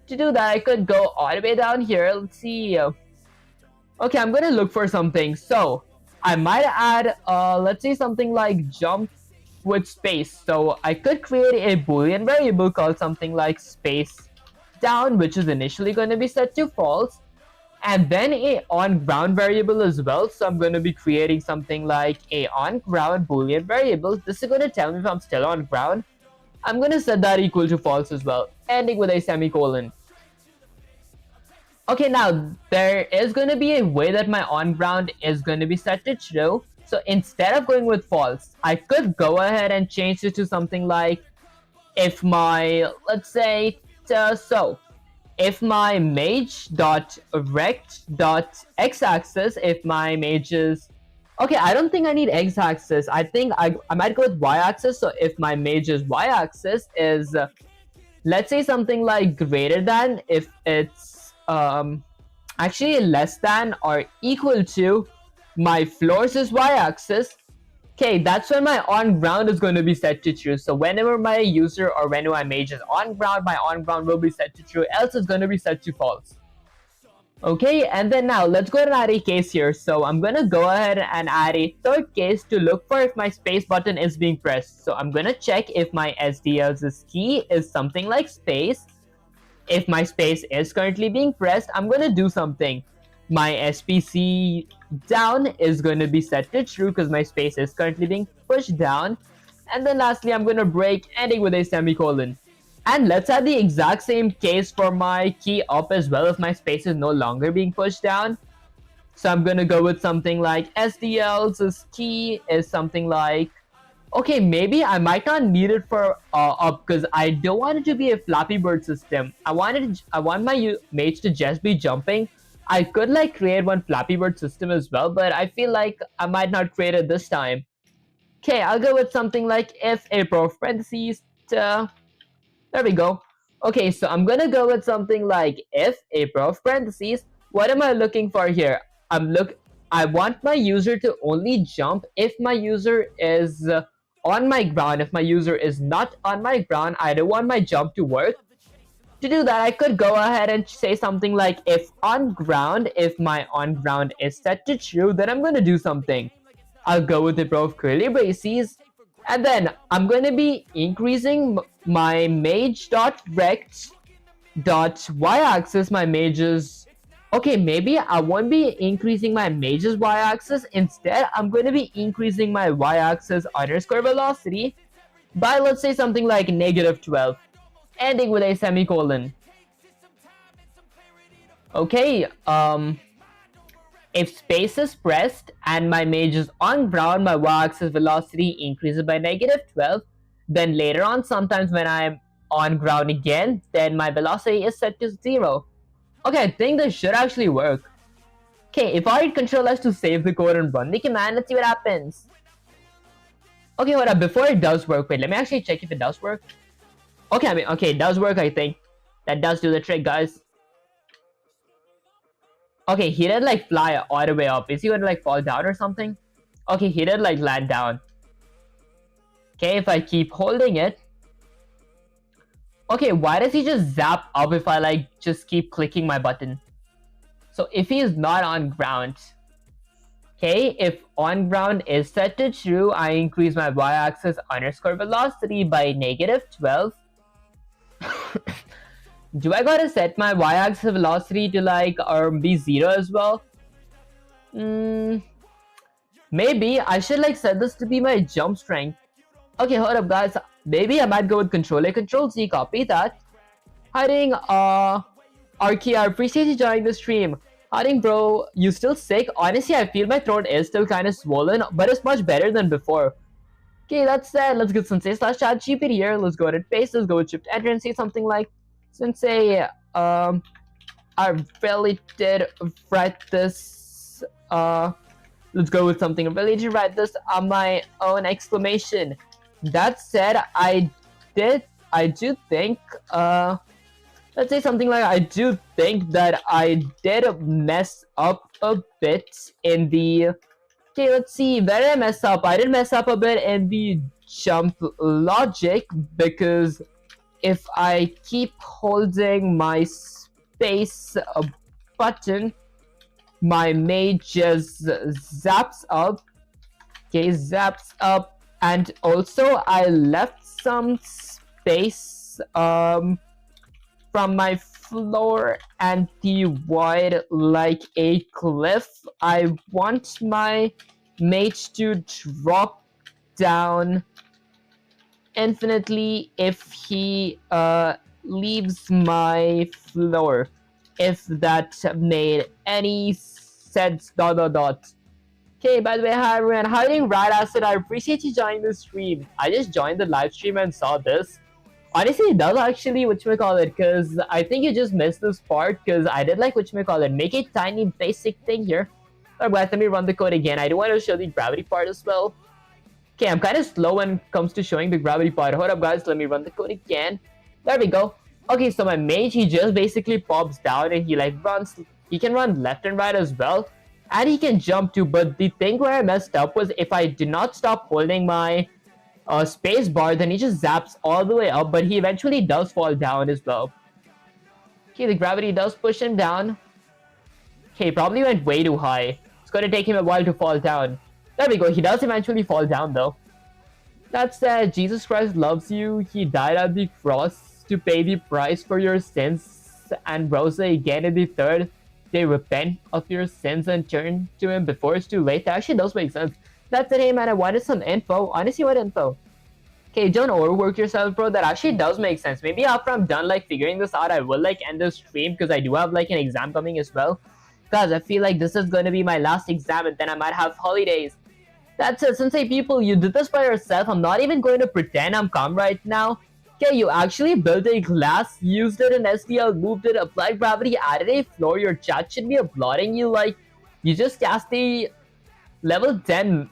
To do that, I could go all the way down here. Let's see. Okay, I'm gonna look for something. So I might add, let's say something like jump with space. So I could create a boolean variable called something like space down, which is initially going to be set to false, and then a on ground variable as well. So I'm going to be creating something like a on ground boolean variable. This is going to tell me if I'm still on ground. I'm going to set that equal to false as well, ending with a semicolon. Okay, now there is going to be a way that my on ground is going to be set to true. So instead of going with false, I could go ahead and change it to something like if my, let's say, so if my mage dot rect dot x-axis, if my mage is, okay, I don't think I need x-axis. I think I might go with y-axis. So if my mage's y-axis is, let's say something like greater than, if it's actually less than or equal to my floors is y-axis, okay, that's when my on ground is going to be set to true. So whenever my user or whenever my mage is on ground, my on ground will be set to true, else it's going to be set to false. Okay, and then now let's go and add a case here. So I'm going to go ahead and add a third case to look for if my space button is being pressed. So I'm going to check if my SDL's key is something like space. If my space is currently being pressed, I'm going to do something. My SPC down is going to be set to true because my space is currently being pushed down. And then lastly, I'm going to break, ending with a semicolon. And let's add the exact same case for my key up as well if my space is no longer being pushed down. So I'm going to go with something like SDL's key is something like, okay, maybe I might not need it for up because I don't want it to be a Flappy Bird system. I want my mage to just be jumping. I could like create one Flappy Bird system as well, but I feel like I might not create it this time. Okay, I'll go with something like if a prof parentheses. There we go. Okay, so I'm gonna go with something like if a prof parentheses. What am I looking for here? I want my user to only jump if my user is on my ground. If my user is not on my ground, I don't want my jump to work. To do that, I could go ahead and say something like if on ground, if my on ground is set to true, then I'm going to do something. I'll go with the row of curly braces, and then I'm going to be increasing my mage dot rect dot y-axis, my mage's. Okay, maybe I won't be increasing my mage's y-axis. Instead, I'm going to be increasing my y-axis underscore velocity by, let's say, something like -12, ending with a semicolon. Okay, if space is pressed and my mage is on ground, my y-axis velocity increases by -12. Then later on, sometimes when I'm on ground again, then my velocity is set to 0. Okay, I think this should actually work. Okay, if I hit Ctrl S to save the code and run the command, let's see what happens. Okay, hold up, before it does work, wait, let me actually check if it does work. Okay, okay, it does work, I think. That does do the trick, guys. Okay, he didn't like fly all the way up. Is he gonna like fall down or something? Okay, he did like land down. Okay, if I keep holding it. Okay, why does he just zap up if I like just keep clicking my button? So if he is not on ground. Okay, if on ground is set to true, I increase my y-axis underscore velocity by -12. Do I gotta set my y-axis velocity to like be 0 as well? Maybe I should like set this to be my jump strength. Okay, hold up guys. Maybe I might go with Control-A, Control-Z, copy that. Hiding, Arky, I appreciate you joining the stream. Howdy, bro. You still sick? Honestly, I feel my throat is still kind of swollen, but it's much better than before. Okay, that said, let's get Sensei slash chat GPT here. Let's go ahead and paste. Let's go with shift enter and say something like, Sensei, I really did write this. Let's go with something. I really did write this on my own exclamation. That said, I do think, let's say something like, I do think that I did mess up a bit in the, okay, let's see, where did I mess up? I did mess up a bit in the jump logic, because if I keep holding my space button, my mage just zaps up. Okay, zaps up, and also I left some space from my floor and the void like a cliff. I want my mage to drop down infinitely if he leaves my floor. If that made any sense. ... Okay, by the way, hi everyone. How are you doing, Rad Acid? I appreciate you joining the stream. I just joined the live stream and saw this. Honestly, it does actually, whatchamacallit, because I think you just missed this part, because I did like, whatchamacallit, make a tiny basic thing here. Alright, let me run the code again. I do want to show the gravity part as well. Okay, I'm kind of slow when it comes to showing the gravity part. Hold up, guys, let me run the code again. There we go. Okay, so my mage, he just basically pops down and he like runs. He can run left and right as well. And he can jump too, but the thing where I messed up was if I did not stop holding my space bar, then he just zaps all the way up, but he eventually does fall down as well. Okay, the gravity does push him down. Okay, probably went way too high. It's gonna take him a while to fall down. There we go, he does eventually fall down though. That said, Jesus Christ loves you. He died at the cross to pay the price for your sins and rose again in the third day. Repent of your sins and turn to him before it's too late. That actually does make sense. That's it, hey man, I wanted some info. Honestly, what info? Okay, don't overwork yourself, bro. That actually does make sense. Maybe after I'm done like figuring this out, I will like end the stream, because I do have like an exam coming as well. Guys, I feel like this is going to be my last exam and then I might have holidays. That's it, Sensei people, you did this by yourself. I'm not even going to pretend I'm calm right now. Okay, you actually built a glass, used it in SDL, moved it, applied gravity, added a floor. Your chat should be applauding you like you just cast a level 10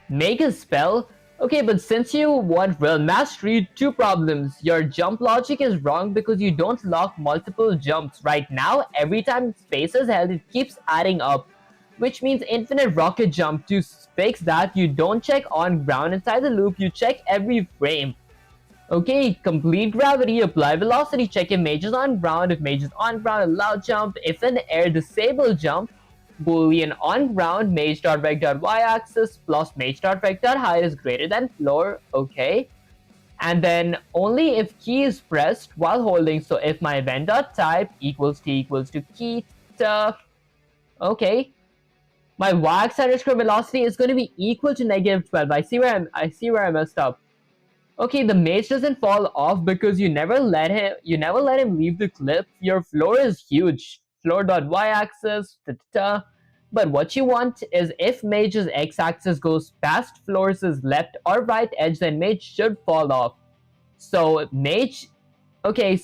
mega spell. Okay, but since you want real mastery, two problems. Your jump logic is wrong because you don't lock multiple jumps. Right now, every time space is held, it keeps adding up, which means infinite rocket jump. To fix that, you don't check on ground inside the loop, you check every frame. Okay, complete gravity, apply velocity, check if mage is on ground. If mage is on ground, allow jump. If in the air, disable jump. Boolean on ground, mage.rect.y-axis plus mage.rect.height is greater than floor. Okay. And then only if key is pressed while holding. So if my event.type equals t equals to key, okay. My y-axis underscore velocity is going to be equal to negative 12. I see where I messed up. Okay, the mage doesn't fall off because you never let him leave the cliff. Your floor is huge. Floor.y-axis, but what you want is if mage's x-axis goes past floor's left or right edge, then mage should fall off. So mage, okay,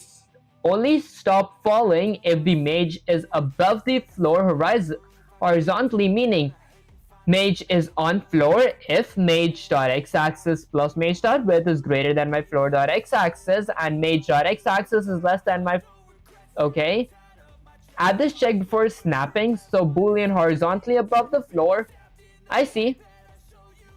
only stop falling if the mage is above the floor horizontally, meaning mage is on floor if mage.x-axis plus mage.width is greater than my floor.x-axis and mage.x-axis is less than my... Okay. Add this check before snapping, so boolean horizontally above the floor. I see.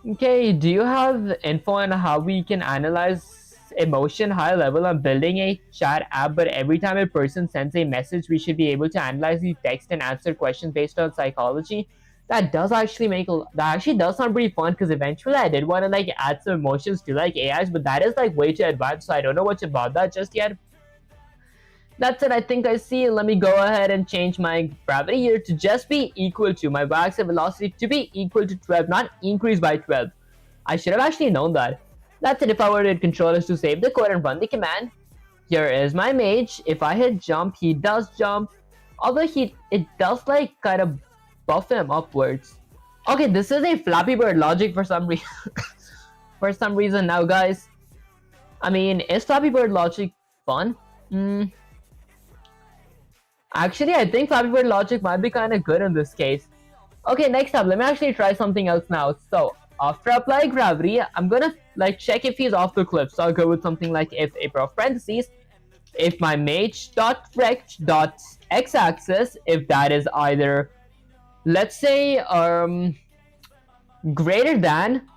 Okay, do you have info on how we can analyze emotion high level? I'm building a chat app, but every time a person sends a message, we should be able to analyze the text and answer questions based on psychology. That actually does sound pretty fun, because eventually I did want to like add some emotions to like AIs, but that is like way too advanced, so I don't know much about that just yet. That's it, I think I see. Let me go ahead and change my gravity here to just be equal to my y-axis velocity to be equal to 12, not increase by 12. I should have actually known that. That's it. If I were to hit control is to save the code and run the command. Here is my mage. If I hit jump, he does jump. Although it does like kind of buff him upwards. Okay, this is a Flappy Bird logic for some reason. For some reason now, guys. I mean, is Flappy Bird logic fun? Actually, I think Flappy Bird logic might be kind of good in this case. Okay, next up, let me actually try something else now. So, after applying gravity, I'm gonna like check if he's off the cliff. So I'll go with something like if a pair of parentheses, if my mage dot rect dot x-axis, if that is either, let's say, greater than.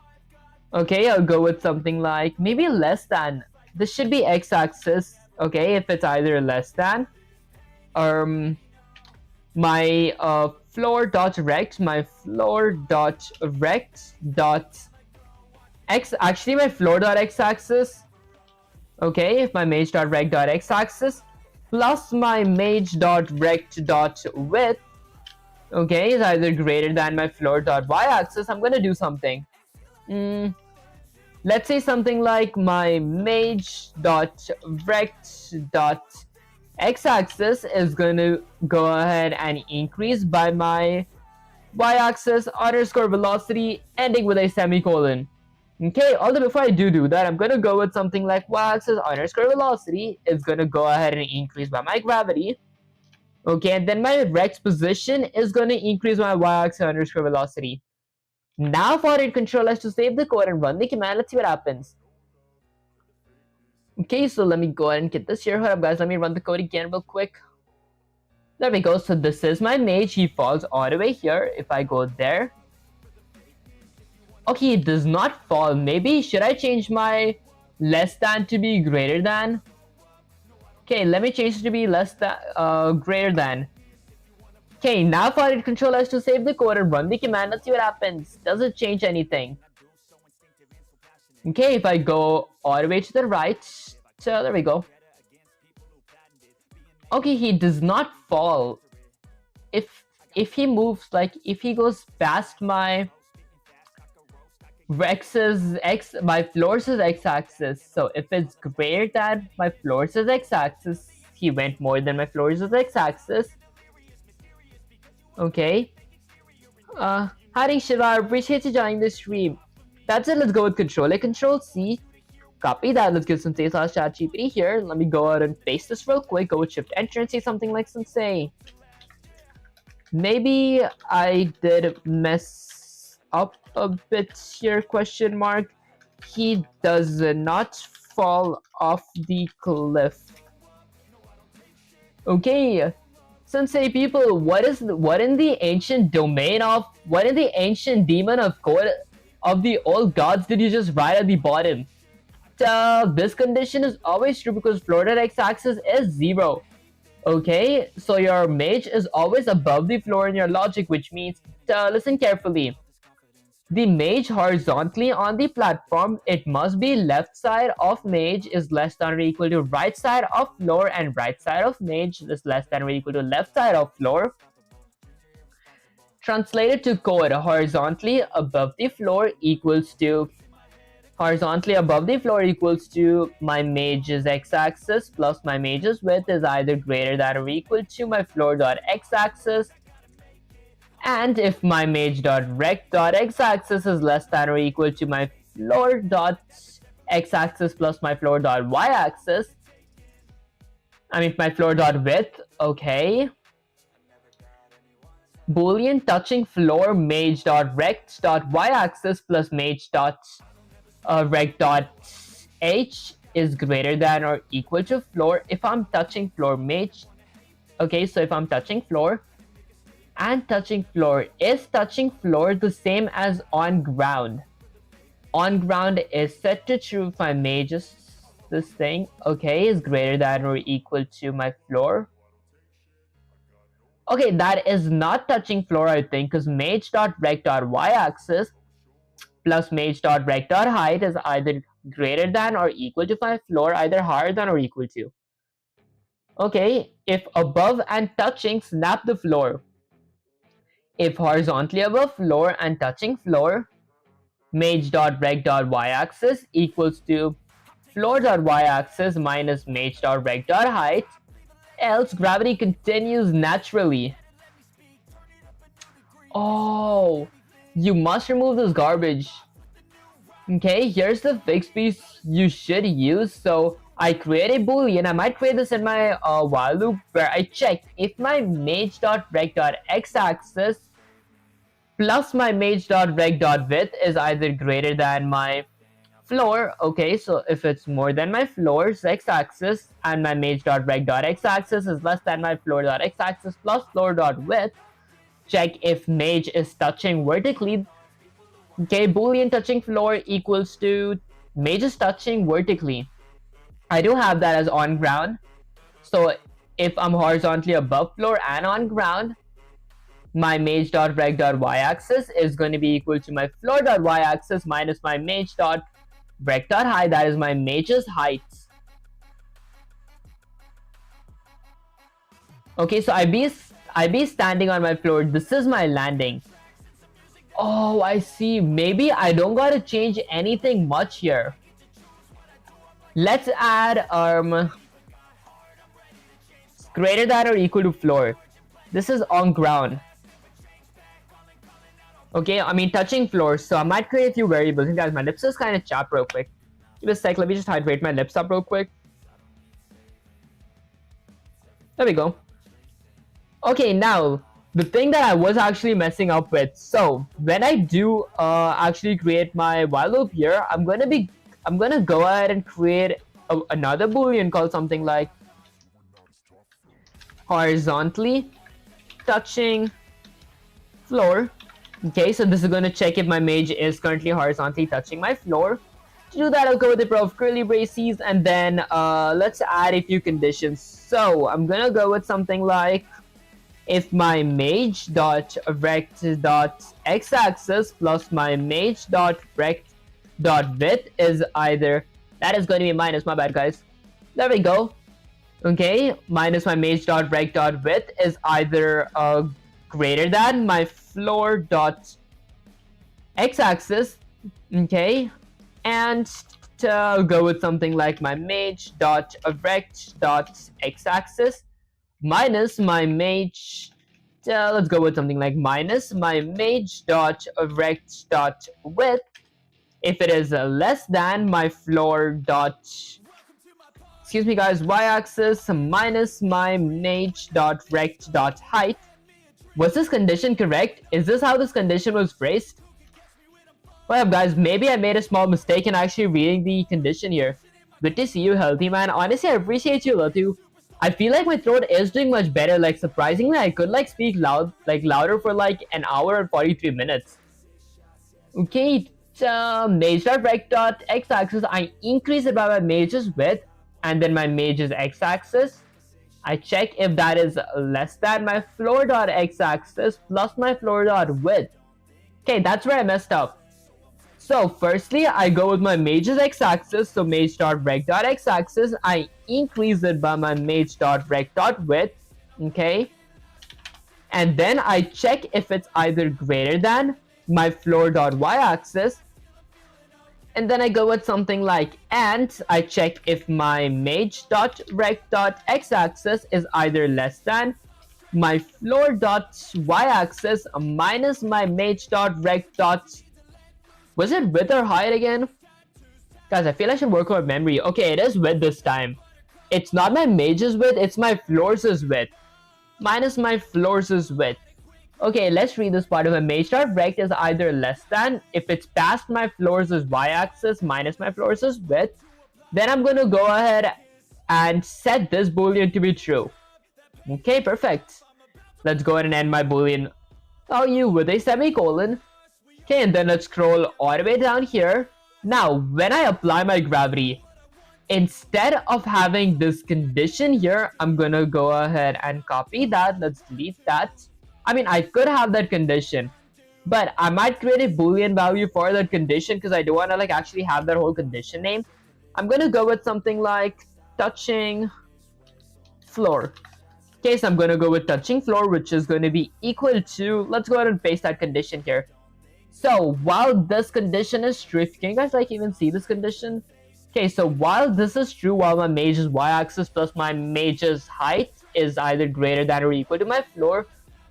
Okay, I'll go with something like maybe less than. This should be x-axis. Okay, if it's either less than, my floor dot rect, my floor dot rect dot x. Actually, my floor dot x-axis. Okay, if my mage dot rect dot x-axis plus my mage dot rect dot width, okay, is either greater than my floor dot y-axis, I'm gonna do something. Let's say something like my mage dot rect dot x-axis is gonna go ahead and increase by my y-axis underscore velocity ending with a semicolon. Okay, although before I do that, I'm gonna go with something like y-axis underscore velocity is gonna go ahead and increase by my gravity. Okay, and then my rect position is gonna increase my y-axis underscore velocity. Now for it control us to save the code and run the command. Let's see what happens. Okay, so let me go ahead and get this here. Hold up, guys. Let me run the code again real quick. There we go. So this is my mage. He falls all the way here. If I go there. Okay, it does not fall. Maybe should I change my less than to be greater than? Okay, let me change it to be less than greater than. Okay, now for it control us to save the code and run the command. Let's see what happens. Does it change anything? Okay, if I go all the way to the right, so there we go. Okay, he does not fall. If he moves, like if he goes past my my floor's x-axis. So if it's greater than my floor's x-axis, he went more than my floor's x-axis. Okay. Howdy Shiva, appreciate you joining the stream. That's it, let's go with control A, control C. Copy that, let's get Sensei slash ChatGPT here. Let me go ahead and paste this real quick, go with Shift Enter and say something like Sensei. Maybe I did mess up a bit here, question mark. He does not fall off the cliff. Okay, Sensei people, what in the ancient demon of code of the old gods did you just write at the bottom? This condition is always true because floor x-axis is 0. Okay, so your mage is always above the floor in your logic, which means, listen carefully. The mage horizontally on the platform, it must be left side of mage is less than or equal to right side of floor, and right side of mage is less than or equal to left side of floor. Translated to code, horizontally above the floor equals to my mage's x-axis plus my mage's width is either greater than or equal to my floor.x-axis. And if my mage.rect.x-axis is less than or equal to my floor.x-axis plus my floor.y-axis, I mean my floor.width, okay. Boolean touching floor mage.rect.y-axis plus mage.rect.h is greater than or equal to floor if I'm touching floor mage. Okay, so if I'm touching floor, and touching floor, is touching floor the same as on ground? On ground is set to true if my mage is this thing, okay, is greater than or equal to my floor. Okay, that is not touching floor, I think, because mage.rect.y-axis plus mage.rect.height is either greater than or equal to my floor, either higher than or equal to. Okay, if above and touching, snap the floor. If horizontally above floor and touching floor, mage.rect.y-axis equals to floor.y-axis minus mage.rect.height. else gravity continues naturally. Oh, you must remove this garbage. Okay, here's the fixed piece you should use. So I create a boolean. I might create this in my while loop where I check if my mage.rect.x-axis plus my mage.rect.width is either greater than my floor. Okay, so if it's more than my floor's x-axis and my mage.rect.x-axis is less than my floor.x-axis plus floor.width, check if mage is touching vertically. Okay, boolean touching floor equals to mage is touching vertically. I do have that as on ground. So if I'm horizontally above floor and on ground, my mage.rect.y-axis is going to be equal to my floor.y-axis minus my mage.rect.height. That is my mage's height. Okay, so I be standing on my floor. This is my landing. Oh, I see. Maybe I don't gotta change anything much here. Let's add greater than or equal to floor. This is on ground. Okay, I mean touching floor. So I might create a few variables. And guys, my lips is kind of chapped real quick. Give me a sec. Let me just hydrate my lips up real quick. There we go. Okay, now the thing that I was actually messing up with. So when I do actually create my while loop here, I'm gonna go ahead and create another boolean called something like horizontally touching floor. Okay, so this is gonna check if my mage is currently horizontally touching my floor. To do that, I'll go with the pair of curly braces, and then let's add a few conditions. So I'm gonna go with something like if my mage.rect.x-axis plus my mage.rect.width is either, that is going to be minus, my bad guys. There we go. Okay, minus my mage.rect.width is either greater than my floor.x-axis. Okay, and to go with something like my mage.rect.x-axis minus my mage, let's go with something like minus my mage.rect.width if it is less than my floor excuse me guys, y-axis minus my mage.rect.height. Was this condition correct? Is this how this condition was phrased? Well guys, maybe I made a small mistake in actually reading the condition here. Good to see you, healthy man. Honestly, I appreciate you a lot too. I feel like my throat is doing much better. Like surprisingly, I could like speak louder for like an hour and 43 minutes. Okay, mage.rect.x-axis, I increase it by my mage's width, and then my mage's x-axis. I check if that is less than my floor.x-axis plus my floor.width. Okay, that's where I messed up. So firstly, I go with my mage's x-axis, so mage.rect.x-axis, I increase it by my mage.rect.width, okay? And then I check if it's either greater than my floor.y-axis, and then I go with something like and I check if my mage.rect.x-axis is either less than my floor.y-axis minus my mage.rect. Was it width or height again? Guys, I feel I should work on memory. Okay, it is width this time. It's not my mage's width, it's my floor's width. Minus my floor's width. Okay, let's read this part. If my mage.rect is either less than, if it's past my floor's y-axis minus my floor's width, then I'm gonna go ahead and set this boolean to be true. Okay, perfect. Let's go ahead and end my boolean value with a semicolon. Okay, and then let's scroll all the way down here. Now, when I apply my gravity, instead of having this condition here, I'm gonna go ahead and copy that. Let's delete that. I mean, I could have that condition, but I might create a boolean value for that condition because I don't want to like actually have that whole condition name. I'm gonna go with something like touching floor. Okay, so I'm gonna go with touching floor, which is going to be equal to, let's go ahead and paste that condition here. So while this condition is true, can you guys like even see this condition? Okay, so while this is true, while my mage's y-axis plus my mage's height is either greater than or equal to my floor,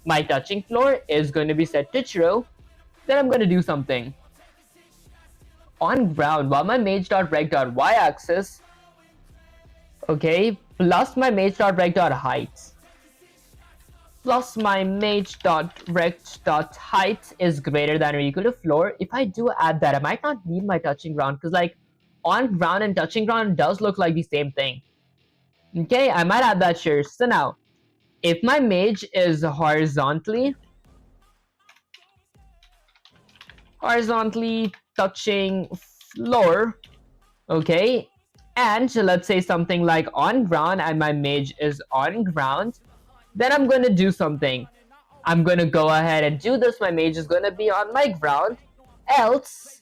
my touching floor is going to be set to true, then I'm going to do something. On ground, while my mage.rect.y-axis, okay, plus my mage.rect.height, plus my mage.rect.height is greater than or equal to floor. If I do add that, I might not need my touching ground, because like on ground and touching ground does look like the same thing. Okay, I might add that here. So now, if my mage is horizontally touching floor, okay, and let's say something like on ground and my mage is on ground, then I'm going to do something. I'm going to go ahead and do this. My mage is going to be on my ground. Else,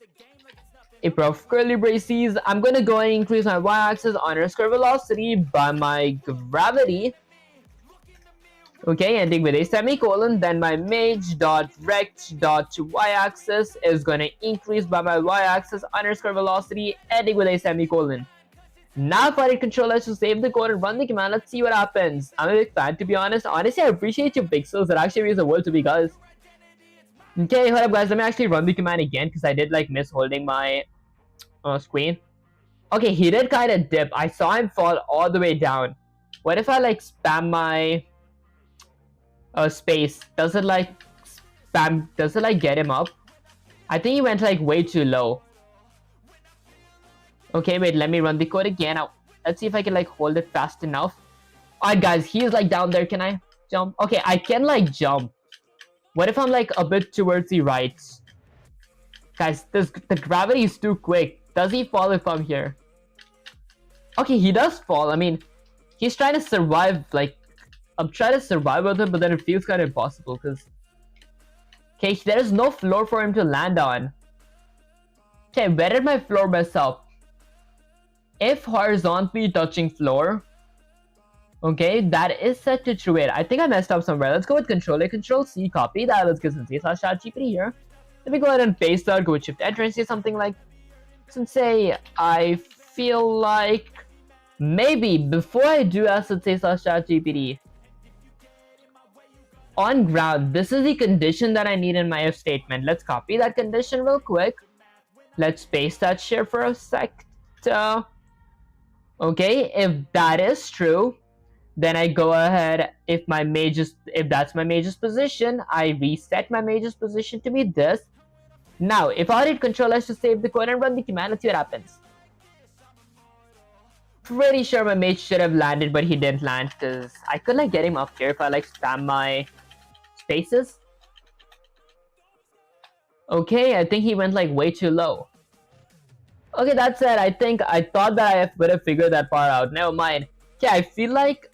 a pair of curly braces, I'm going to go and increase my y-axis underscore velocity by my gravity. Okay, ending with a semicolon. Then my mage.rect.y-axis is going to increase by my y-axis underscore velocity, ending with a semicolon. Now if I hit Control S to save the code and run the command, let's see what happens. I'm a big fan, to be honest. Honestly, I appreciate your pixels. It actually means the world to me, guys. Okay, hold up, guys. Let me actually run the command again, because I did like miss holding my screen. Okay, he did kind of dip. I saw him fall all the way down. What if I like spam my space? Does it like spam? Does it like get him up? I think he went like way too low. Okay, wait, let me run the code again. Now, let's see if I can like hold it fast enough. Alright, guys, he is like down there. Can I jump? Okay, I can like jump. What if I'm like a bit towards the right? Guys, the gravity is too quick. Does he fall if I'm here? Okay, he does fall. I mean, he's trying to survive. Like, I'm trying to survive with him, but then it feels kind of impossible because... Okay, there is no floor for him to land on. Okay, where did my floor mess up? If horizontally touching floor, okay, that is set to true. Wait, I think I messed up somewhere. Let's go with Control-C, copy that. Let's get some C/ChatGPT here. Let me go ahead and paste that, go with Shift-Enter and say something like, let's say, I feel like maybe before I do as let's say /ChatGPT, on ground, this is the condition that I need in my if statement. Let's copy that condition real quick. Let's paste that here for a sec. Okay, if that is true, then I go ahead, if that's my mage's position, I reset my mage's position to be this. Now, if I hit Control S to save the code and run the command, let's see what happens. Pretty sure my mage should have landed, but he didn't land because I could like get him up here if I like spam my spaces. Okay, I think he went like way too low. Okay, that's it. I thought that I would have figured that part out. Never mind. Yeah, I feel like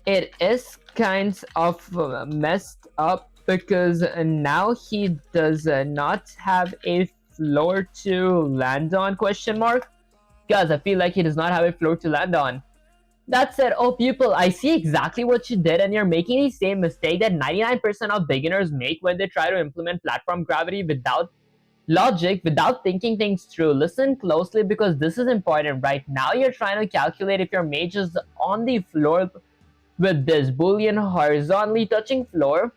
it is kind of messed up because now he does not have a floor to land on, question mark. Guys, I feel like he does not have a floor to land on. That said, oh people, I see exactly what you did and you're making the same mistake that 99% of beginners make when they try to implement platform gravity without logic, without thinking things through. Listen closely because this is important. Right now you're trying to calculate if your mage is on the floor with this boolean horizontally touching floor.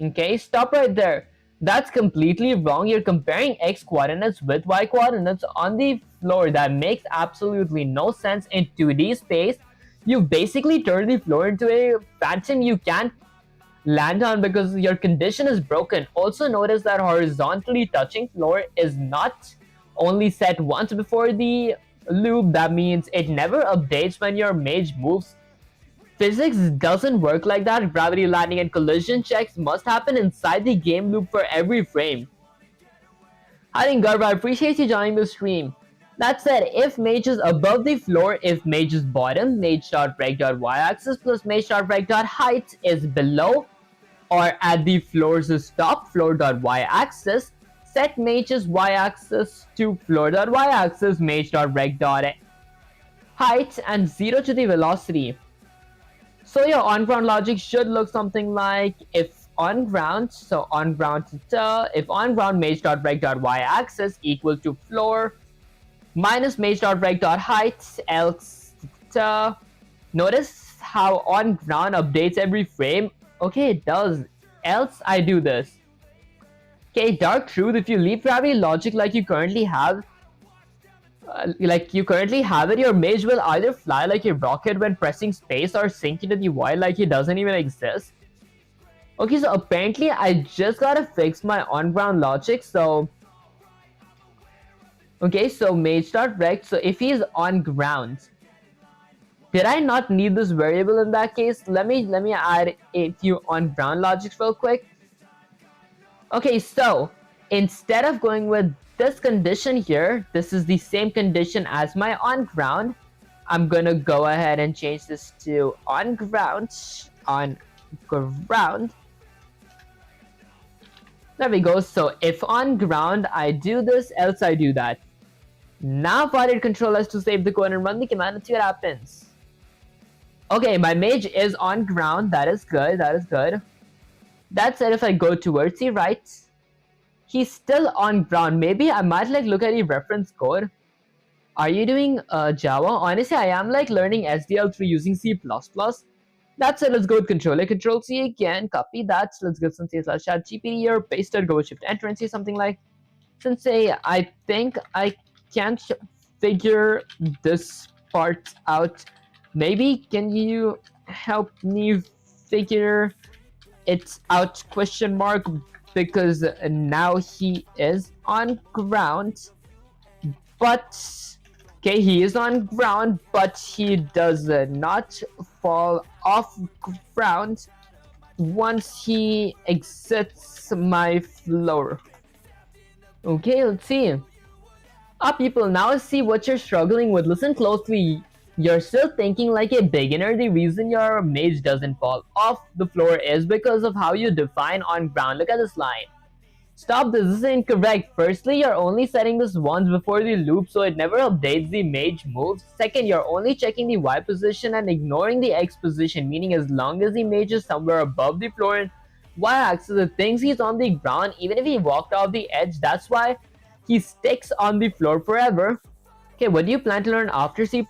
Okay, stop right there. That's completely wrong. You're comparing x coordinates with y coordinates on the floor. That makes absolutely no sense in 2D space. You basically turn the floor into a phantom you can't land on because your condition is broken. Also notice that horizontally touching floor is not only set once before the loop. That means it never updates when your mage moves. Physics doesn't work like that. Gravity landing and collision checks must happen inside the game loop for every frame. Hi Garba, I appreciate you joining the stream. That said, if mage is above the floor, if mage is bottom, mage.rect.y-axis plus mage.rect.height is below or at the floor's top, floor.y-axis, set mage's y-axis to floor.y-axis, mage.rect.height and 0 to the velocity. So your on-ground logic should look something like if on ground, so on ground if on ground mage.rect.y-axis equal to floor minus mage.rect.height, else notice how on ground updates every frame? Okay, it does. Else I do this. Okay, dark truth, if you leave gravity logic like you currently have, your mage will either fly like a rocket when pressing space or sink into the void like he doesn't even exist. Okay, so apparently I just gotta fix my on-ground logic, so... Okay, so mage.rect, so if he's on ground, did I not need this variable in that case? Let me add a few on-ground logics real quick. Okay, so instead of going with this condition here, this is the same condition as my on ground. I'm gonna go ahead and change this to on ground. There we go. So if on ground I do this, else I do that. Now voided control us to save the code and run the command and see what happens. Okay, my mage is on ground. That is good. That is good. That said, if I go towards the right, he's still on ground. Maybe I might like look at the reference code. Are you doing Java? Honestly, I am like learning SDL3 using C++. That's it. Let's go with controller. Control C again. Copy that. Let's get some C/chat GPT here. Paste it. Go with Shift Enter and say something like, Sensei, I think I can't figure this part out. Maybe can you help me figure it out? Question mark. Because now he is on ground, but okay, he is on ground, but he does not fall off ground once he exits my floor. Okay, let's see. People, now see what you're struggling with. Listen closely. You're still thinking like a beginner. The reason your mage doesn't fall off the floor is because of how you define on ground. Look at this line. Stop, this is incorrect. Firstly, you're only setting this once before the loop, so it never updates the mage moves. Second, you're only checking the Y position and ignoring the X position, meaning as long as the mage is somewhere above the floor and Y axis, it thinks he's on the ground even if he walked off the edge. That's why he sticks on the floor forever. Okay, what do you plan to learn after C++?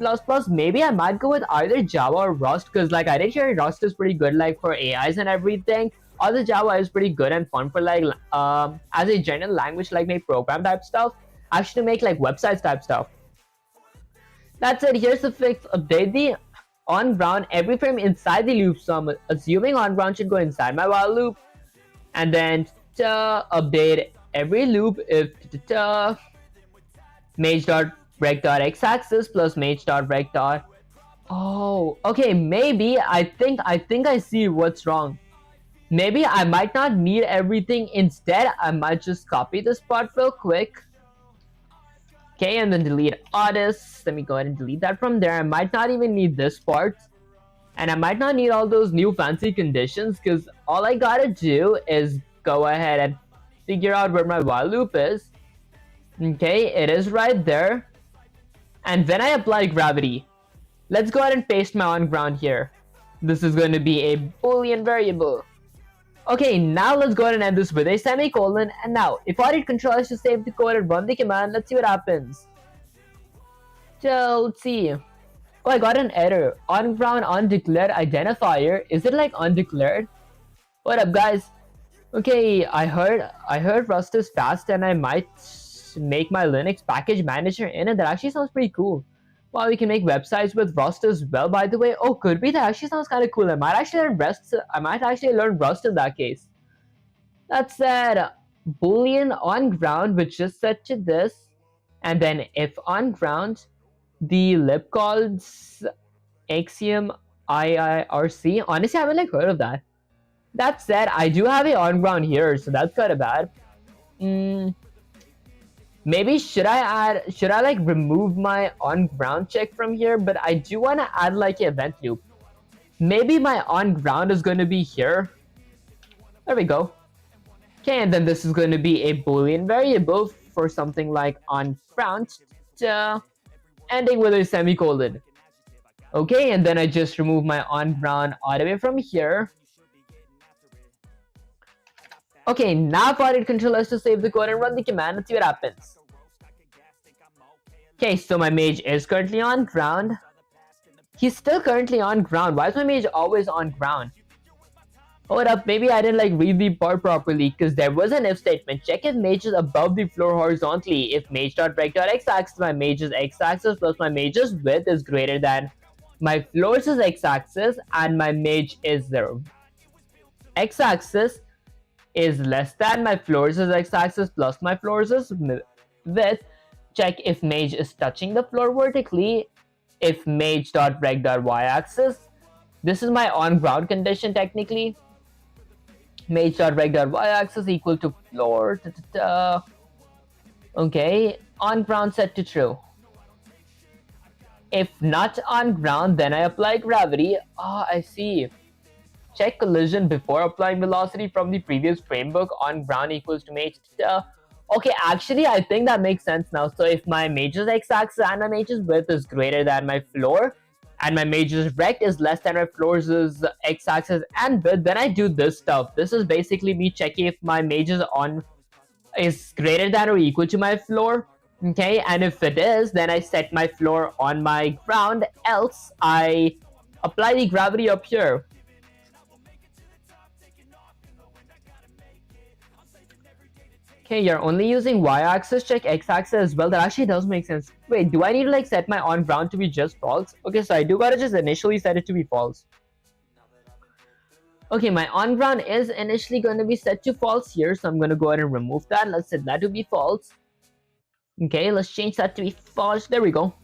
Maybe I might go with either Java or Rust, because like I did hear Rust is pretty good like for AIs and everything. Although Java is pretty good and fun for like as a general language, like make program type stuff, actually make like websites type stuff. That's it. Here's the fix. Update the on ground every frame inside the loop. So I'm assuming on ground should go inside my while loop, and then update every loop if mage.rect.x-axis plus mage.rect. Oh, okay. Maybe I think I see what's wrong. Maybe I might not need everything. Instead, I might just copy this part real quick. Okay, and then delete all this. Let me go ahead and delete that from there. I might not even need this part. And I might not need all those new fancy conditions, because all I gotta do is go ahead and figure out where my while loop is. Okay, it is right there. And when I apply gravity, let's go ahead and paste my on ground here. This is going to be a Boolean variable. Okay, now let's go ahead and end this with a semicolon. And now, if I did control S to save the code and run the command, let's see what happens. So, let's see. Oh, I got an error. On ground undeclared identifier. Is it like undeclared? What up, guys? Okay, I heard Rust is fast, and I might make my Linux package manager in it. That actually sounds pretty cool. Wow, we can make websites with Rust as well, by the way. Oh, could be. That actually sounds kind of cool. I might actually learn Rust in that case. That said, Boolean on ground, which is set to this, and then if on ground, the libcalls axiom IIRC. Honestly, I haven't like heard of that. That said, I do have a on ground here, so that's kind of bad. Maybe should I like remove my on ground check from here? But I do want to add like an event loop. Maybe my on ground is going to be here. There we go. Okay, and then this is going to be a Boolean variable for something like on ground, ending with a semicolon. Okay, and then I just remove my on ground all the way from here. Okay, now I did control S to save the code and run the command and see what happens. Okay, so my mage is currently on ground. He's still currently on ground. Why is my mage always on ground? Hold up, maybe I didn't like read the part properly, because there was an if statement. Check if mage is above the floor horizontally. If mage.rect.x-axis, my mage's x-axis plus my mage's width is greater than my floor's x-axis, and my mage is 0. X-axis is less than my floor's x-axis plus my floor's width. Check if mage is touching the floor vertically. If mage.rect.y-axis, this is my on-ground condition technically. Mage.rect.y-axis equal to floor. Okay, on ground set to true. If not on ground, then I apply gravity. I see. Check collision before applying velocity from the previous framebook. On ground equals to mage. Okay, actually, I think that makes sense now. So if my mage's x-axis and my mage's width is greater than my floor, and my mage's rect is less than my floor's x-axis and width, then I do this stuff. This is basically me checking if my mage is greater than or equal to my floor. Okay, and if it is, then I set my floor on my ground, else I apply the gravity up here. Okay, you're only using y-axis, check x-axis as well. That actually does make sense. Wait, do I need to like set my on ground to be just false? Okay, so I do gotta just initially set it to be false. Okay, my on ground is initially going to be set to false here, so I'm going to go ahead and remove that. Let's set that to be false. Okay, let's change that to be false. There we go.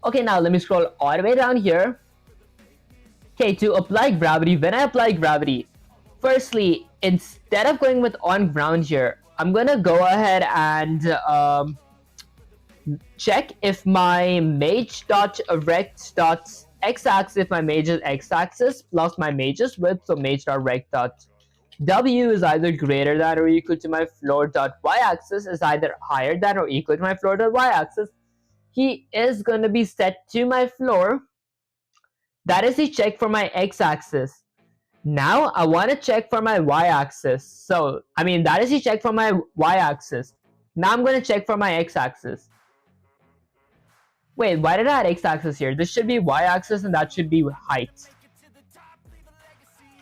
Okay, now let me scroll all the way down here. Okay, to apply gravity, when I apply gravity, firstly, instead of going with on ground here, I'm gonna go ahead and check if my mage.rect.x-axis, if my mage's x-axis plus my mage's width, so mage.rect.w is either greater than or equal to my floor.y-axis, is either higher than or equal to my floor.y-axis. He is going to be set to my floor. That is the check for my x-axis. Now I want to check for my y-axis. So, that is the check for my y-axis. Now I'm going to check for my x-axis. Wait, why did I add x-axis here? This should be y-axis and that should be height.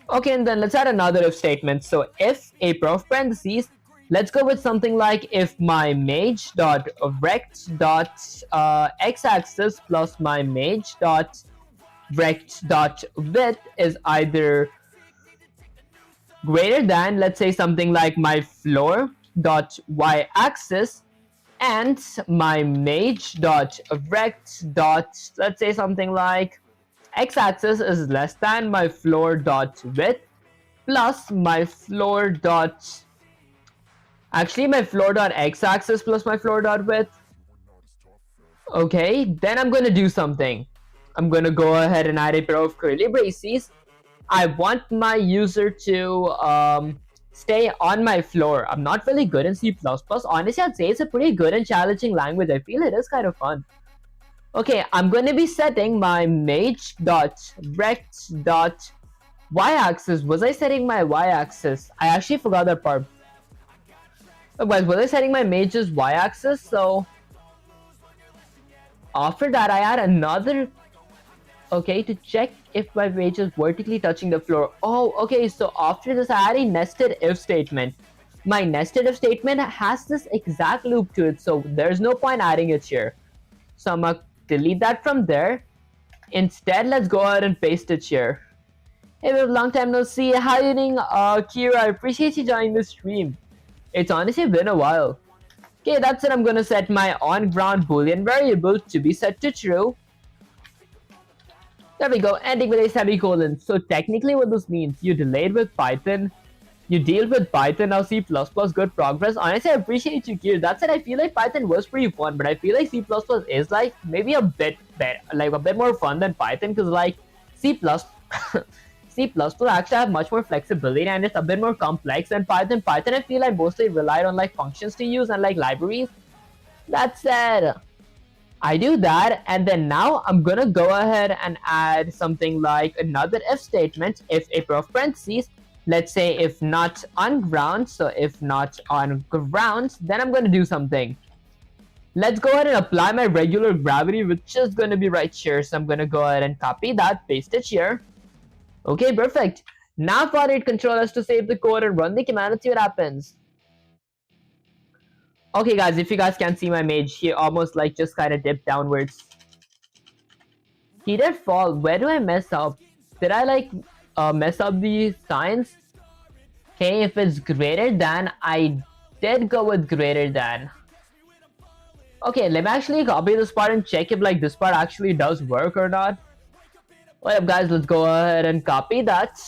Okay, and then let's add another if statement. So if a prof parentheses, let's go with something like if my mage.rect.x-axis plus my mage.rect.width is either greater than, let's say something like my floor.y-axis, and my mage.rect. Let's say something like x-axis is less than my floor.width plus my floor. Actually, my floor.x-axis plus my floor.width. Okay, then I'm going to do something. I'm going to go ahead and add a pair of curly braces. I want my user to stay on my floor. I'm not really good in C++. Honestly, I'd say it's a pretty good and challenging language. I feel it is kind of fun. Okay, I'm going to be setting my mage.rect.y-axis. Was I setting my y-axis? I actually forgot that part. But was I setting my mage's y-axis? So after that, I add another. Okay, to check if my mage is vertically touching the floor. Oh, okay, so after this, I add a nested if statement. My nested if statement has this exact loop to it, so there's no point adding it here. So I'm gonna delete that from there. Instead, let's go ahead and paste it here. Hey, we have a long time no see. How are you doing, Kira? I appreciate you joining the stream. It's honestly been a while. Okay, that's it. I'm gonna set my on-ground boolean variable to be set to true. There we go, ending with a semicolon. So technically what this means, you delayed with Python, you deal with Python, now C++, good progress. Honestly, I appreciate you, Kier. That said, I feel like Python was pretty fun, but I feel like C++ is like maybe a bit better, like a bit more fun than Python, because like C++ actually have much more flexibility and it's a bit more complex than Python. Python, I feel like mostly relied on like functions to use and like libraries. That said, I do that, and then now I'm gonna go ahead and add something like another if statement. If a prof parentheses, let's say if not on ground, so if not on ground, then I'm gonna do something. let's go ahead and apply my regular gravity, which is going to be right here. So I'm going to go ahead and copy that, paste it here. Okay, perfect. Now for it, control us to save the code and run the command and see what happens. Okay guys, if you guys can see my mage, he almost like just kind of dipped downwards. He did fall. Where do I mess up? Did I like mess up the signs? Okay, if it's greater than, I did go with greater than. Okay, let me actually copy this part and check if like this part actually does work or not. What up guys, let's go ahead and copy that.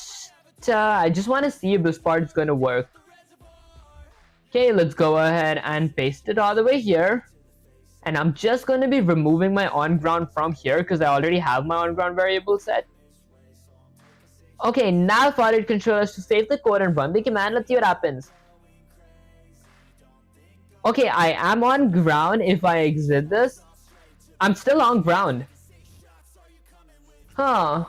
I just want to see if this part is going to work. Okay, let's go ahead and paste it all the way here. And I'm just going to be removing my on-ground from here because I already have my on-ground variable set. Okay, now for it, control us to save the code and run the command. Let's see what happens. Okay, I am on ground. If I exit this, I'm still on ground. Huh.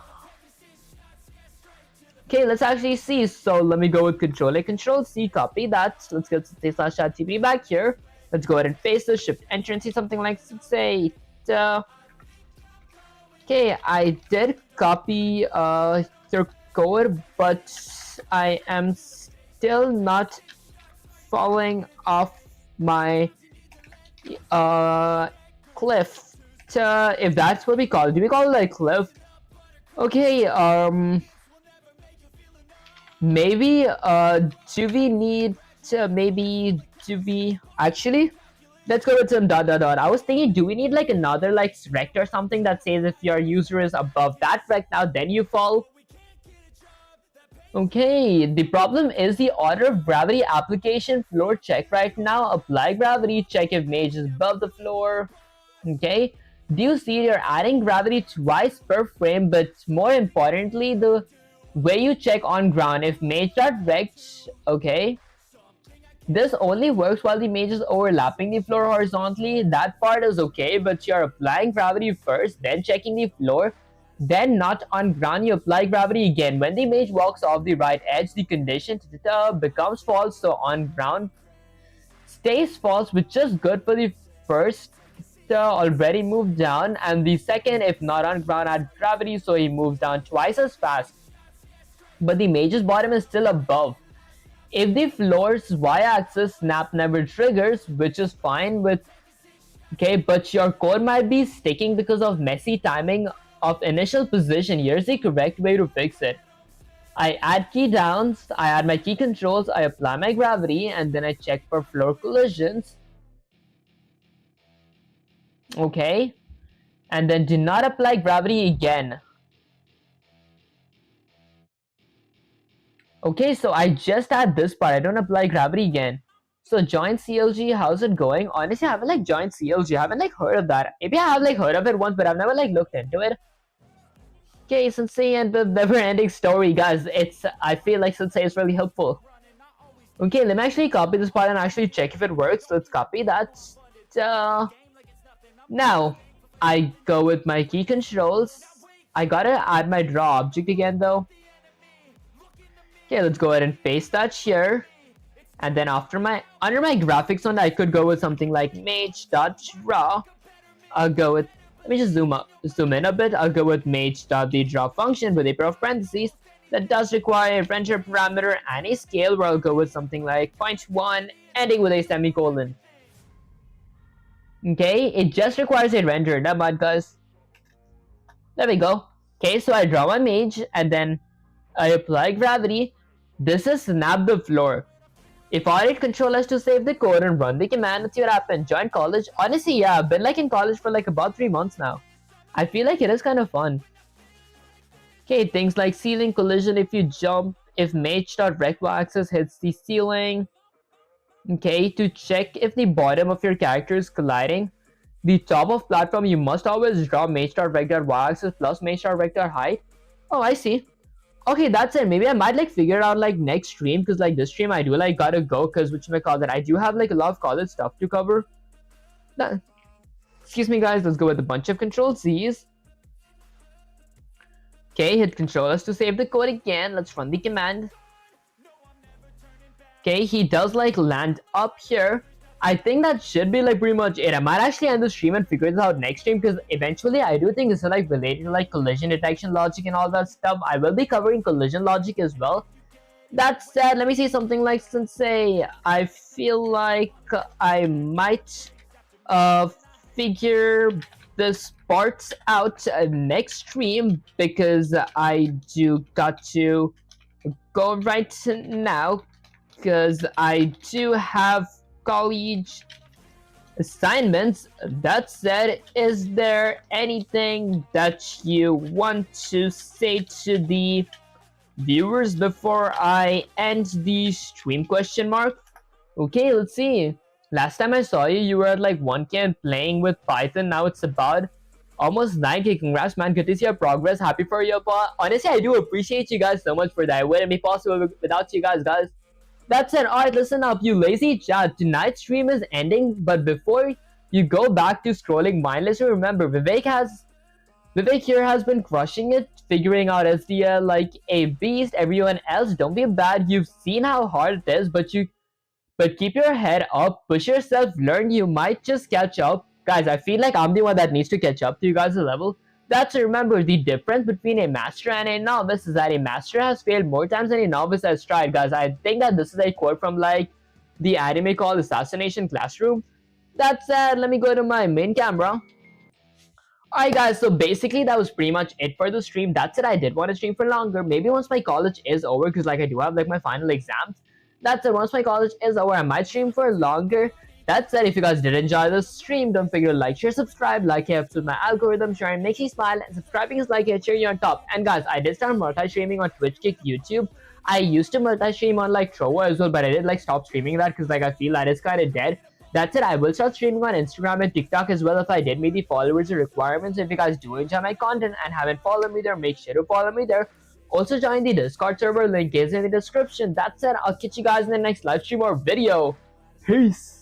Okay, let's actually see. So let me go with Control C, copy that. Let's get /TP back here. Let's go ahead and paste this, Shift Enter and see something like 6.8. Okay, I did copy your code, but I am still not falling off my cliff. If that's what we call it. Do we call it like cliff? Okay, maybe do we need to actually, let's go with some ... I was thinking, do we need like another like rect or something that says if your user is above that rect now then you fall? Okay, the problem is the order of gravity application floor check right now. Apply gravity, check if mage is above the floor. Okay, do you see you're adding gravity twice per frame, but more importantly the way you check on ground, if mage.rect, okay, this only works while the mage is overlapping the floor horizontally. That part is okay, but you're applying gravity first, then checking the floor, then not on ground, you apply gravity again. When the mage walks off the right edge, the condition becomes false, so on ground stays false, which is good for the first already moved down, and the second, if not on ground, add gravity, so he moves down twice as fast. But the mage's bottom is still above. If the floor's y-axis snap never triggers, which is fine with, okay, but your code might be sticking because of messy timing of initial position. Here's the correct way to fix it. I add key downs, I add my key controls, I apply my gravity, and then I check for floor collisions. Okay, and then do not apply gravity again. Okay, so I just add this part, I don't apply gravity again. So join CLG, how's it going? Honestly, I haven't like joined CLG, I haven't like heard of that. Maybe I have like heard of it once, but I've never like looked into it. Okay, Sensei and the never-ending story, guys. I feel like Sensei is really helpful. Okay, let me actually copy this part and actually check if it works. Let's copy that. Now, I go with my key controls. I gotta add my draw object again though. Okay, let's go ahead and paste that here. And then under my graphics one, I could go with something like mage.draw. I'll go with, let me just zoom in a bit. I'll go with mage.the draw function with a pair of parentheses that does require a render parameter and a scale, where I'll go with something like 0.1 ending with a semicolon. Okay, it just requires a render, not bad guys. There we go. Okay, so I draw my mage and then I apply gravity. This is snap the floor. If I hit Control S to save the code and run the command, let's see what happens. Join college. Honestly, yeah, I've been like in college for like about 3 months now. I feel like it is kind of fun. Okay, things like ceiling collision if you jump, if mage.rect axis hits the ceiling. Okay, to check if the bottom of your character is colliding the top of platform, you must always draw mage.rect.y-axis plus mage.rect.height. Oh, I see. Okay, that's it. Maybe I might like figure it out like next stream, because like this stream I do like gotta go, because I do have like a lot of college stuff to cover. Excuse me guys, let's go with a bunch of Control Z's. Okay, hit Control S to save the code again. Let's run the command. Okay, he does like land up here. I think that should be like pretty much it. I might actually end the stream and figure this out next stream because eventually I do think this is like related to like collision detection logic and all that stuff. I will be covering collision logic as well. That said, let me say something like Sensei. I feel like I might uh figure this parts out next stream because I do got to go right now because I do have college assignments. That said, is there anything that you want to say to the viewers before I end the stream question mark? Okay, let's see. Last time I saw you, you were at like 1K and playing with Python. Now it's about almost 9K. Congrats, man. Good to see your progress. Happy for you, but honestly, I do appreciate you guys so much for that. It wouldn't be possible without you guys. That's it. Alright, listen up, you lazy chat. Tonight's stream is ending, but before you go back to scrolling mindlessly, remember Vivek here has been crushing it, figuring out SDL like a beast. Everyone else, don't be bad. You've seen how hard it is, but keep your head up, push yourself, learn. You might just catch up. Guys, I feel like I'm the one that needs to catch up to you guys' level. That's remember the difference between a master and a novice is that a master has failed more times than a novice has tried, guys. I think that this is a quote from like the anime called Assassination Classroom. That said, let me go to my main camera. Alright guys, so basically that was pretty much it for the stream. That's it. I did want to stream for longer. Maybe once my college is over, because like I do have like my final exams. That's it. Once my college is over, I might stream for longer. That said, if you guys did enjoy this stream, don't forget to like, share, subscribe. Like helps with my algorithm, sharing makes you smile, and subscribing is like it, cheering you on top. And guys, I did start multi-streaming on Twitch, Kick, YouTube. I used to multi-stream on like Trovo as well, but I did like stop streaming that because like I feel that is kind of dead. That's it. I will start streaming on Instagram and TikTok as well if I did meet the followers or requirements. If you guys do enjoy my content and haven't followed me there, make sure to follow me there. Also join the Discord server, link is in the description. That's it. I'll catch you guys in the next live stream or video. Peace.